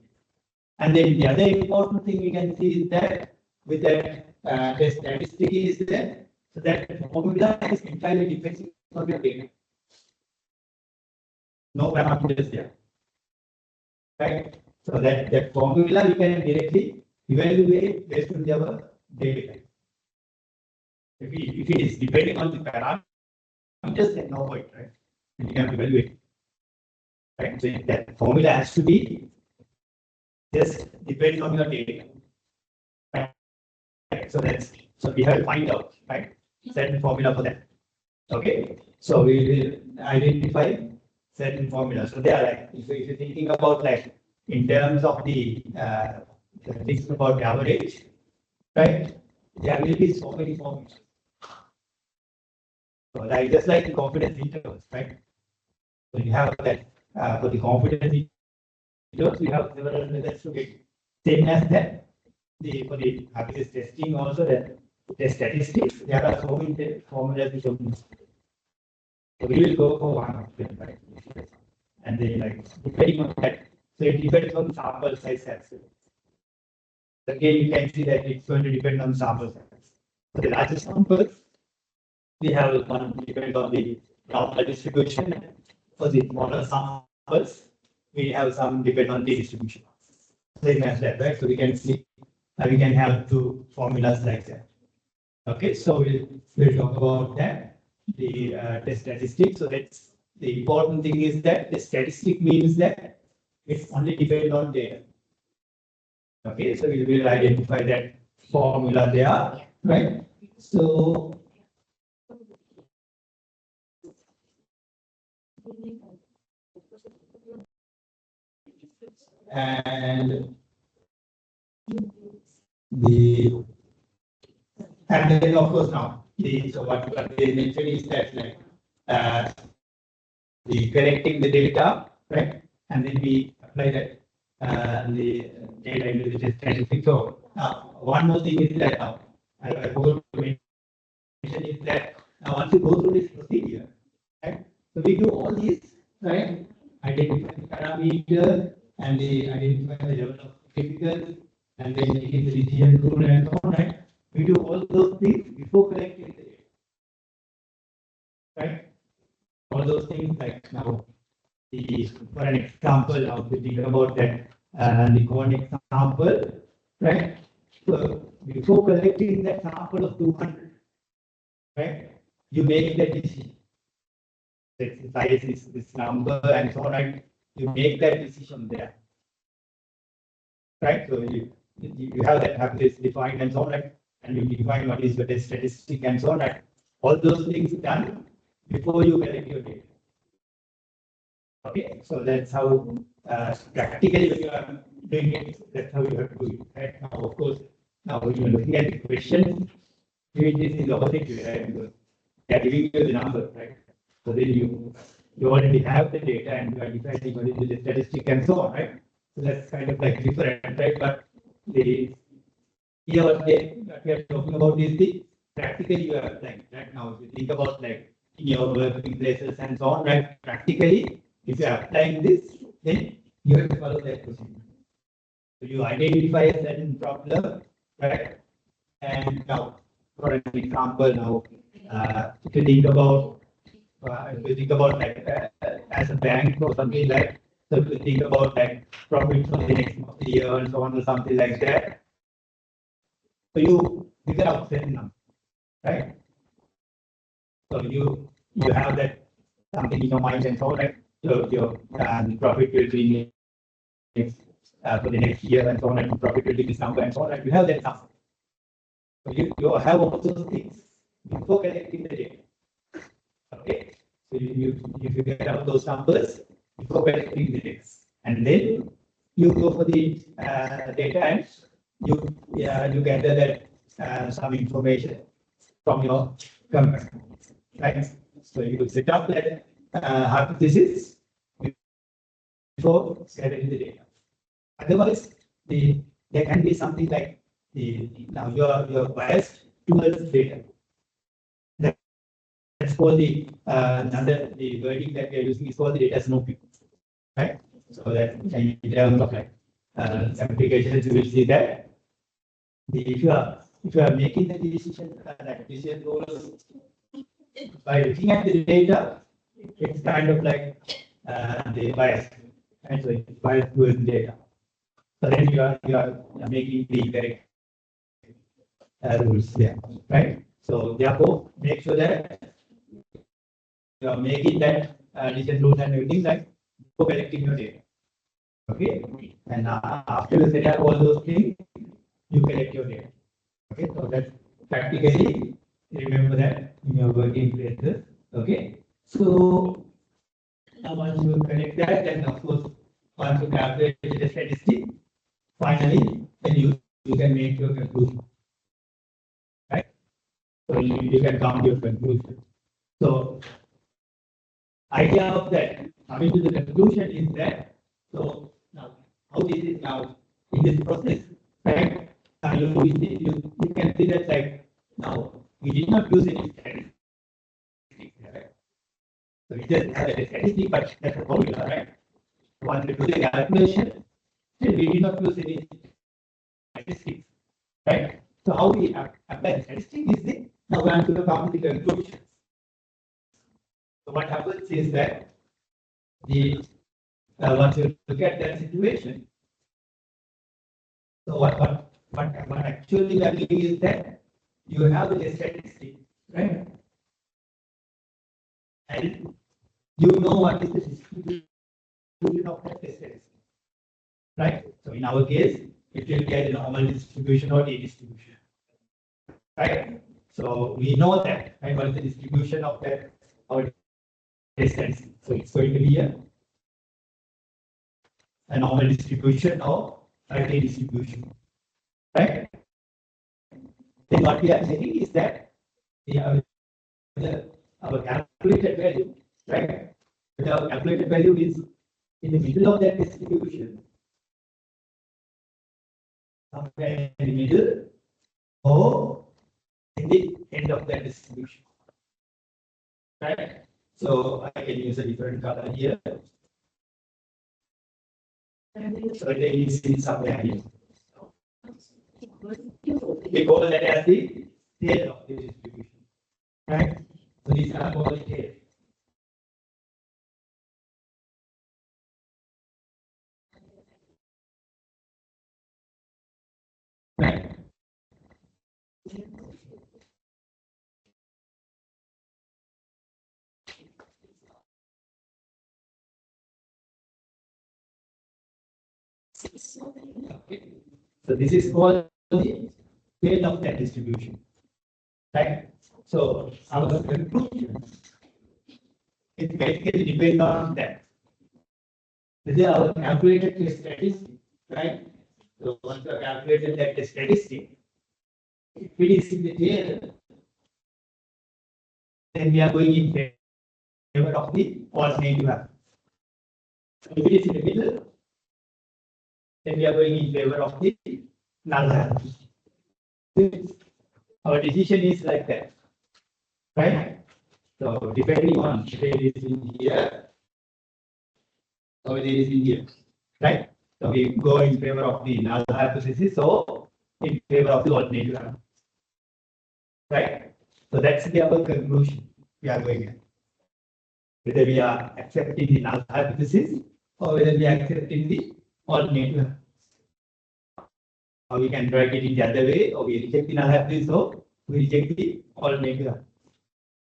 And then the other important thing we can see is that with that the statistic is that so that formula is entirely depending on the data. No parameters there, right? So that formula we can directly evaluate based on our data. If it is depending on the parameters, then no point, right? You can evaluate, right? So that formula has to be just depending on your data, right? So we have to find out, right? Certain formula for that. Okay, so we will identify certain formulas. So they are like if you're thinking about like in terms of the things about the average, right? There will be so many formulas. So like just like the confidence intervals, right? So you have that for the confidence intervals, we have several methods to get same as that. For the hypothesis testing also that the statistics, there are so many formulas which are used. So we will go for one of them, right? And then like depending on that, so it depends on sample size as well. Again, you can see that it's going to depend on sample size. For the larger samples, we have one depend on the normal distribution. For the smaller samples, we have some depend on the distribution. Same as that, right? So we can see we can have two formulas like that. Okay, so we'll talk about that. The test statistics. So that's the important thing is that the statistic means that it's only depend on data. Okay, so we will identify that formula there, right? So and then of course now so what they mentioned is that like the collecting the data, right? And then we apply that the data into the statistic. So one more thing is that I forgot to mention is that once you go through this procedure, right? So we do all these, right? Identify the parameter and they identify the level of difficulty and then making the decision rule and so on, right? We do all those things before collecting the data, right? All those things like now, for an example, now we think about that the one example, right? So before collecting that sample of 200, right? You make that decision. This size is this number and so on, right? You make that decision there, right? So you have that this defined and so on, right? And you define what is your test statistic and so on, right? All those things done before you collect your data. Okay, so that's how practically when you are doing it, that's how you have to do it. Right? Now, of course, now when you are looking at the question, this is opposite, right? Because they are giving you the number, right? So then you already have the data and you are deciding what is the statistic and so on, right? So that's kind of like different, right? But here what we are talking about is the practically you are applying, right? Now, if you think about like in your working places and so on, right? Practically, if you are applying this, then you have to follow that procedure. So you identify a certain problem, right? And now, for an example, now, if you think about, like as a bank or something like, so if you think about like profit for the next year and so on or something like that, so you figure out certain number, right? So you have that something in your mind and so on, like your profit will be next for the next year and so on, and profit will be this number and so on, like you have that number. So you have all those things before collecting the data. Okay, so you figure out those numbers before collecting the data, and then you go for the data and you gather that some information from your company, right? So you set up that hypothesis before gathering the data. Otherwise, there can be something like now you're biased towards data. That's called the wording that we are using is called the data snooping, right? So that in terms of like applications, you will see that if you are making the decision like decision rules by looking at the data, it's kind of like the bias, and so it's biased towards the data. So then you are making the correct rules there, right? So therefore, make sure that you are making that decision rules and everything like for collecting your data. Okay, and after you set up all those things, you collect your data. Okay, so that's practically remember that in your working places. Okay, so now once you connect that, then of course once you calculate the statistic, finally then you can make your conclusion. Right? So you can count your conclusion. So idea of that coming to the conclusion is that so now how this is now in this process, right? You can see that like now we did not use any statistics, right? So we just have a statistic, but that's a formula, right? Once we do the calculation, still we did not use any statistics, right? So how we apply the statistics is the now we are going to come to the conclusions. So what happens is that the once you look at that situation, so what actually we are doing is that you have the statistic, right? And you know what is the distribution of that statistic, right? So in our case, it will be a normal distribution or d-distribution, right? So we know that, right? What is the distribution of that our distance? So it's going to be a normal distribution or a d-distribution, right? Then what we are saying is that our calculated value, right? Our calculated value is in the middle of that distribution, somewhere in the middle or in the end of that distribution, right? So I can use a different color here. So it is in somewhere here. We call that as the tail of the distribution, right? So these are called the tail. Right. Okay. So this is called the tail of that distribution, right? So our conclusion it basically depends on that. This is our calculated statistic, right? So once you have calculated that statistic, if it is in the tail, then we are going in favor of the alternative answer. If it is in the middle, then we are going in favor of the null answer. Our decision is like that, right? So depending on whether it is in here or whether it is in here. right? So we go in favor of the null hypothesis, so in favor of the alternative hypothesis, right? So that's the our conclusion we are going at. Whether we are accepting the null hypothesis or whether we are accepting the alternative. Or we can write it in the other way, or we reject the null hypothesis, or we reject the alternative.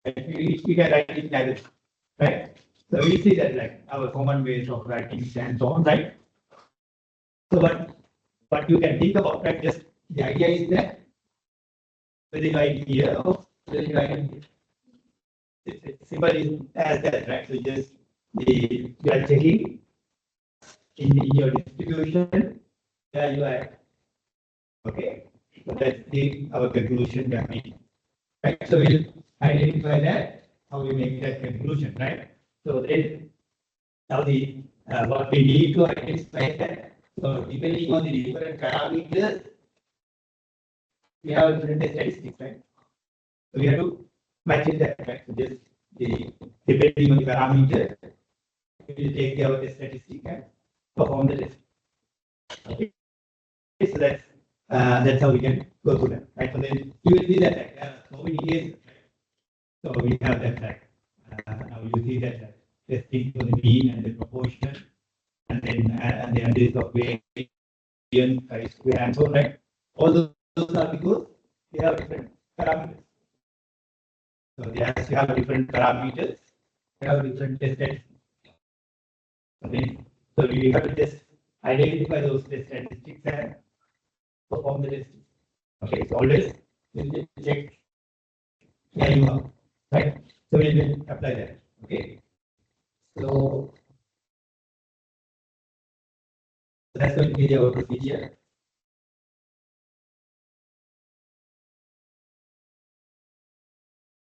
We can write it either way, right? So we see that like our common ways of writing and so on, right? So what you can think about, right? Just the idea is that whether you write here or whether you write here. It's simple as that, right? So just you are checking in your distribution where you are. Okay, so that's our conclusion we are making. Right? So we'll identify that, how we make that conclusion, right? So then now the what we need to identify that. So depending on the different parameters, we have different statistics, right? So we have to match it that, right? So just depending on the parameter, we will take our statistic and perform the test. Okay, so that's how we can go through that, right? So then you will see that like, so many cases, right? So we have that like now you see that like, testing for the mean and the proportion, and then this of variance, chi-square, and so on, right? All those are because they have different parameters. So they have different parameters, they have different test statistics. Okay. So we have to just identify those test statistics and perform the test. Okay, so always we'll check where you are, right? So we will apply that. Okay. So that's going to be our procedure.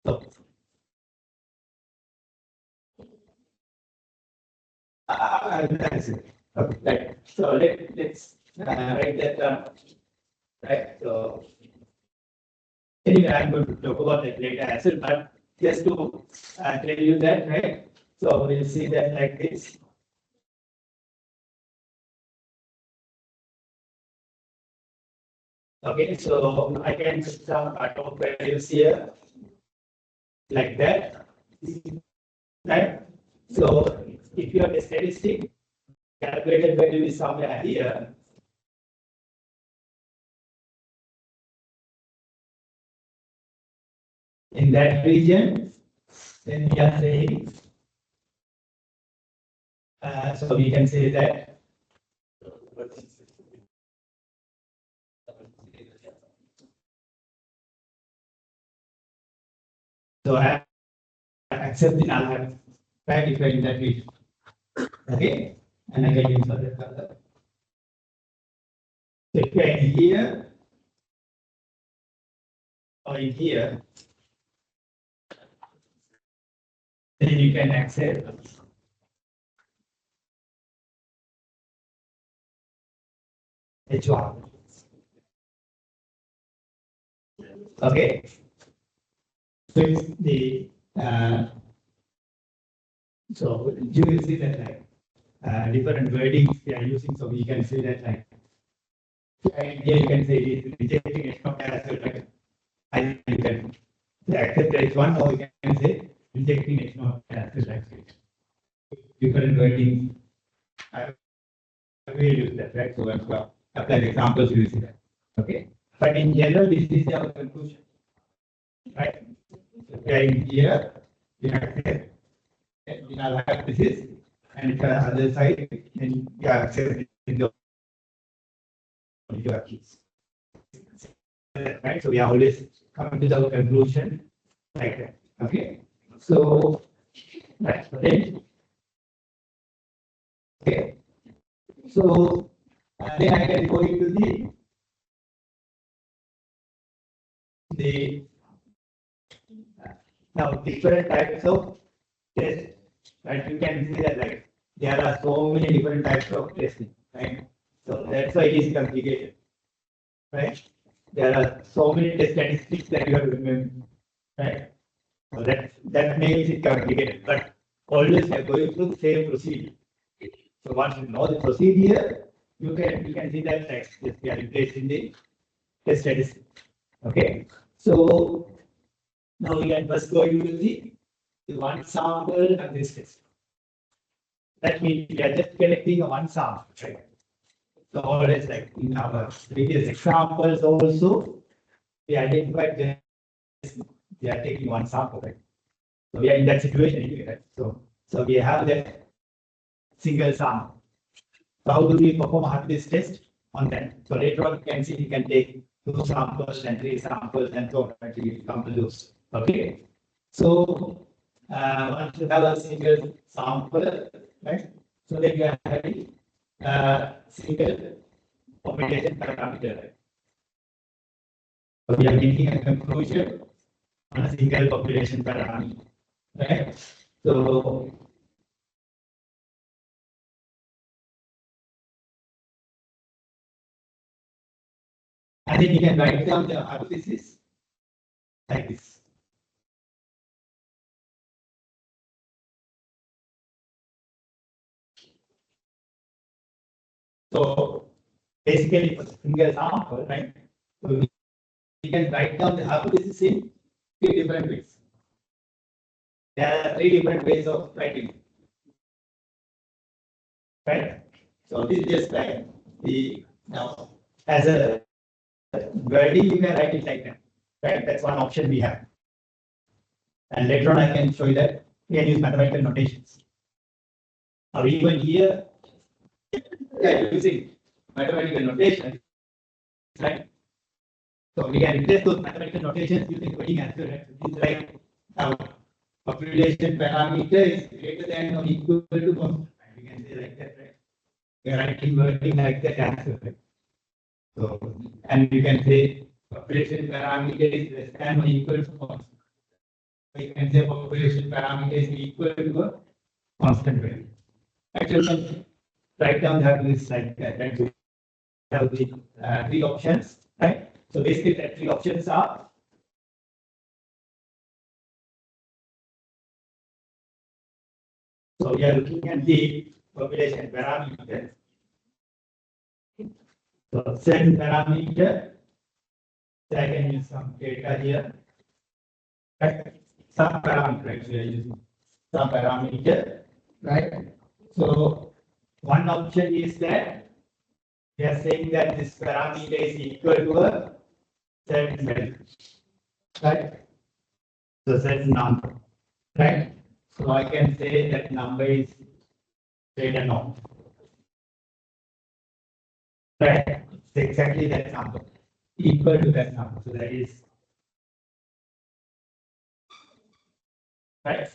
So, that's it. Okay, right. So let's write that down. Right. So anyway, I'm going to talk about that later as well, but just to tell you that, right? So we'll see that like this. Okay, so I can put some top values here like that, right? So if you have a statistic, calculated value is somewhere here. In that region, then we are saying, so we can say that so I accept the null hypothesis, right? If you are in that region, okay, and I can use other color. So if you are in here or in here, then you can accept H1. Okay. So it's the so you will see that like different wordings we are using, so we can say that like here you can say it is rejecting H not as well, right? And you can accept H1, or you can say rejecting H not as well, right? Different wordings. I will use that, right? So when we apply the examples, you will see that. Okay. But in general, this is our conclusion. Right? So here, we accept the null hypothesis, and the other side, then we are accepting the keys. Right? So we are always coming to our conclusion like that. Okay. So right. So then, okay. So then I can go into the now different types of tests, right? You can see that like there are so many different types of testing, right? So that's why it is complicated, right? There are so many test statistics that you have to remember, right? So that makes it complicated, but always we are going through the same procedure. So once you know the procedure, you can see that text is we are replacing the test statistic. Okay. So now we can first go into the one sample and this test. That means we are just collecting a one sample, right? So always like in our previous examples also, we identified this, we are taking one sample, right? So we are in that situation anyway, right? So we have that single sample. So how do we perform a hardness test on that? So later on, you can see you can take 2 samples and 3 samples and so on until you come to those. Okay. So once you have a single sample, right? So then you are having single population parameter. Right? So we are making a conclusion on a single population parameter. Right? So and then you can write down the hypothesis like this. So basically, for single sample, right? So we can write down the hypothesis in 3 different ways. There are 3 different ways of writing. Right? So this is just like the now as a wording, you can write it like that. Right? That's one option we have. And later on, I can show you that we can use mathematical notations. Or even here, using mathematical notation, right? So we can replace those mathematical notations using coding as well. Right? It's like our population parameter is greater than or equal to 1. We can say like that, right? We are writing wording like that as well. Right? So, and you can say population parameter is less than or equal to 1. You can say population parameter is equal to a constant value. Actually, you can write down that list like that. Right? So have the 3 options, right? So basically, the 3 options are so we are looking at the population parameter. So certain parameter, so I can use some data here. Right? Some parameter, right? We are using some parameter, right? So one option is that we are saying that this parameter is equal to a certain value, right? So certain number, right? So I can say that number is greater than or. Right? It's exactly that number, equal to that number. So that is right.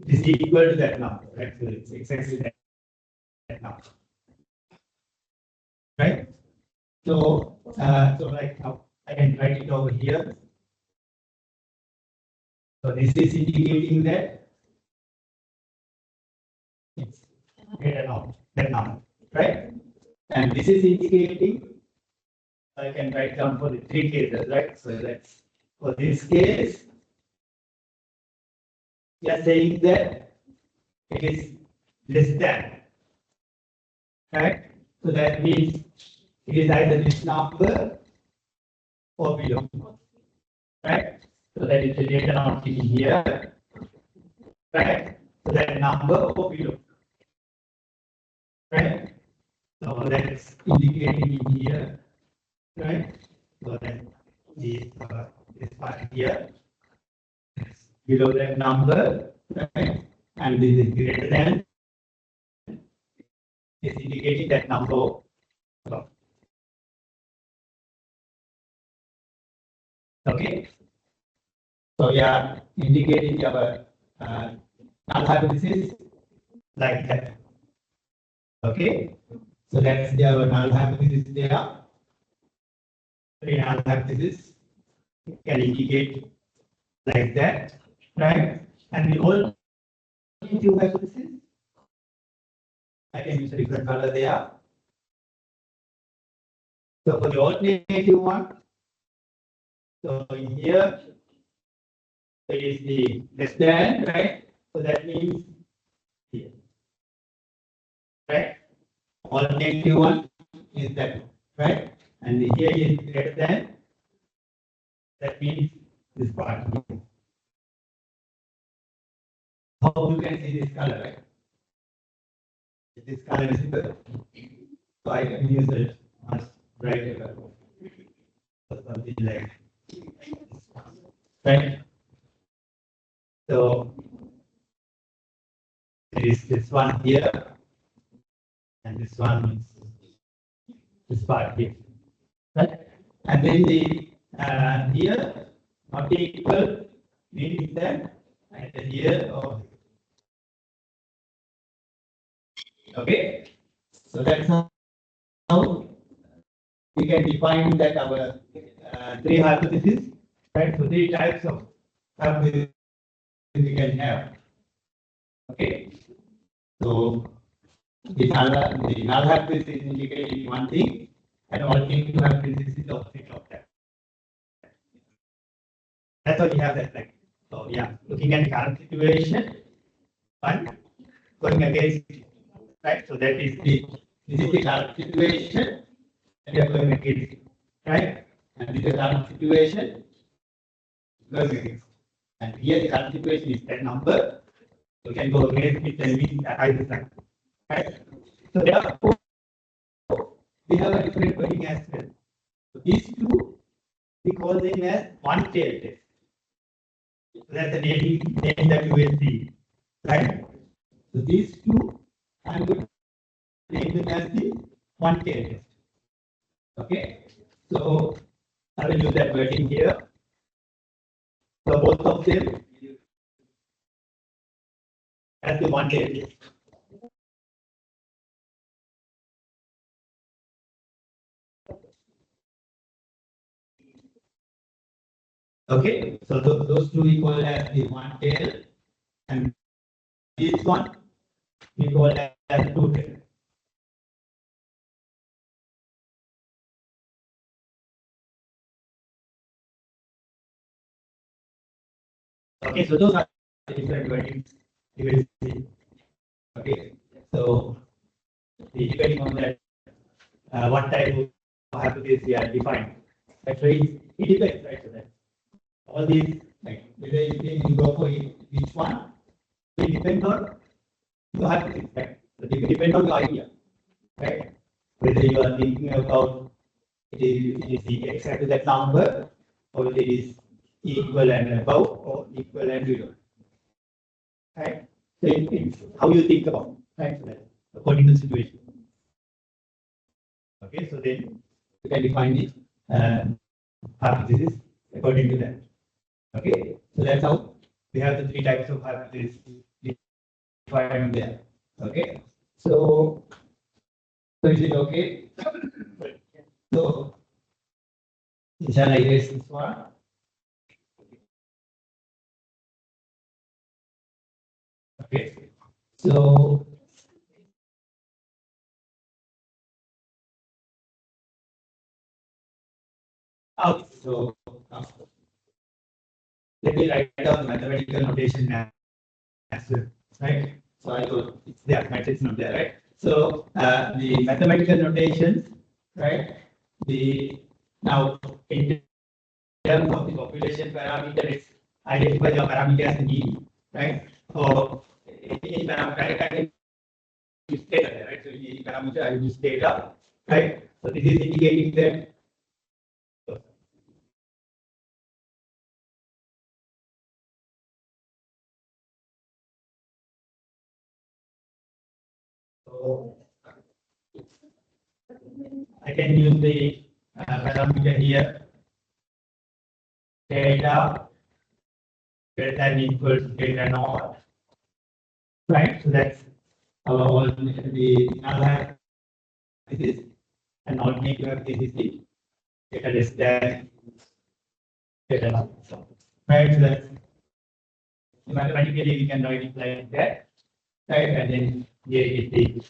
It is equal to that number, right? So it's exactly that number, right? So so like now I can write it over here. So this is indicating that it's greater than that number, right? And this is indicating I can write down for the 3 cases, right? So let's for this case, we are saying that it is less than, right? So that means it is either this number or below, right? So that is the data not in here, right? So that number or below, right? So that is indicating in here, right? So that this part here is below that number, right? And this is greater than is indicating that number. Okay. So yeah, indicating our null hypothesis like that. Okay. So that's the our null hypothesis there. 3 null hypothesis can indicate like that, right? And the alternative hypothesis, I can use a different color there. So for the alternative one, so in here it is the less than, right? So that means here, right? All negative one is that one, right? And here is greater than, that means this part. How you can see this color, right? This color is good. So I can use it much brighter color. Something like this one, right? So there is this one here, and this one is this part here, right? And then the here not equal means that and here or okay. So that's how we can define that our three hypotheses, right? So three types of hypotheses we can have. Okay. So the null hypothesis is indicating one thing, and alternative hypothesis is the opposite of that. That's why we have that like. So yeah, looking at the current situation and going against it, right? So that is this is the current situation, and we are going against it, right? And this is the current situation going against. And here the current situation is that number. You can go against it and we hide the sign, right? So therefore, we have a different wording as well. So these two, we call them as one-tailed test. So that's the name that you will see, right? So these two, I'm going to name them as the one-tailed test. Okay, so I will use that wording here. So both of them as the one-tailed test. Okay, so those two we call as the one-tailed, and this one we call as two-tailed. Okay, so those are the different wordings you will see. Okay, so depending on that, what type of hypothesis we are defined. Actually, it depends, right? So that all these, like whether you go for each one, it depends on your hypothesis, right? So it depends on your idea, right? Whether you are thinking about it is exactly that number, or it is equal and above, or equal and below. Right? So it's how you think about, right? So that according to the situation. Okay, so then you can define the hypothesis according to that. Okay, so that's how we have the three types of hypothesis defined there. Okay, so is it okay? So shall I erase this one? Okay, so so let me write down the mathematical notation as well, right? So I thought it's there, right? It's not there, right? So the mathematical notations, right? The now in terms of the population parameter, it's identify the parameter as mean, right? So any parameter I use data, right? So any parameter I use data, right? So this is indicating that. So I can use the parameter here, data greater than equals data naught, right? So that's our all the null hypothesis, and alternative hypothesis is the data less than data naught. So, right? So that's mathematically we can write it like that, right? And then here is the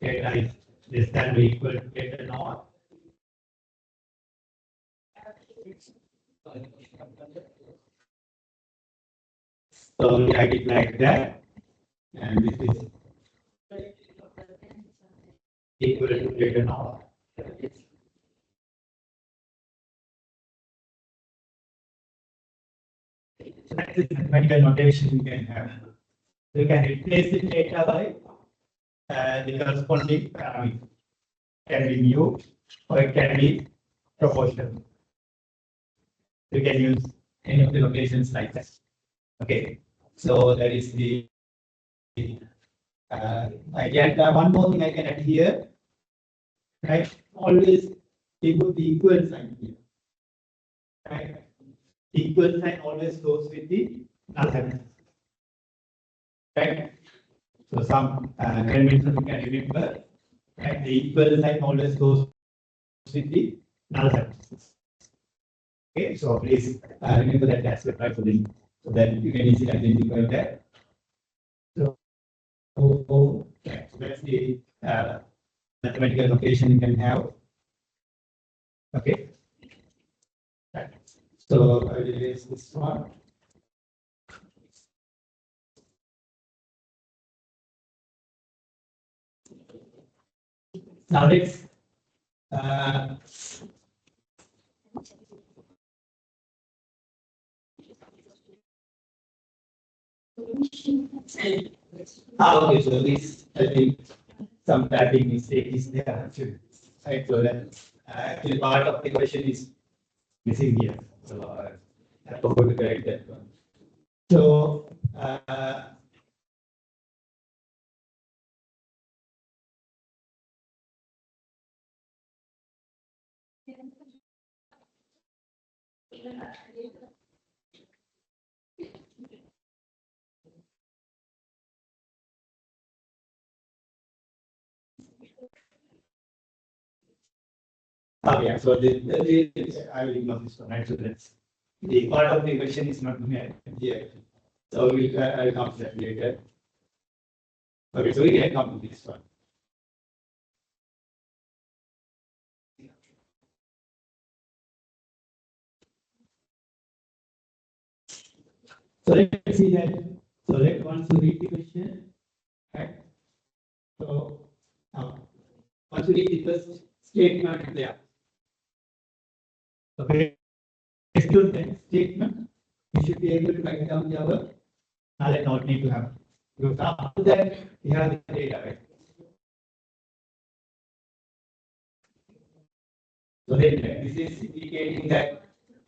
data is less than or equal to data naught. So we write it like that, and this is equal to greater than or. So that's the mathematical notation you can have. You can replace the data by the corresponding parameter. Can be mu or it can be proportional. You can use any of the notations like that. Okay, so that is the idea. One more thing I can add here, right? Always put the equal sign here, right? Equal sign always goes with the null hypothesis, right? So some convention you can remember, right? The equal sign always goes with the null hypothesis. Okay, so please remember that aspect, right? So then you can easily identify that. So that's the mathematical notation you can have. Okay. Right. So I will erase this one. Now let's okay, so this I think some typing mistake is there actually. Right, so that actually part of the question is missing here. So I forgot to correct that one. So yeah, so I will ignore this one, right? So that's the part of the question is not here. So I'll come to that later. Okay, so we can come to this one. So let's see that. So let's once you read the question, right? So now, once you read the first statement there. Okay, next to that statement, you should be able to write down the other null and not need to have. Because after that, we have the data, right? So then this is indicating that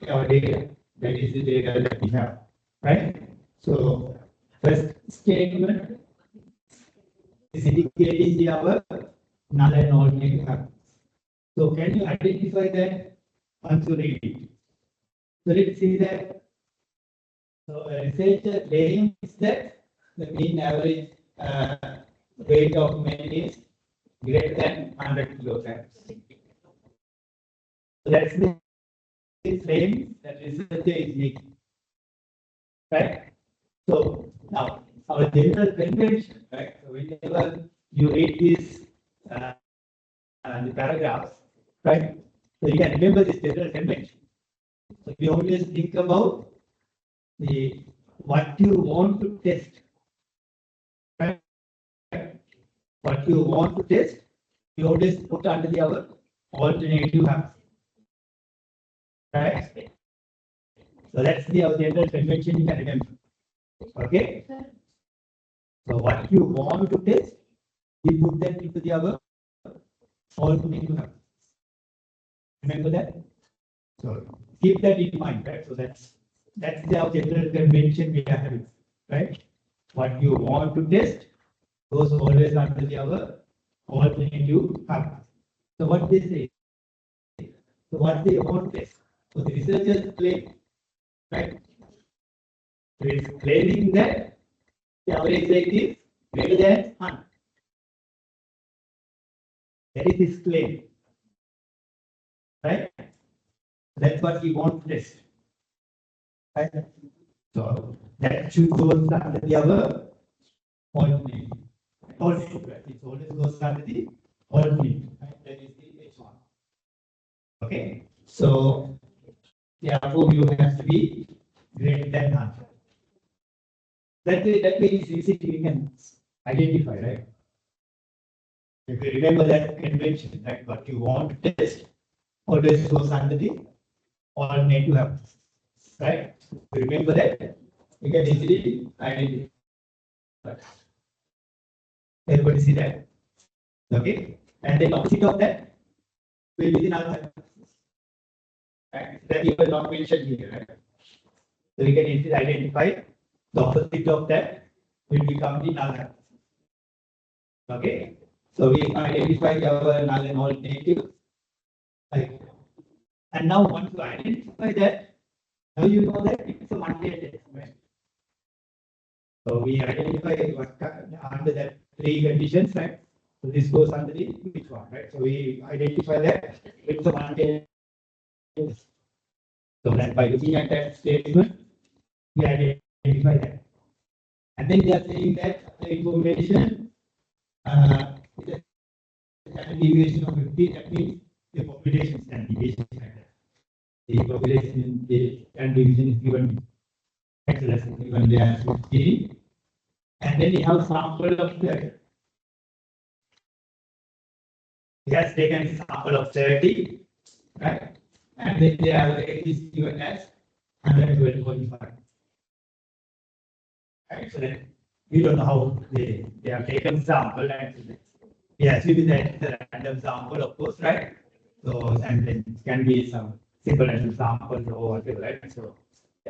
our data, that is the data that we have, right? So first statement is indicating the our null and alternate have. So can you identify that once you read it? So let's see that. So a researcher claims that the mean average weight of men is greater than 100 kilograms. So that's the claim that researcher is making, right? So now our general convention, right? So whenever you read this the paragraphs, right? So you can remember this general convention. So we always think about the what you want to test, right? What you want to test, you always put under the other alternative answer, right? So that's the our general convention you can remember. Okay. So what you want to test, you put that into the other alternative answer. Remember that. So keep that in mind, right? So that's the our general convention we are having, right? What you want to test goes always under the other alternative answer. So what they say, so what they want to test. So the researchers claim, right? So it's claiming that the average weight is greater than 100. That is his claim, right? That's what we want to test. Right? So that should go under the other alternative. Right? It always goes under the alternative. Right? That is the H1. Okay. So therefore you have to be greater than 100. That way is easy we can identify, right? If you remember that convention, right, what you want to test always goes under the alternative hypothesis, right? If you remember that, you can easily identify. Everybody see that? Okay? And then opposite of that will be the null hypothesis. Right? That you will not mention here, right? So you can easily identify the opposite of that will become the null hypothesis. Okay? So we identify our null and alternative. Right? And now once you identify that, now you know that it's a one-way experiment. So we identify what under that three conditions, right? So this goes under the which one, right? So we identify that it's a one-way. So that by looking at that statement, we identify that. And then they are saying that the information is a deviation of 50, that means the population standard deviation factor. The population and division is given excellence given there 50. And then you have sample of that. He has taken a sample of 30, right? And then they have is given as 125. Right? So then we don't know how they have taken sample and we assume that the random sample, of course, right? So and then it can be some simple random sample or whatever, right? So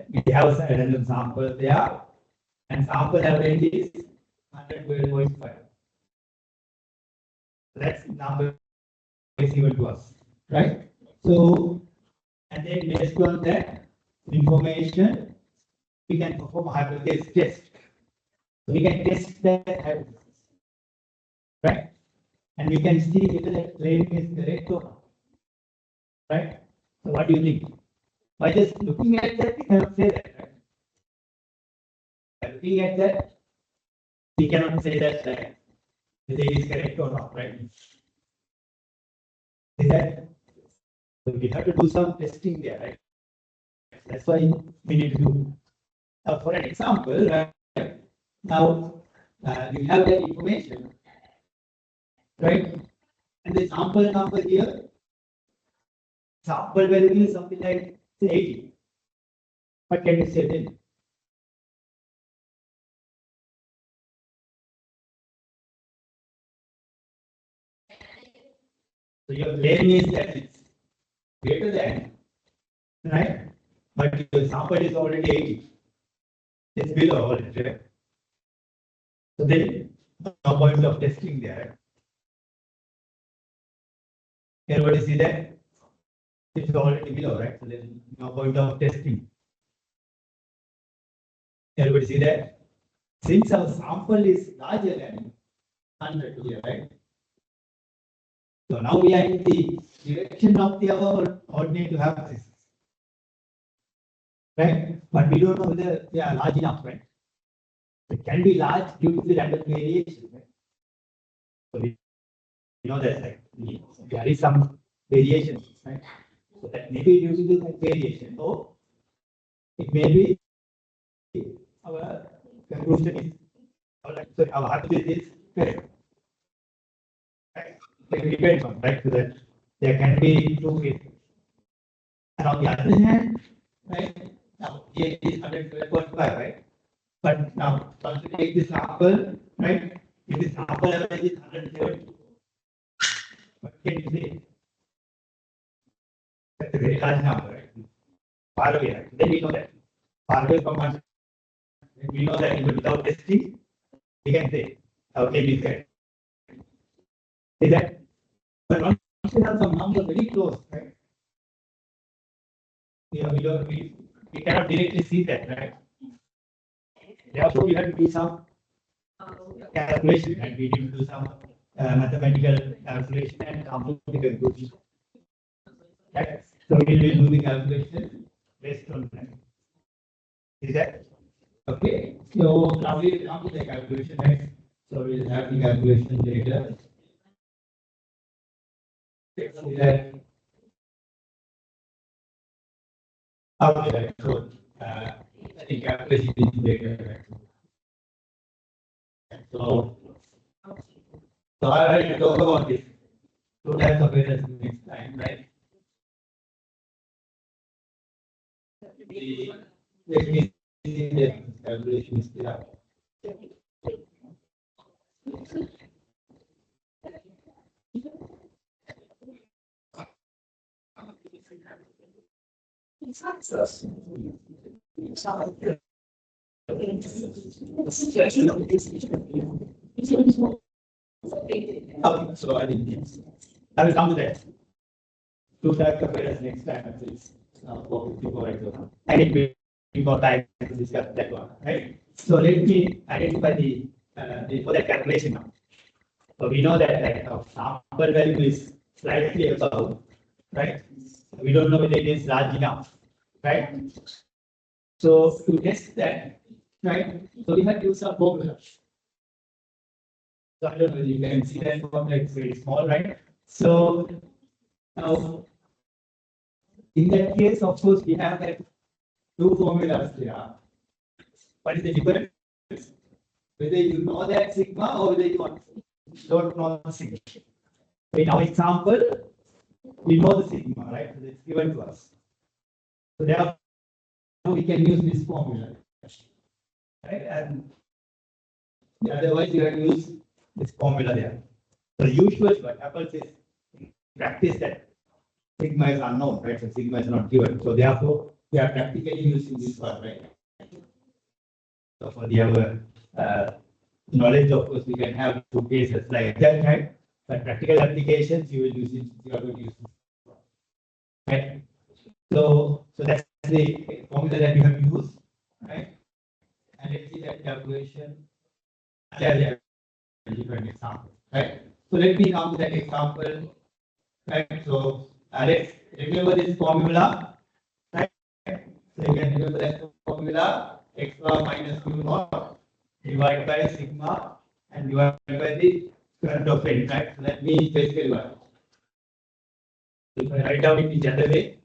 we have a random sample there, and sample average is 112.5. That's number is given to us, right? So, and then based on that information, we can perform a hypothesis test. So we can test that hypothesis, right? And we can see whether that claim is correct or not, right? So what do you think? By just looking at that, we cannot say that, right? By looking at that, we cannot say that whether it is correct or not, right? Is that? So we have to do some testing there, right? That's why we need to do. For an example, right? Now you have that information, right? And the sample number here, sample value is something like say 80. What can you say then? So your claim is that it's greater than, right? But your sample is already 80. It's below already, right? So then no point of testing there. Everybody see that? It's already below, right? So there's no point of testing. Everybody see that? Since our sample is larger than 100 here, right? So now we are in the direction of the our alternative hypothesis, right? But we don't know whether they are large enough, right? It can be large due to the random variation, right? So we know that like, there is some variation, right? So that may be due to the variation. So it may be our conclusion is, sorry, our hypothesis is correct. Right? It depends on, right? So that there can be two ways. And on the other hand, right? Now here is 112.5, right? But now once we take this sample, right? If the sample average is 170, what can you say? That's a very large number, right? Far away, right? Then we know that. Far away from us, we know that even without testing, we can say, okay, we said. Is that? But once we have some numbers very close, right? We cannot directly see that, right? Therefore, we have to do some calculation, and we need to do some mathematical calculation and come to the conclusion. Right? So we will do the calculation based on that. Is that okay? So now we will come to the calculation, right? So we will have the calculation later. Okay, so I think calculation is later. Right? So So I will talk about this. Two types of errors next time, right? Let me see the calculation is there. Okay, so I will come to that. Two types of errors next time, please. Before I go. I need before time to discuss that one, right? So let me identify the for that calculation now. So we know that like sample value is slightly above, right? We don't know whether it is large enough, right? So to test that, right? So we have to use some formula. So I don't know whether you can see that formula, it's very small, right? So now in that case, of course, we have like two formulas there. What is the difference? Whether you know that sigma or whether you don't know the sigma. In our example, we know the sigma, right? So it's given to us. So therefore, we can use this formula, right? And otherwise, you have to use this formula there. So usually, what happens is in practice that sigma is unknown, right? So sigma is not given. So therefore, we are practically using this one, right? So for the knowledge, of course, we can have two cases like that, right? But practical applications, you will use it. You are going to use it, right? So that's the formula that you have used, right? And let's see that calculation. Yeah, different example, right? So let me come to that example, right? So let's remember this formula, right? So you can remember that formula: x bar minus mu naught divided by sigma and divided by the square root of n, right? So let me basically what. If I write down it in the other way.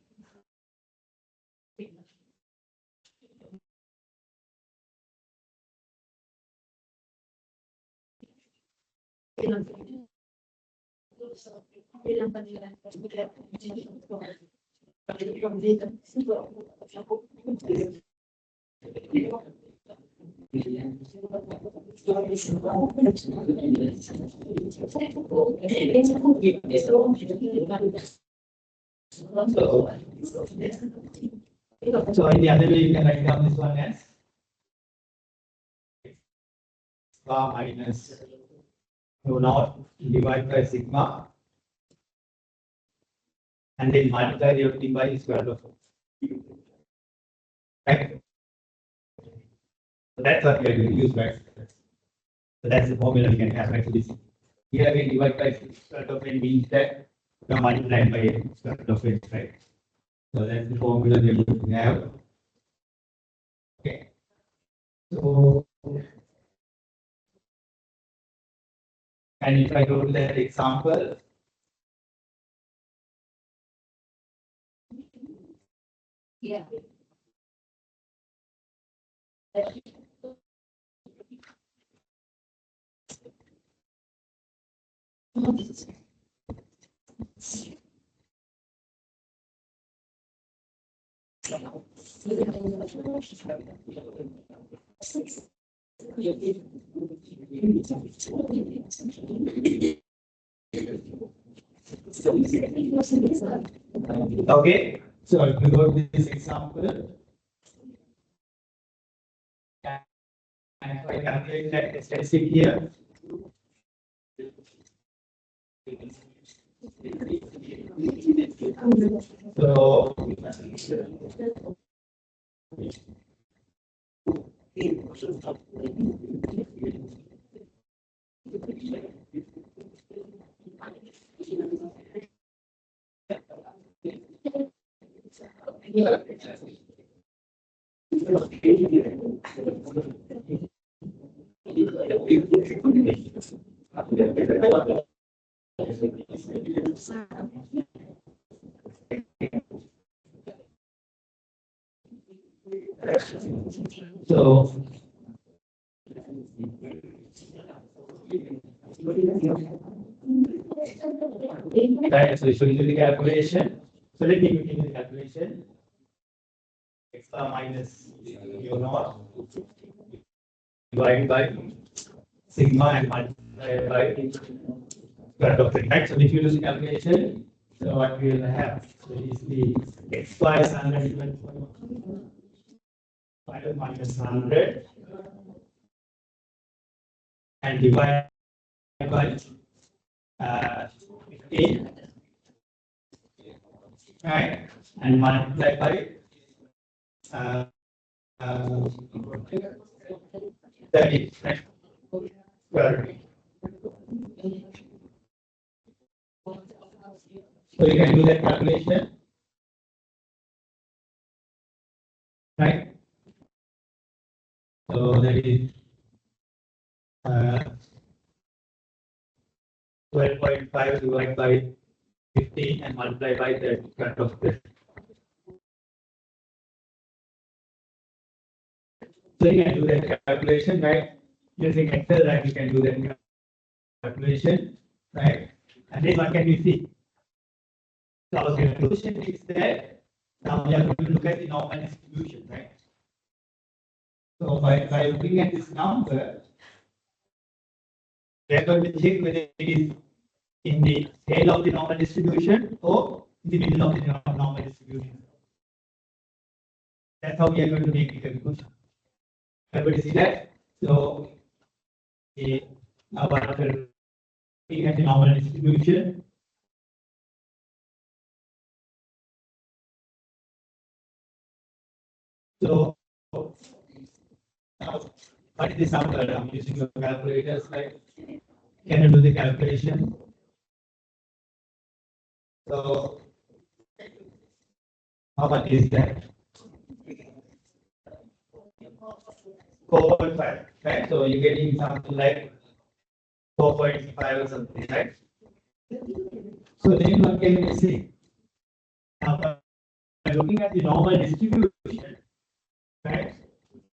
So in the other way, you can write down this one as bar minus mu naught divided by sigma and then multiply everything by the square root of it. Right? So that's what we are going to use, right? So that's the formula we can have, right? So this here we divide by square root of n means that we are multiplied by square root of n, right? So that's the formula we are going to have. Okay. So and if I go to that example, Yeah. okay. So if we go to this example, and if I calculate that statistic here, so so Right, so if you do the calculation, so let me begin the calculation. X bar minus mu naught divided by sigma and multiplied by square root of 3. Right, so if you do the calculation, so what we will have, so is the x bar is 100 minus 100 and divided by 15, right, and multiply by 30, right? So you can do that calculation, right? So that is 12.5 divided by 15 and multiply by the cut of this. So you can do that calculation, right? Using Excel, right? You can do that calculation, right? And then what can we see? So our conclusion is that now we are going to look at the normal distribution, right? So by looking at this number, we are going to check whether it is in the tail of the normal distribution or in the middle of the normal distribution. That's how we are going to make the conclusion. Everybody see that? So, now after looking at the normal distribution, so now what is this number? I'm using your calculators, right? Can you do the calculation? So, how much is that? 4.5, right? So you're getting something like 4.5 or something, right? So then what can we say? Now, by looking at the normal distribution, right?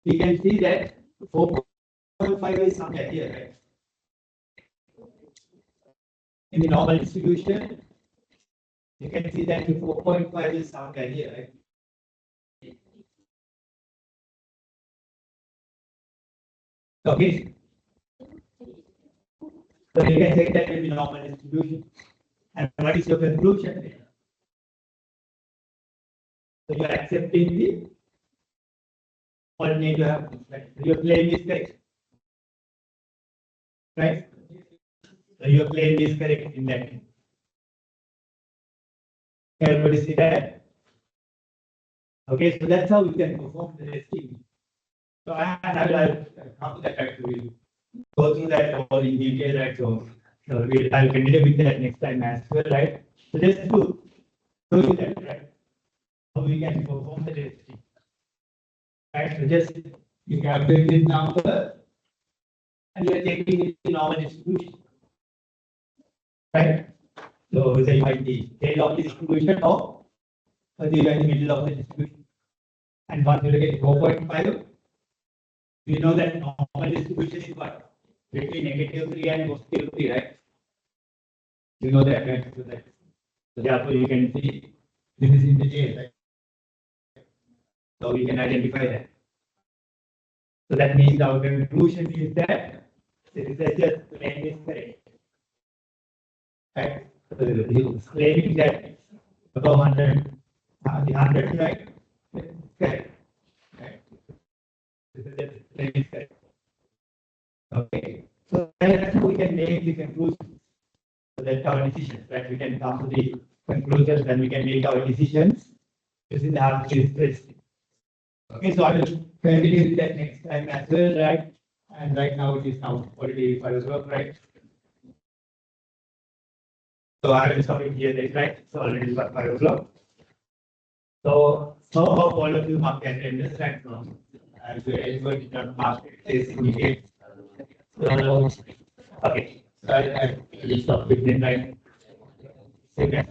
We can see that 4.5 is somewhere here, right? In the normal distribution, you can see that the 4.5 is somewhere here, right? Okay. So you can take that in the normal distribution. And what is your conclusion? So you are accepting the alternate you have, right? Your claim is correct. Right? So your claim is correct in that. Everybody see that? Okay, so that's how we can perform the testing. So I'll come to that actually. Go through that all in detail, right? So I'll continue with that next time as well, right? So just to show you that, right? How we can perform the testing. Right? So just you calculate this number and you are taking the normal distribution. Right? So say you might be tail of the distribution or you are in the middle of the distribution. And once you look at 4.5, we know that normal distribution is what? Between -3 and +3, right? You know that, right? So therefore you can see this is in the tail, right? So we can identify that. So that means our conclusion is that the researcher's claim is correct. Right? So he is claiming that above 100, the 100, right? Correct. Right? The claim is correct. Okay. So that's how we can make the conclusion. So that's our decision, right? We can come to the conclusions and we can make our decisions using the hard-based testing. Okay, so I will continue with that next time as well, right? And right now it is now already 5 o'clock, right? So I will stop it here, right? So already 5 o'clock. So hope all of you mark attendance right now. And everyone did not mark this indicate. So, okay. So I will stop with the right. Say that.